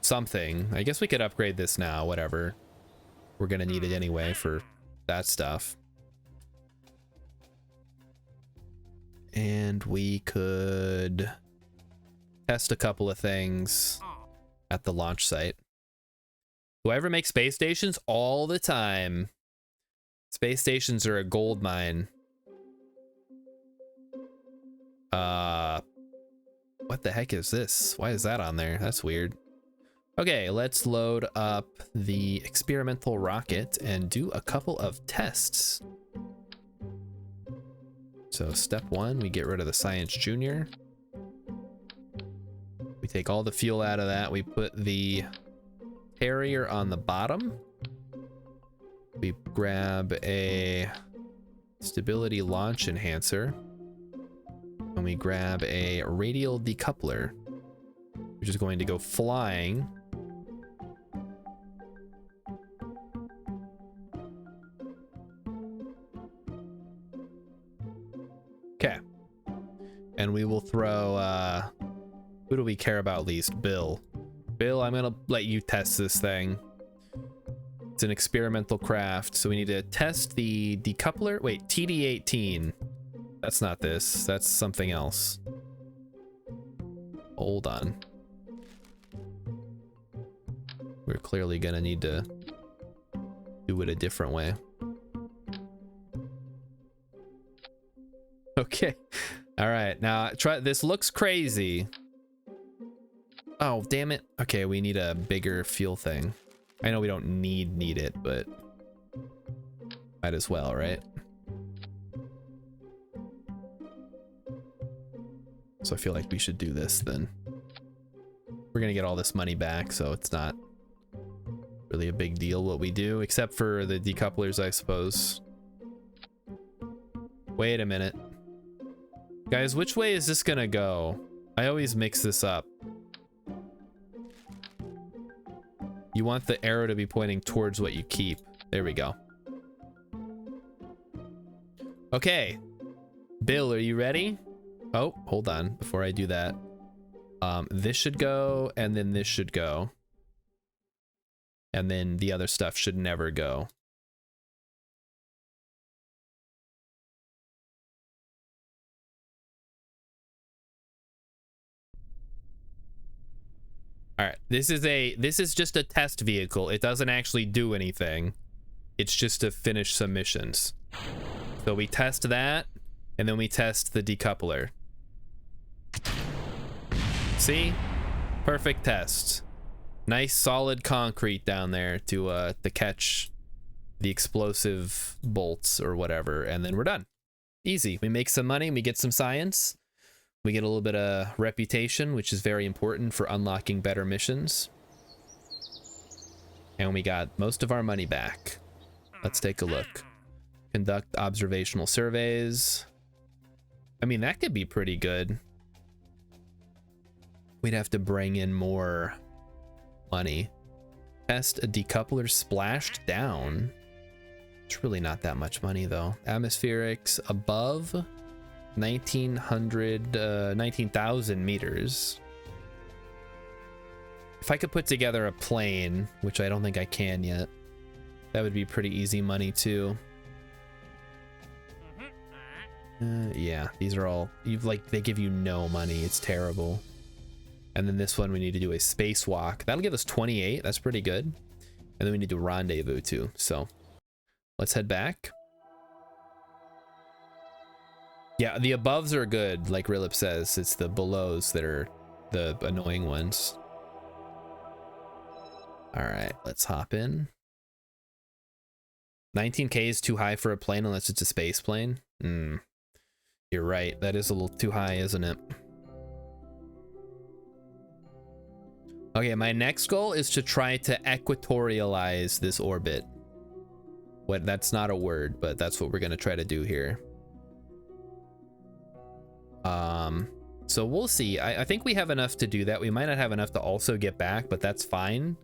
something. I guess we could upgrade this now, whatever. We're gonna need it anyway for that stuff. And we could test a couple of things at the launch site. Do I ever make space stations? All the time. Space stations are a gold mine. What the heck is this? Why is that on there? That's weird. Okay, let's load up the experimental rocket and do a couple of tests. So step 1, we get rid of the Science Junior. We take all the fuel out of that. We put the Harrier on the bottom. We grab a stability launch enhancer. And we grab a radial decoupler, which is going to go flying. Okay. And we will throw, who do we care about least? Bill. Bill, I'm gonna let you test this thing. It's an experimental craft, so we need to test the decoupler. Wait, TD-18. That's not this. That's something else. Hold on. We're clearly gonna need to do it a different way. Okay. All right. Now try this. Looks crazy. Oh, damn it. Okay, we need a bigger fuel thing. I know we don't need it, but might as well, right? So I feel like we should do this then. We're gonna get all this money back, so it's not really a big deal what we do, except for the decouplers, I suppose. Wait a minute. Guys, which way is this gonna go? I always mix this up. You want the arrow to be pointing towards what you keep. There we go. Okay. Bill, are you ready? Oh, hold on. Before I do that. This should go, and then this should go. And then the other stuff should never go. All right, this is just a test vehicle. It doesn't actually do anything. It's just to finish some missions. So we test that, and then we test the decoupler. See? Perfect test. Nice solid concrete down there to catch the explosive bolts or whatever, and then we're done. Easy. We make some money, we get some science. We get a little bit of reputation, which is very important for unlocking better missions. And we got most of our money back. Let's take a look. Conduct observational surveys. I mean, that could be pretty good. We'd have to bring in more money. Test a decoupler splashed down. It's really not that much money, though. Atmospherics above 19,000 meters. If I could put together a plane, which I don't think I can yet, that would be pretty easy money too. Yeah, these are all, they give you no money. It's terrible. And then this one, we need to do a spacewalk. That'll give us 28. That's pretty good. And then we need to rendezvous too. So let's head back. Yeah, the aboves are good, like Rilip says. It's the belows that are the annoying ones. All right, let's hop in. 19K is too high for a plane unless it's a space plane. You're right. That is a little too high, isn't it? Okay, my next goal is to try to equatorialize this orbit. What? That's not a word, but that's what we're gonna try to do here. So we'll see. I think we have enough to do that. We might not have enough to also get back, but that's fine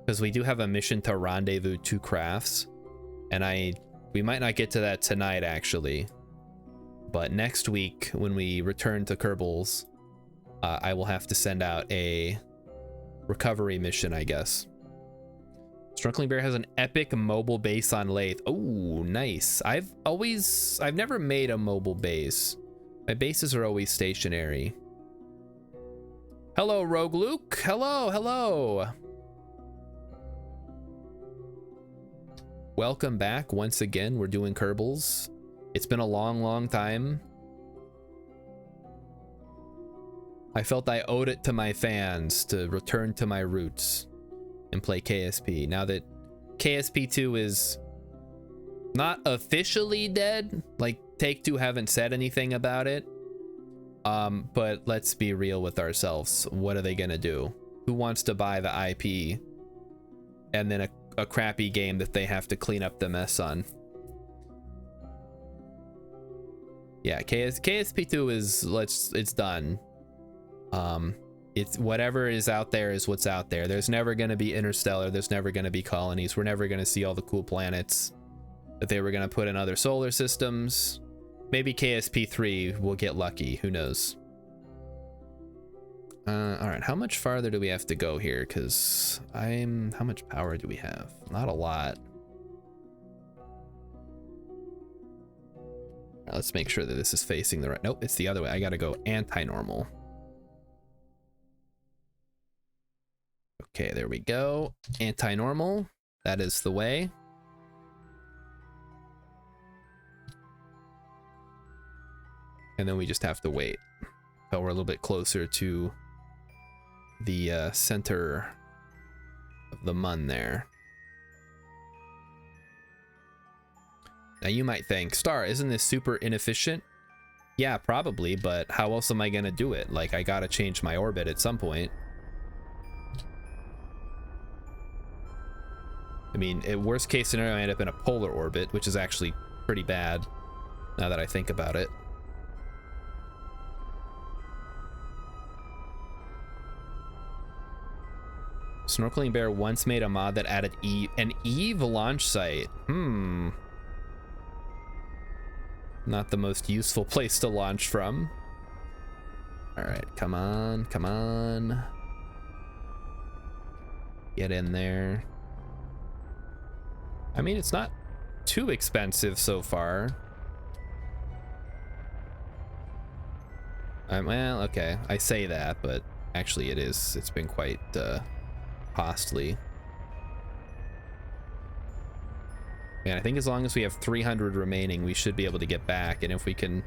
because we do have a mission to rendezvous 2 crafts, and we might not get to that tonight actually, but next week when we return to Kerbals, I will have to send out a recovery mission, I guess. Strunkling Bear has an epic mobile base on Lathe. Oh, nice. I've never made a mobile base. My bases are always stationary. Hello, Rogue Luke. Hello, hello. Welcome back once again. We're doing Kerbals. It's been a long, long time. I felt I owed it to my fans to return to my roots and play KSP. Now that KSP 2 is not officially dead, like Take-Two haven't said anything about it. But let's be real with ourselves. What are they gonna do? Who wants to buy the IP and then a crappy game that they have to clean up the mess on? Yeah, KSP 2 is it's done. It's whatever is out there is what's out there. There's never going to be Interstellar. There's never going to be colonies. We're never going to see all the cool planets that they were going to put in other solar systems. Maybe KSP 3 will get lucky. Who knows? All right. How much farther do we have to go here? Because how much power do we have? Not a lot. All right, let's make sure that this is facing the right. Nope, it's the other way. I got to go anti-normal. Okay, there we go. Anti-normal. That is the way. And then we just have to wait until we're a little bit closer to the center of the mun there. Now you might think, Star, isn't this super inefficient? Yeah, probably, but how else am I gonna do it? Like, I gotta change my orbit at some point. I mean, at worst case scenario, I end up in a polar orbit, which is actually pretty bad now that I think about it. Snorkeling Bear once made a mod that added an Eve launch site. Not the most useful place to launch from. All right, come on, come on. Get in there. I mean, it's not too expensive so far. Well, okay, I say that, but actually it is. It's been quite costly. Man, I think as long as we have 300 remaining, we should be able to get back. And if we can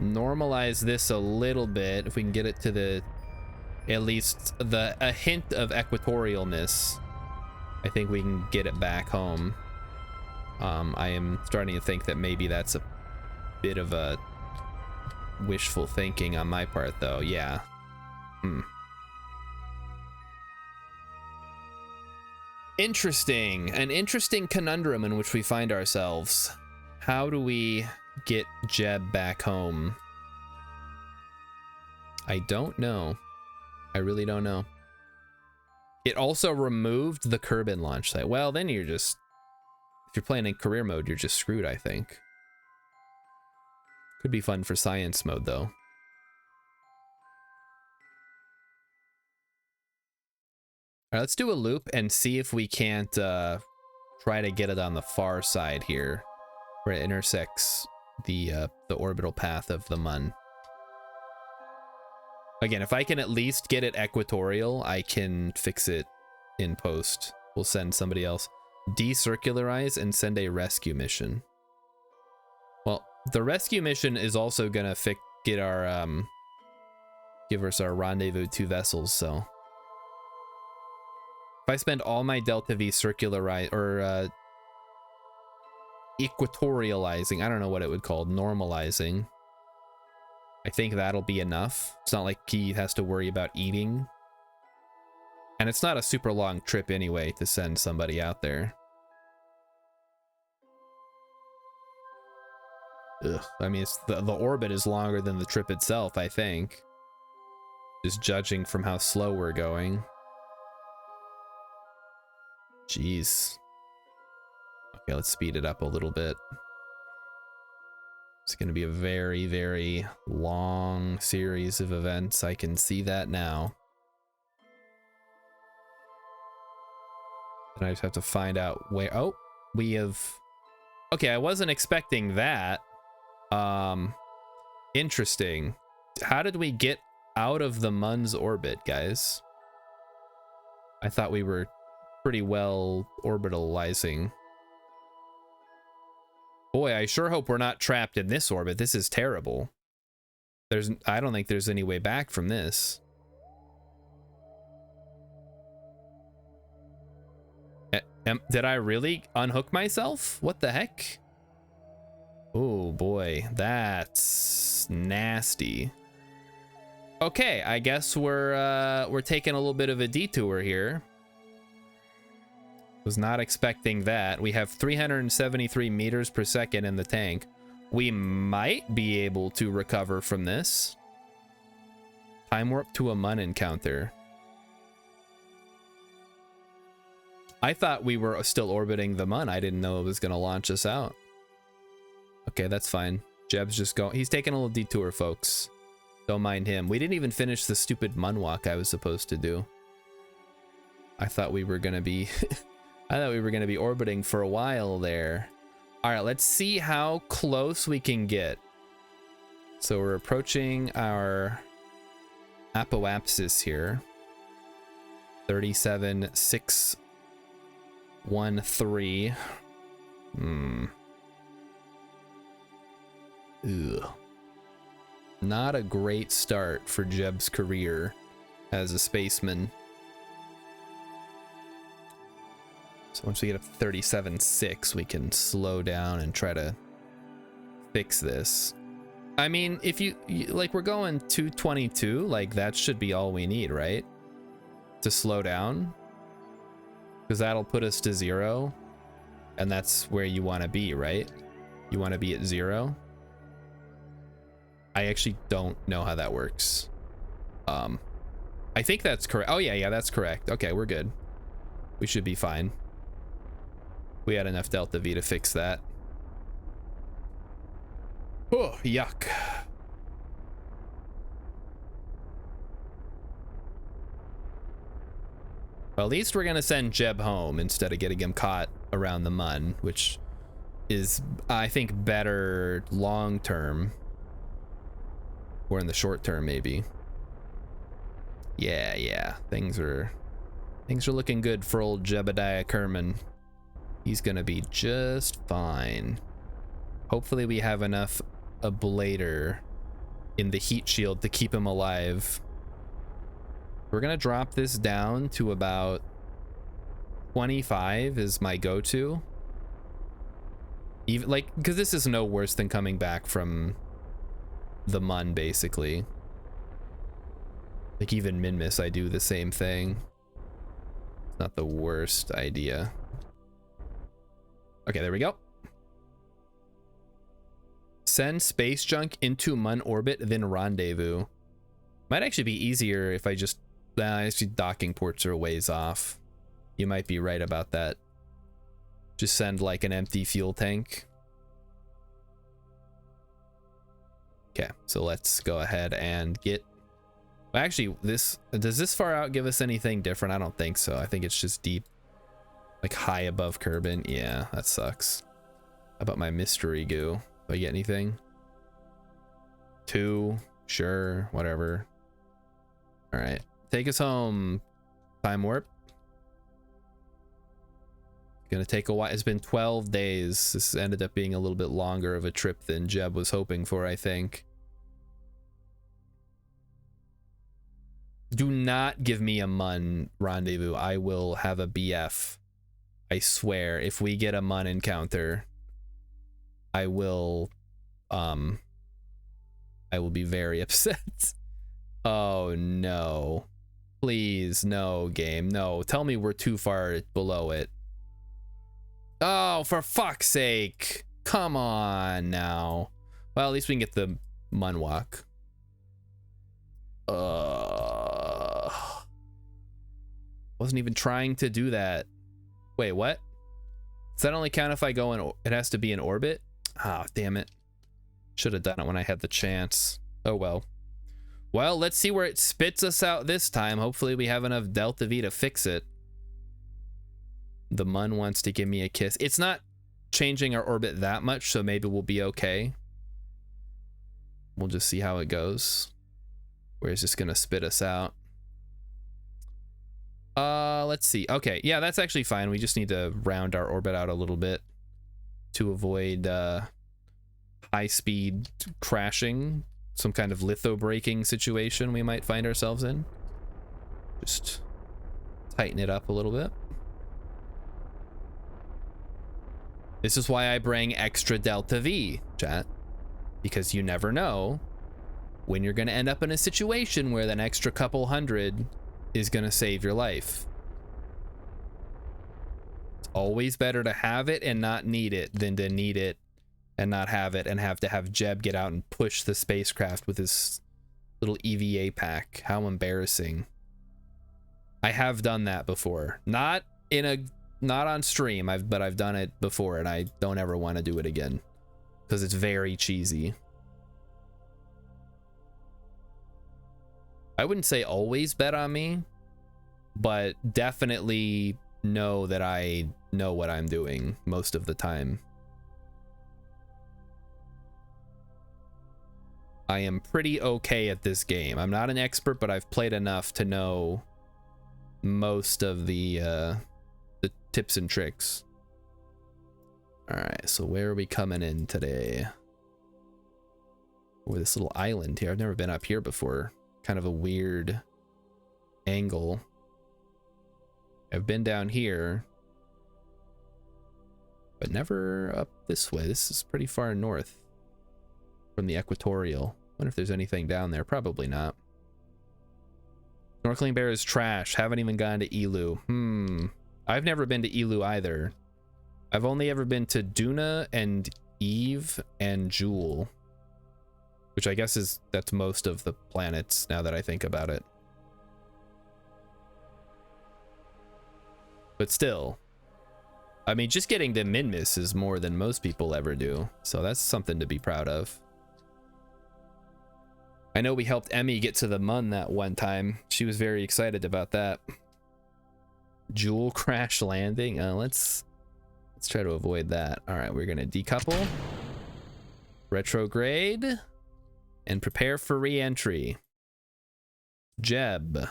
normalize this a little bit, if we can get it to at least a hint of equatorialness, I think we can get it back home. I am starting to think that maybe that's a bit of a wishful thinking on my part, though. Yeah. Interesting. An interesting conundrum in which we find ourselves. How do we get Jeb back home? I don't know. I really don't know. It also removed the Kerbin launch site. Well, then you're just... If you're playing in career mode, you're just screwed, I think. Could be fun for science mode, though. All right, let's do a loop and see if we can't try to get it on the far side here, where it intersects the orbital path of the mun. Again, if I can at least get it equatorial, I can fix it in post. We'll send somebody else. Decircularize and send a rescue mission. Well, the rescue mission is also gonna give us our rendezvous 2 vessels, so If I spend all my delta V circularize or equatorializing, I don't know what it would call, normalizing, I think that'll be enough. It's not like he has to worry about eating. And it's not a super long trip anyway to send somebody out there. Ugh. I mean, it's the orbit is longer than the trip itself, I think. Just judging from how slow we're going. Jeez. Okay, let's speed it up a little bit. It's going to be a very, very long series of events. I can see that now. And I just have to find out where... Oh, we have... Okay, I wasn't expecting that. Interesting. How did we get out of the Mun's orbit, guys? I thought we were pretty well orbitalizing. Boy, I sure hope we're not trapped in this orbit. This is terrible. I don't think there's any way back from this. Did I really unhook myself? What the heck? Oh boy, that's nasty. Okay, I guess we're taking a little bit of a detour here. Was not expecting that. We have 373 meters per second in the tank. We might be able to recover from this. Time warp to a Mun encounter. I thought we were still orbiting the Mun. I didn't know it was going to launch us out. Okay, that's fine. Jeb's just going. He's taking a little detour, folks. Don't mind him. We didn't even finish the stupid Mun walk I was supposed to do. I thought we were going to be... I thought we were going to be orbiting for a while there. All right, let's see how close we can get. So we're approaching our apoapsis here. 37,613. Ugh. Not a great start for Jeb's career as a spaceman. So once we get up to 37.6, we can slow down and try to fix this. I mean, if you like, we're going 222, like that should be all we need, right? To slow down. Because that'll put us to 0. And that's where you want to be, right? You want to be at 0. I actually don't know how that works. I think that's correct. Oh yeah, that's correct. Okay, we're good. We should be fine. We had enough delta V to fix that. Oh, yuck. Well, at least we're gonna send Jeb home instead of getting him caught around the Mun, which is, I think, better long term. Or in the short term, maybe. Yeah. Things are looking good for old Jebediah Kerman. He's gonna be just fine. Hopefully we have enough ablator in the heat shield to keep him alive. We're gonna drop this down to about 25 is my go-to. Even like, because this is no worse than coming back from the Mun, basically. Like even Minmus, I do the same thing. It's not the worst idea. Okay, there we go. Send space junk into Mun orbit, then rendezvous. Might actually be easier if I just... actually, docking ports are a ways off. You might be right about that. Just send like an empty fuel tank. Okay, so let's go ahead and get... Actually, does this far out give us anything different? I don't think so. I think it's just deep. Like high above Kerbin. Yeah, that sucks. How about my mystery goo? Do I get anything? 2. Sure, whatever. All right, take us home. Time warp. Gonna take a while. It's been 12 days. This ended up being a little bit longer of a trip than Jeb was hoping for, I think. Do not give me a Mun rendezvous. I will have a BF. I swear, if we get a Mun encounter, I will be very upset. Oh no. Please, no, game. No, tell me we're too far below it. Oh, for fuck's sake. Come on now. Well, at least we can get the Munwalk. Wasn't even trying to do that. Wait, what? Does that only count if I go in? It has to be in orbit? Ah, damn it. Should have done it when I had the chance. Oh well. Well, let's see where it spits us out this time. Hopefully we have enough Delta V to fix it. The Mun wants to give me a kiss. It's not changing our orbit that much, so maybe we'll be okay. We'll just see how it goes. Where is this gonna spit us out? Let's see. Okay, yeah, that's actually fine. We just need to round our orbit out a little bit to avoid high-speed crashing, some kind of litho-braking situation we might find ourselves in. Just tighten it up a little bit. This is why I bring extra Delta V, chat. Because you never know when you're going to end up in a situation where that extra couple hundred is going to save your life. It's always better to have it and not need it than to need it and not have it and have to have Jeb get out and push the spacecraft with his little EVA pack. How embarrassing. I have done that before. Not on stream, but I've done it before, and I don't ever want to do it again because it's very cheesy. I wouldn't say always bet on me, but definitely know that I know what I'm doing most of the time. I am pretty okay at this game. I'm not an expert, but I've played enough to know most of the tips and tricks. All right, so where are we coming in today? Over this little island here. I've never been up here before. Kind of a weird angle. I've been down here, but never up this way. This is pretty far north from the equatorial. Wonder if there's anything down there. Probably not. Snorkeling Bear is trash. Haven't even gone to Elu. I've never been to Elu either. I've only ever been to Duna and Eve and Jewel, which I guess that's most of the planets now that I think about it. But still, I mean, just getting to Minmus is more than most people ever do, so that's something to be proud of. I know we helped Emmy get to the Mun that one time. She was very excited about that. Jewel crash landing. Let's try to avoid that. All right, we're gonna decouple, retrograde, and prepare for re-entry. Jeb,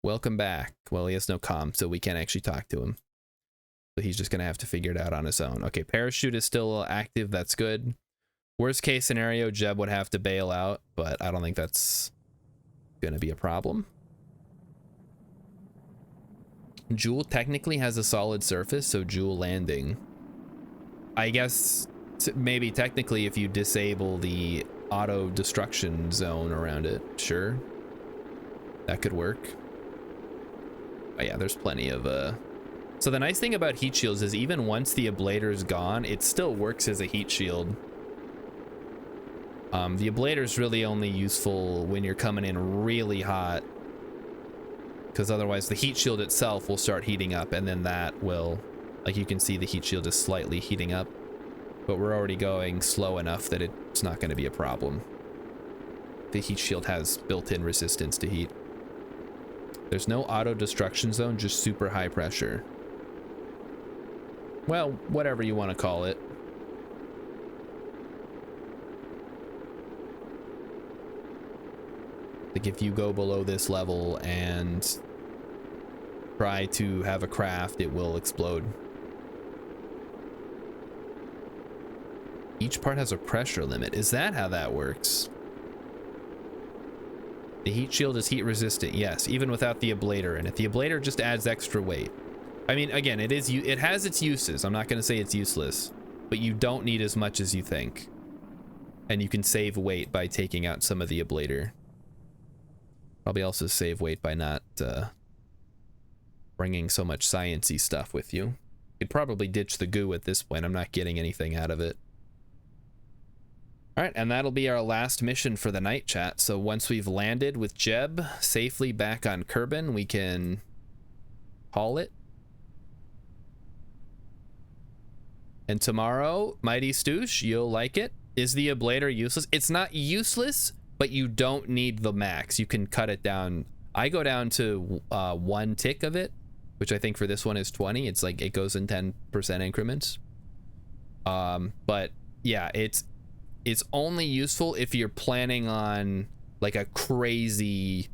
welcome back. Well, he has no comm, so we can't actually talk to him. So he's just gonna have to figure it out on his own. Okay, parachute is still active. That's good. Worst case scenario, Jeb would have to bail out, but I don't think that's gonna be a problem. Jewel technically has a solid surface, so Jewel landing. I guess maybe technically if you disable the auto destruction zone around it, sure. That could work. Oh yeah, there's plenty of So the nice thing about heat shields is even once the ablator's gone, it still works as a heat shield. The ablator's really only useful when you're coming in really hot, because otherwise the heat shield itself will start heating up, and then that will, like you can see, the heat shield is slightly heating up, but we're already going slow enough that it's not going to be a problem. The heat shield has built-in resistance to heat. There's no auto destruction zone, just super high pressure. Well, whatever you want to call it. Like if you go below this level and try to have a craft, it will explode. Each part has a pressure limit. Is that how that works? The heat shield is heat resistant, yes, even without the ablator in it. The ablator just adds extra weight. I mean, again, it has its uses. I'm not going to say it's useless, but you don't need as much as you think. And you can save weight by taking out some of the ablator. Probably also save weight by not bringing so much science-y stuff with you. You'd probably ditch the goo at this point. I'm not getting anything out of it. All right, and that'll be our last mission for the night, chat. So once we've landed with Jeb safely back on Kerbin, we can call it. And tomorrow, Mighty Stoosh, you'll like it. Is the ablator useless? It's not useless, but you don't need the max. You can cut it down. I go down to 1 tick of it, which I think for this one is 20. It's like it goes in 10% increments. But yeah, it's only useful if you're planning on like a crazy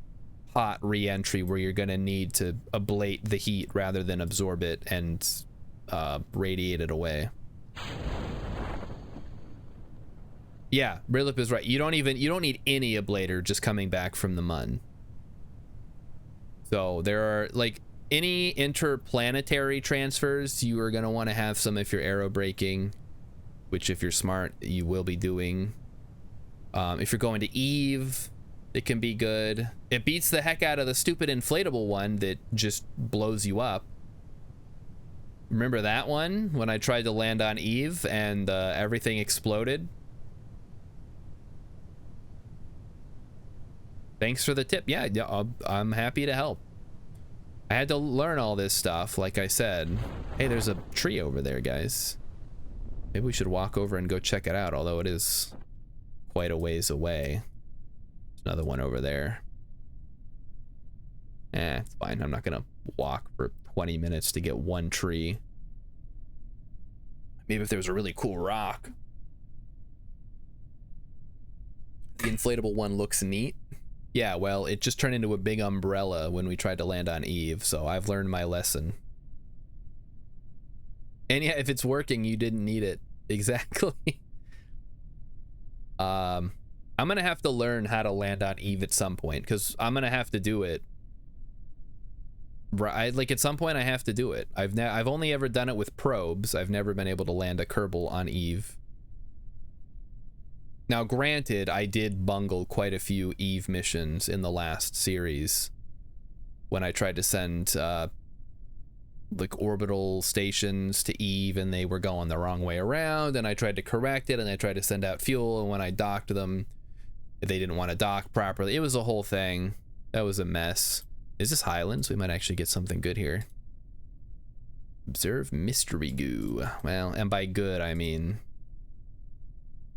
hot re-entry where you're gonna need to ablate the heat rather than absorb it and radiate it away. Yeah, Brilip is right. You don't need any ablator just coming back from the mun. So there are like any interplanetary transfers, you are gonna want to have some if you're aero braking, which if you're smart you will be doing. If you're going to Eve, it can be good. It beats the heck out of the stupid inflatable one that just blows you up. Remember that one when I tried to land on Eve and everything exploded? Thanks for the tip. Yeah, I'm happy to help. I had to learn all this stuff, like I said. Hey, there's a tree over there, guys. Maybe we should walk over and go check it out, although it is quite a ways away. There's another one over there. It's fine. I'm not gonna walk for 20 minutes to get one tree. Maybe if there was a really cool rock. The inflatable one looks neat. Yeah, well, it just turned into a big umbrella when we tried to land on Eve, so I've learned my lesson. And yeah, if it's working, you didn't need it. Exactly. I'm gonna have to learn how to land on Eve at some point, because I'm gonna have to do it. Like at some point I have to do it. I've only ever done it with probes. I've never been able to land a Kerbal on Eve. Now, granted, I did bungle quite a few Eve missions in the last series when I tried to send like orbital stations to Eve and they were going the wrong way around, and I tried to correct it and I tried to send out fuel, and when I docked them, they didn't want to dock properly. It was a whole thing. That was a mess. Is this Highlands? We might actually get something good here. Observe mystery goo. Well, and by good, I mean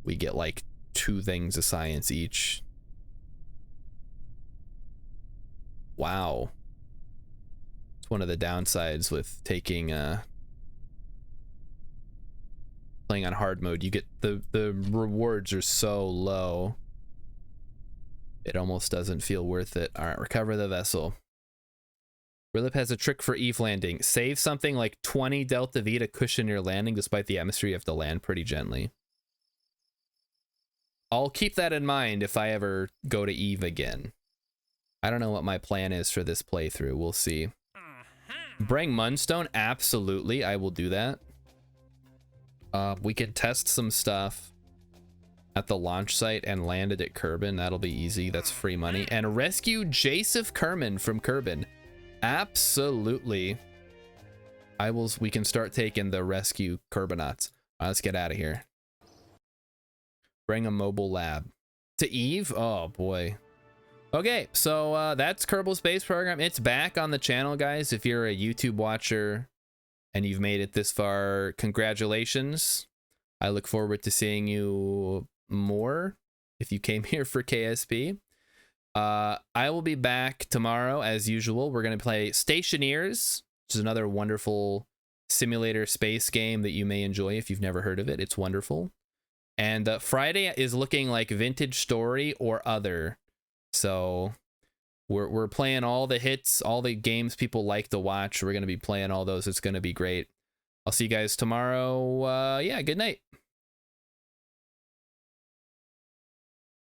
we get like 2 things of science each. Wow. It's one of the downsides with taking playing on hard mode. You get the rewards are so low. It almost doesn't feel worth it. All right, recover the vessel. Rilip has a trick for Eve landing. Save something like 20 Delta V to cushion your landing. Despite the atmosphere, you have to land pretty gently. I'll keep that in mind if I ever go to Eve again. I don't know what my plan is for this playthrough. We'll see. Bring Munstone? Absolutely, I will do that. We can test some stuff at the launch site and land it at Kerbin. That'll be easy. That's free money. And rescue Jacef Kerman from Kerbin. Absolutely. We can start taking the rescue Kerbinauts. Let's get out of here. Bring a mobile lab to Eve. Oh boy. Okay, so that's Kerbal Space Program. It's back on the channel, guys. If you're a YouTube watcher and you've made it this far, congratulations. I look forward to seeing you more if you came here for KSP. I will be back tomorrow as usual. We're going to play Stationeers, which is another wonderful simulator space game that you may enjoy if you've never heard of it. It's wonderful. And Friday is looking like Vintage Story or Other. So we're playing all the hits, all the games people like to watch. We're going to be playing all those. It's going to be great. I'll see you guys tomorrow. Yeah, good night.